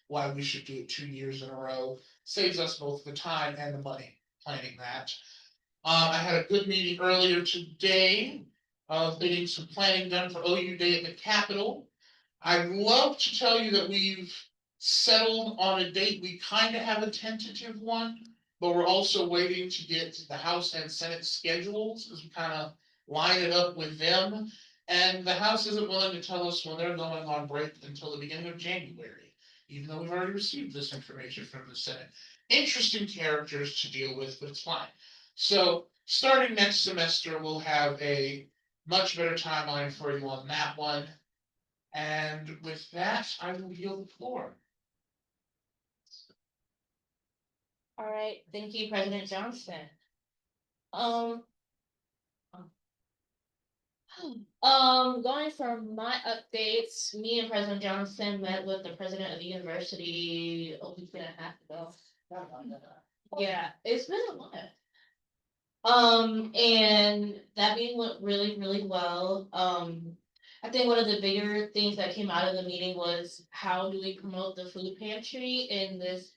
why we should do it 2 years in a row. Saves us both the time and the money planning that. I had a good meeting earlier today of getting some planning done for OU Day at the Capitol. I'd love to tell you that we've settled on a date. We kind of have a tentative one, but we're also waiting to get the House and Senate schedules as we kind of line it up with them. And the House isn't willing to tell us when they're going on break until the beginning of January, even though we've already received this information from the Senate. Interesting characters to deal with, but it's fine. So starting next semester, we'll have a much better timeline for you on that one. And with that, I will yield the floor. All right, thank you, President Johnston. Going from my updates, me and President Johnson met with the president of the university a week and a half ago. Yeah, it's been a while. And that meeting went really, really well. I think one of the bigger things that came out of the meeting was how do we promote the food pantry in this,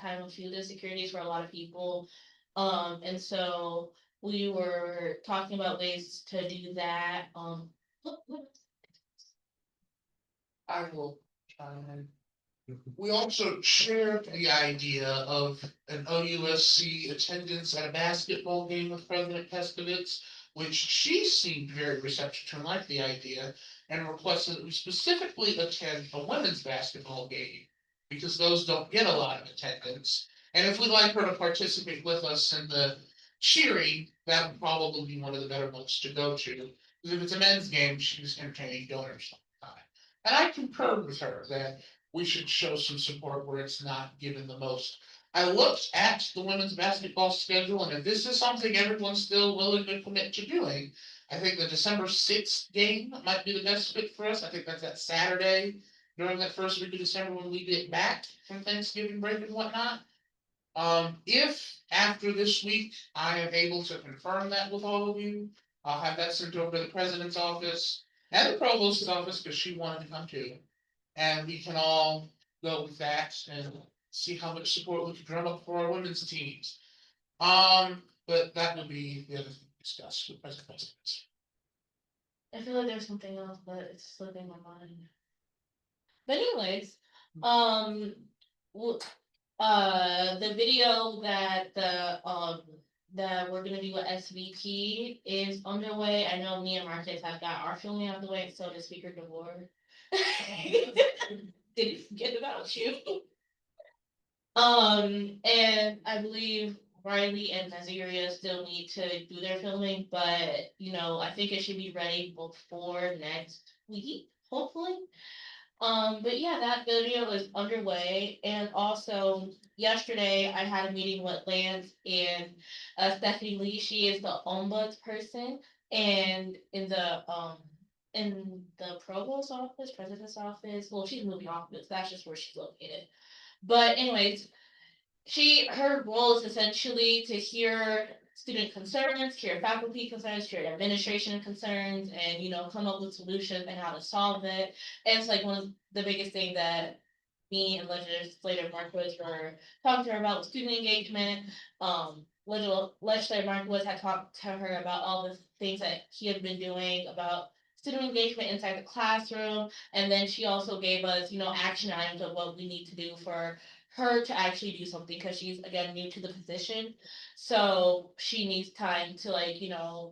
time of food insecurities for a lot of people. And so we were talking about ways to do that. I will We also shared the idea of an OUSC attendance at a basketball game with President Peskovitz, which she seemed very receptive to and liked the idea, and requested that we specifically attend a women's basketball game, because those don't get a lot of attendance. And if we'd like her to participate with us in the cheering, that would probably be one of the better ones to go to. Because if it's a men's game, she's entertaining donors all the time. And I concur with her that we should show some support where it's not given the most. I looked at the women's basketball schedule, and if this is something everyone's still willing to commit to doing, I think the December 6th game might be the best fit for us. I think that's that Saturday during that first week of December when we get back from Thanksgiving break and whatnot. If after this week I am able to confirm that with all of you, I'll have that sent over to the president's office and the provost's office, because she wanted to come too. And we can all go with that and see how much support we can drum up for our women's teams. But that will be the other thing discussed with President. I feel like there's something else, but it's slipping my mind. But anyways, the video that we're gonna do with SVP is underway. I know me and Marcus have got our filming out of the way, so does Speaker DeVore. Didn't forget about you. And I believe Riley and Nazaria still need to do their filming, but I think it should be ready before next week, hopefully. But yeah, that video is underway. And also yesterday I had a meeting with Lance and Stephanie Lee. She is the ombuds person, and in the provost's office, president's office. Well, she's moving office. That's just where she's located. But anyways, her role is essentially to hear student concerns, hear faculty concerns, hear administration concerns, and come up with solutions and how to solve it. And it's like one of the biggest things that me and legislator Marquez were talking to her about was student engagement. Legislator Marquez had talked to her about all the things that he had been doing about student engagement inside the classroom. And then she also gave us, action items of what we need to do for her to actually do something, because she's again new to the position. So she needs time to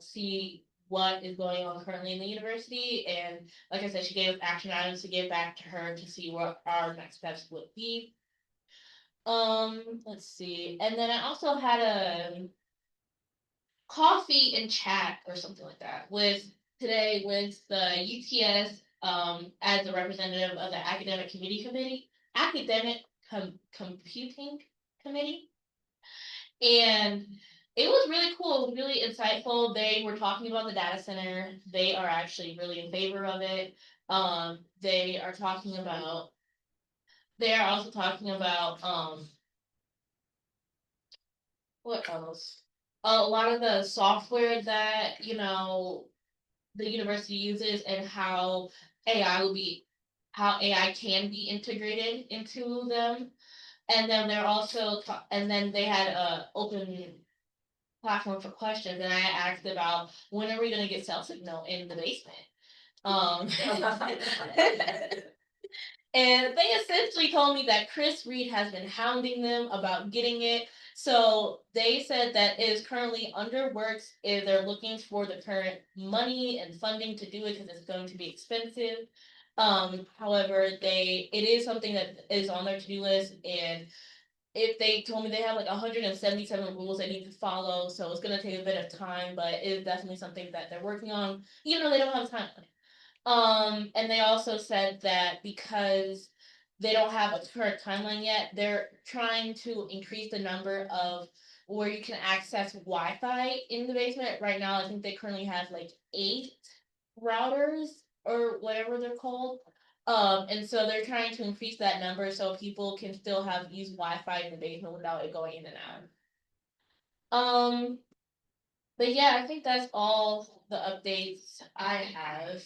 see what is going on currently in the university. And like I said, she gave us action items to give back to her to see what our next steps would be. Let's see. And then I also had a coffee and chat or something like that with the UTS as the representative of the academic computing committee. And it was really cool, really insightful. They were talking about the data center. They are actually really in favor of it. They are also talking about what else? A lot of the software that the university uses, and how AI can be integrated into them. And then they had a open platform for questions, and I asked about when are we gonna get cell signal in the basement? And they essentially told me that Chris Reed has been hounding them about getting it. So they said that it is currently under works if they're looking for the current money and funding to do it, because it's going to be expensive. However, it is something that is on their to-do list, and if they told me they have like 177 rules they need to follow, so it's gonna take a bit of time, but it is definitely something that they're working on, even though they don't have time. And they also said that because they don't have a current timeline yet. They're trying to increase the number of where you can access Wi-Fi in the basement. Right now, I think they currently have like 8 routers or whatever they're called. And so they're trying to increase that number so people can still use Wi-Fi in the basement without it going in and out. But yeah, I think that's all the updates I have.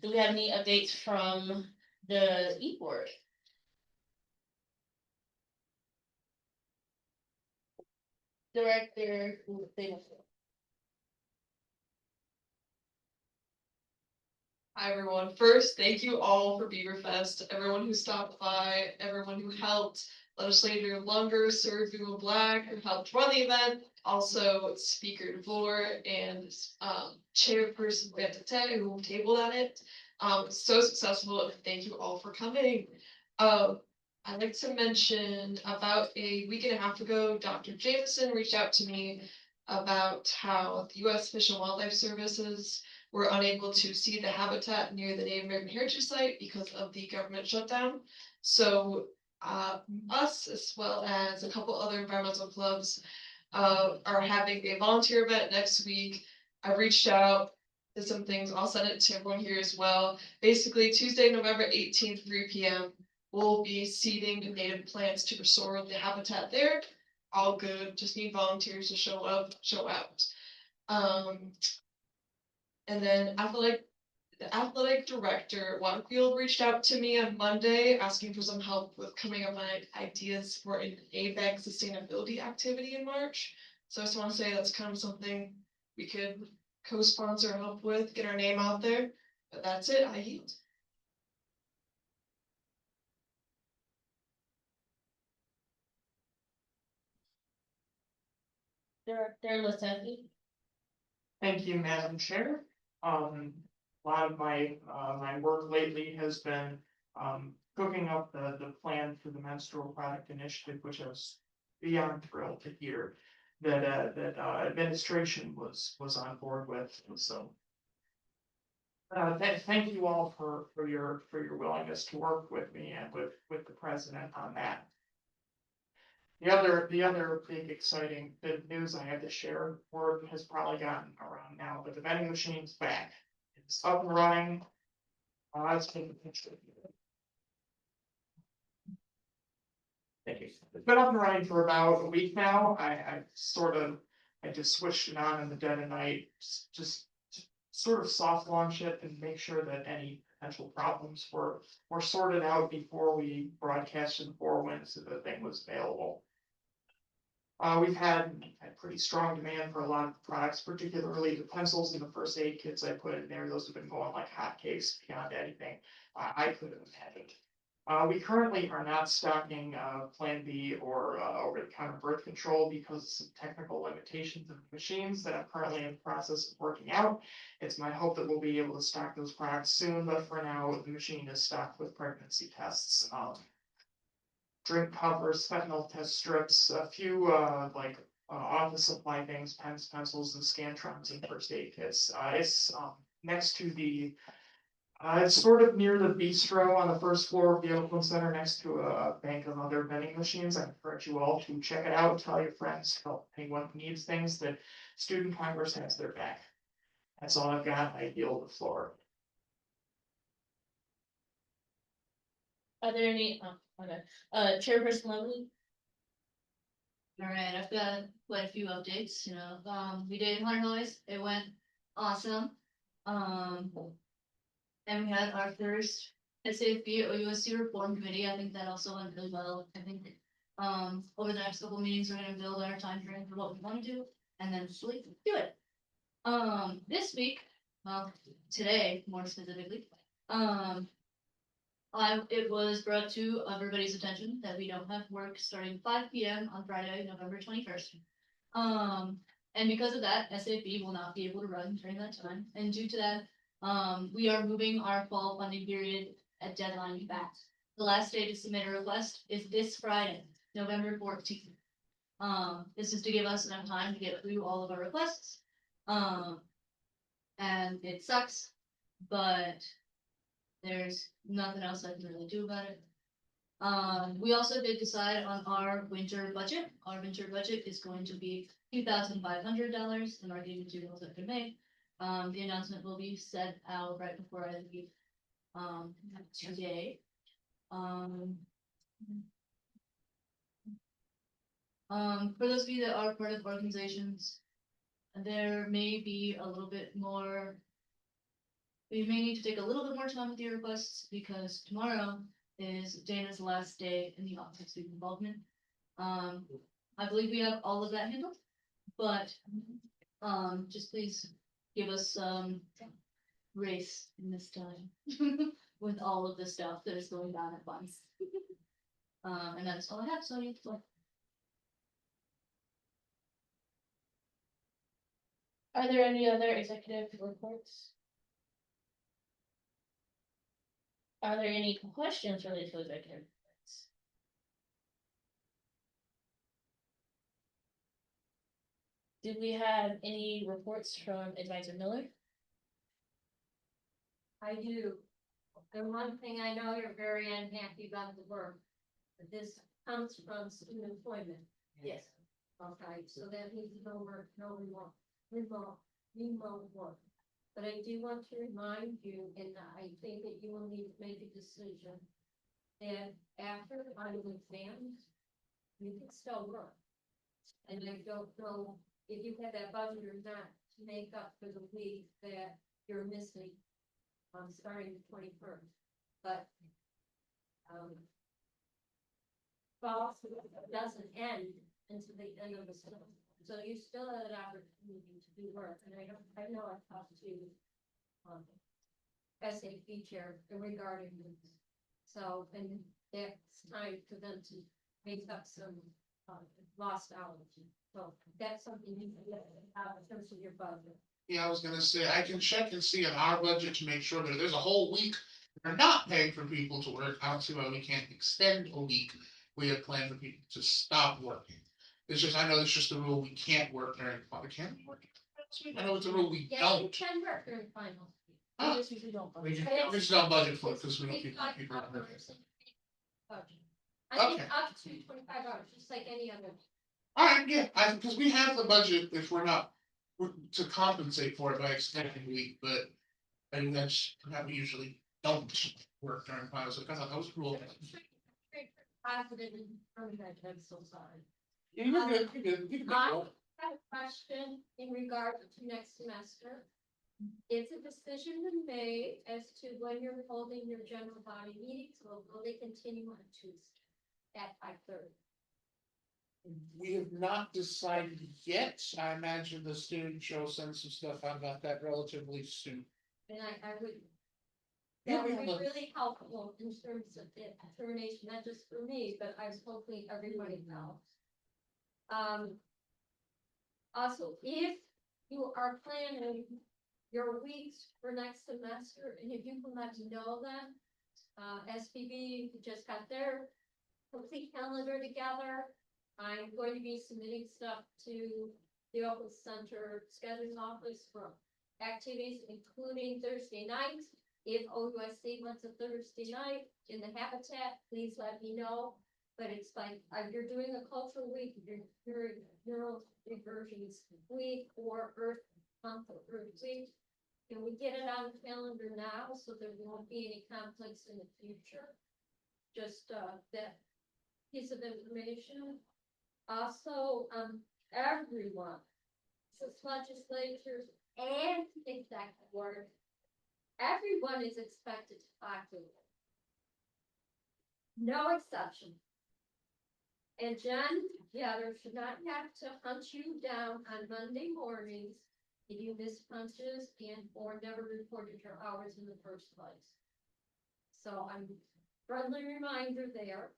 Do we have any updates from the e-board? Director. Hi, everyone. First, thank you all for Beaverfest, everyone who stopped by, everyone who helped, Legislator Lunger, Sir Google Black, who helped run the event, also Speaker DeVore and Chairperson Bantete, who tabled at it. So successful, and thank you all for coming. I'd like to mention about a week and a half ago, Dr. Jameson reached out to me about how the U.S. Fish and Wildlife Services were unable to see the habitat near the Native American Heritage Site because of the government shutdown. So us, as well as a couple other environmental clubs, are having a volunteer event next week. I reached out to some things. I'll send it to everyone here as well. Basically, Tuesday, November 18th, 3 p.m. We'll be seeding native plants to restore the habitat there. All good. Just need volunteers to show up, show out. And then the athletic director, Waterfield, reached out to me on Monday asking for some help with coming up with ideas for an ABEG sustainability activity in March. So I just want to say that's kind of something we could co-sponsor, help with, get our name out there. But that's it. I yield. Director Latefi. Thank you, Madam Chair. A lot of my work lately has been cooking up the plan for the menstrual product initiative, which I was beyond thrilled to hear that administration was on board with. So thank you all for your willingness to work with me and with the president on that. The other big exciting bit of news I had to share, word has probably gotten around now, but the vending machine's back. It's up and running. It's been Thank you. It's been up and running for about a week now. I just switched it on in the dead of night, just sort of soft launch it and make sure that any potential problems were sorted out before we broadcasted the 4 winds that the thing was available. We've had pretty strong demand for a lot of products, particularly the pencils and the first aid kits I put in there. Those have been going like hotcakes beyond anything I could have imagined. We currently are not stocking Plan B or over-the-counter birth control because of some technical limitations of the machines that I'm currently in the process of working out. It's my hope that we'll be able to stock those products soon, but for now, the machine is stocked with pregnancy tests. Drink covers, fentanyl test strips, a few office supply things, pens, pencils, and scantrons and first aid kits. It's next to the it's sort of near the bistro on the first floor of the Oakland Center, next to a bank of other vending machines. I encourage you all to check it out. Tell your friends, tell anyone who needs things that Student Congress has their back. That's all I've got. I yield the floor. Are there any? Okay. Chairperson Lovely. All right, I've got quite a few updates, we did Hunter Noise, it went awesome. And we had our first SAFB or USC reform committee, I think that also went really well. I think, over the next couple of meetings, we're gonna build our time frame for what we wanna do, and then sleep, do it. This week, well, today, more specifically, it was brought to everybody's attention that we don't have work starting 5 p.m. on Friday, November 21st. And because of that, SAFB will not be able to run during that time. And due to that, we are moving our fall funding period at deadline back. The last day to submit a request is this Friday, November 14th. This is to give us enough time to get through all of our requests. And it sucks, but there's nothing else I can really do about it. We also did decide on our winter budget. Our winter budget is going to be $2,500 in marketing materials that we made. The announcement will be sent out right before I leave, today. For those of you that are part of organizations, there may be a little bit more. We may need to take a little bit more time with your requests because tomorrow is Dana's last day in the office of student involvement. I believe we have all of that handled, but just please give us some grace in this time with all of the stuff that is going down at once. And that's all I have, so Are there any other executive reports? Are there any questions related to executive reports? Do we have any reports from Advisor Miller? I do. The one thing I know you're very unhappy about the work, but this comes from student employment. Yes. Okay, so that means no work, no remote work. But I do want to remind you, and I think that you will need to make a decision, that after the final exams, you can still work. And I don't know if you have that budget or not to make up for the week that you're missing, starting the 21st, but, fall doesn't end until the end of the summer. So you still have an opportunity to do work, and I know I've talked to, SAP chair regarding this. So, and that's time for them to make up some, lost hours. So that's something you can get out in terms of your budget. Yeah, I was gonna say, I can check and see in our budget to make sure that if there's a whole week we're not paying for people to work. I don't see why we can't extend a week. We had planned for people to stop working. It's just, I know it's just the rule, we can't work during, we can't work. I know it's a rule we Yeah, you don't. can work during finals. Ah. We just usually don't. We just don't budget for it because we don't keep people. I think Okay. up to 25 hours, just like any other. Alright, yeah, because we have the budget if we're not, to compensate for it by extending the week, but. I mean, that's how we usually don't work during finals, so I thought that was cool. Positive and permanent, I'm so sorry. Yeah, you're good, you're good, you can I go. have a question in regard to next semester. Is a decision been made as to when you're holding your general body meetings, or will they continue on Tuesday at 5:30? We have not decided yet, I imagine the student show send some stuff out about that relatively soon. And I would. Yeah, That we would be have a- really helpful in terms of the determination, not just for me, but I was hoping everybody else. Also, if you are planning your weeks for next semester, and if you can let me know that, SPB just got their complete calendar together. I'm going to be submitting stuff to the Open Center scheduling office for activities, including Thursday nights. If OUSC wants a Thursday night in the Habitat, please let me know. But it's like, you're doing a cultural week, you're doing neurodivergence week, or Earth Month or Earth Week. Can we get it on the calendar now so there won't be any conflicts in the future? Just, that piece of information. Also, everyone, since legislatures and executive board, everyone is expected to populate. No exception. And Jen Getter should not have to hunt you down on Monday mornings if you miss punches and or never reported your hours in the first place. So I'm friendly reminder there.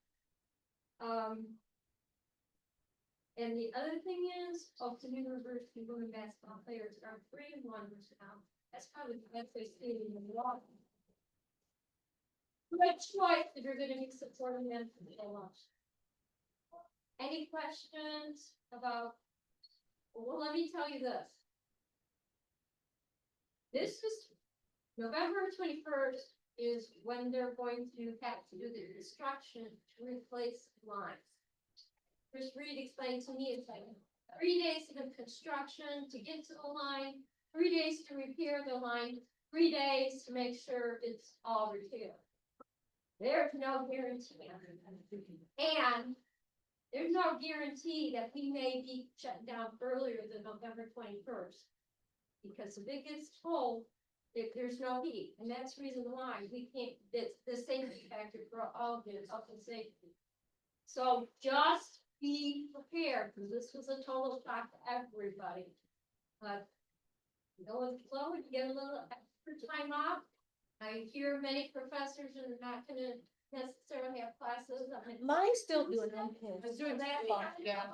And the other thing is, Upton University women basketball players are 3-1 now. That's probably the best they see in the water. Good choice if you're gonna be supporting them so much. Any questions about? Well, let me tell you this. This is November 21st is when they're going to have to do the construction to replace lines. Chris Reed explained to me, it's like 3 days of construction to get to the line, 3 days to repair the line, 3 days to make sure it's all repaired. There's no guarantee. And there's no guarantee that we may be shut down earlier than November 21st. Because the biggest hole, if there's no heat, and that's the reason why we can't, it's the safety factor for all of this, health and safety. So just be prepared, because this was a total shock to everybody. But going slow, you get a little extra time off. I hear many professors are not gonna necessarily have classes. Mine's still doing them. I'm doing that. Yeah.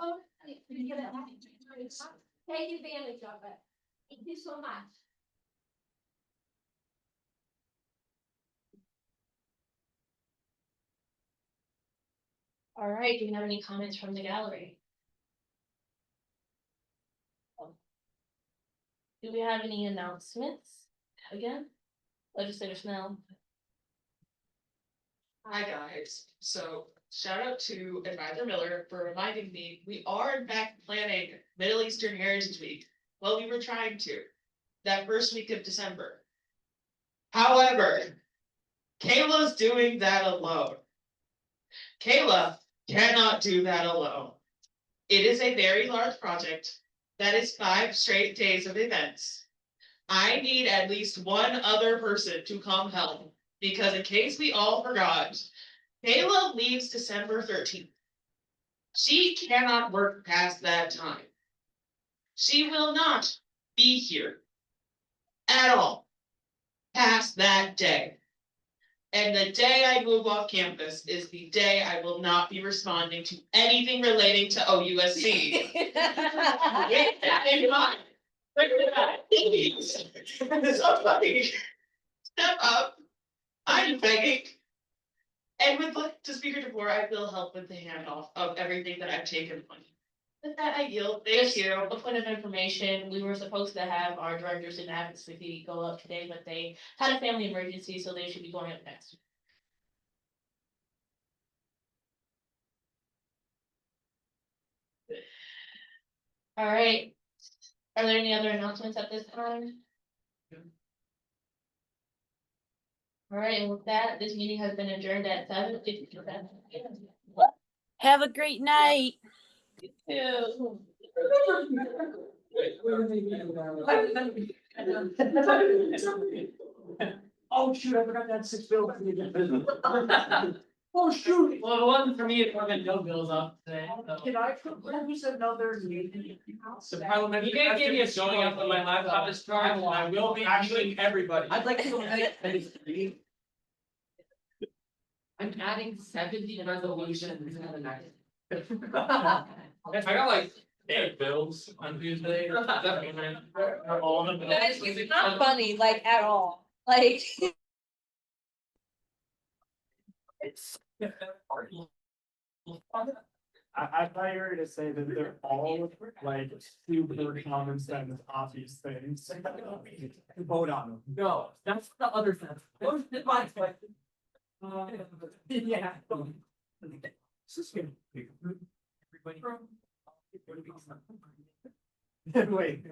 Take advantage of it. Thank you so much. All right, do you have any comments from the gallery? Do we have any announcements? Again, Legislator Snell. Hi, guys. So shout out to Advisor Miller for reminding me, we are in fact planning Middle Eastern Heritage Week. Well, we were trying to, that first week of December. However, Kayla's doing that alone. Kayla cannot do that alone. It is a very large project that is 5 straight days of events. I need at least one other person to come help, because in case we all forgot, Kayla leaves December 13th. She cannot work past that time. She will not be here at all past that day. And the day I move off campus is the day I will not be responding to anything relating to OUSC. Keep that in mind. Please, somebody step up. I'm begging. And with to Speaker DeBoer, I will help with the handoff of everything that I've taken on. With that, I yield. Thank Just you. a point of information, we were supposed to have our directors in advocacy go up today, but they had a family emergency, so they should be going up next. All right. Are there any other announcements at this time? All right, and with that, this meeting has been adjourned at 7:57. Have a great night. Ew. Oh, shoot, I forgot that 6 bill. Oh, shoot. Well, if it wasn't for me, it would have been no bills up today. So. Can I, who said no, there's meeting? The parliamentary. You can't give me a showing up on my laptop is charged, and I will be actually everybody. I'd like to go ahead. I'm adding 70 resolutions in the next. I got like 8 bills on Tuesday. All of them. It's not funny, like, at all, like. I thought you were gonna say that they're all like super common sense, obvious things. Vote on them. No, that's the other sense. Those is my question. Yeah. This is gonna be. Everybody. Wait.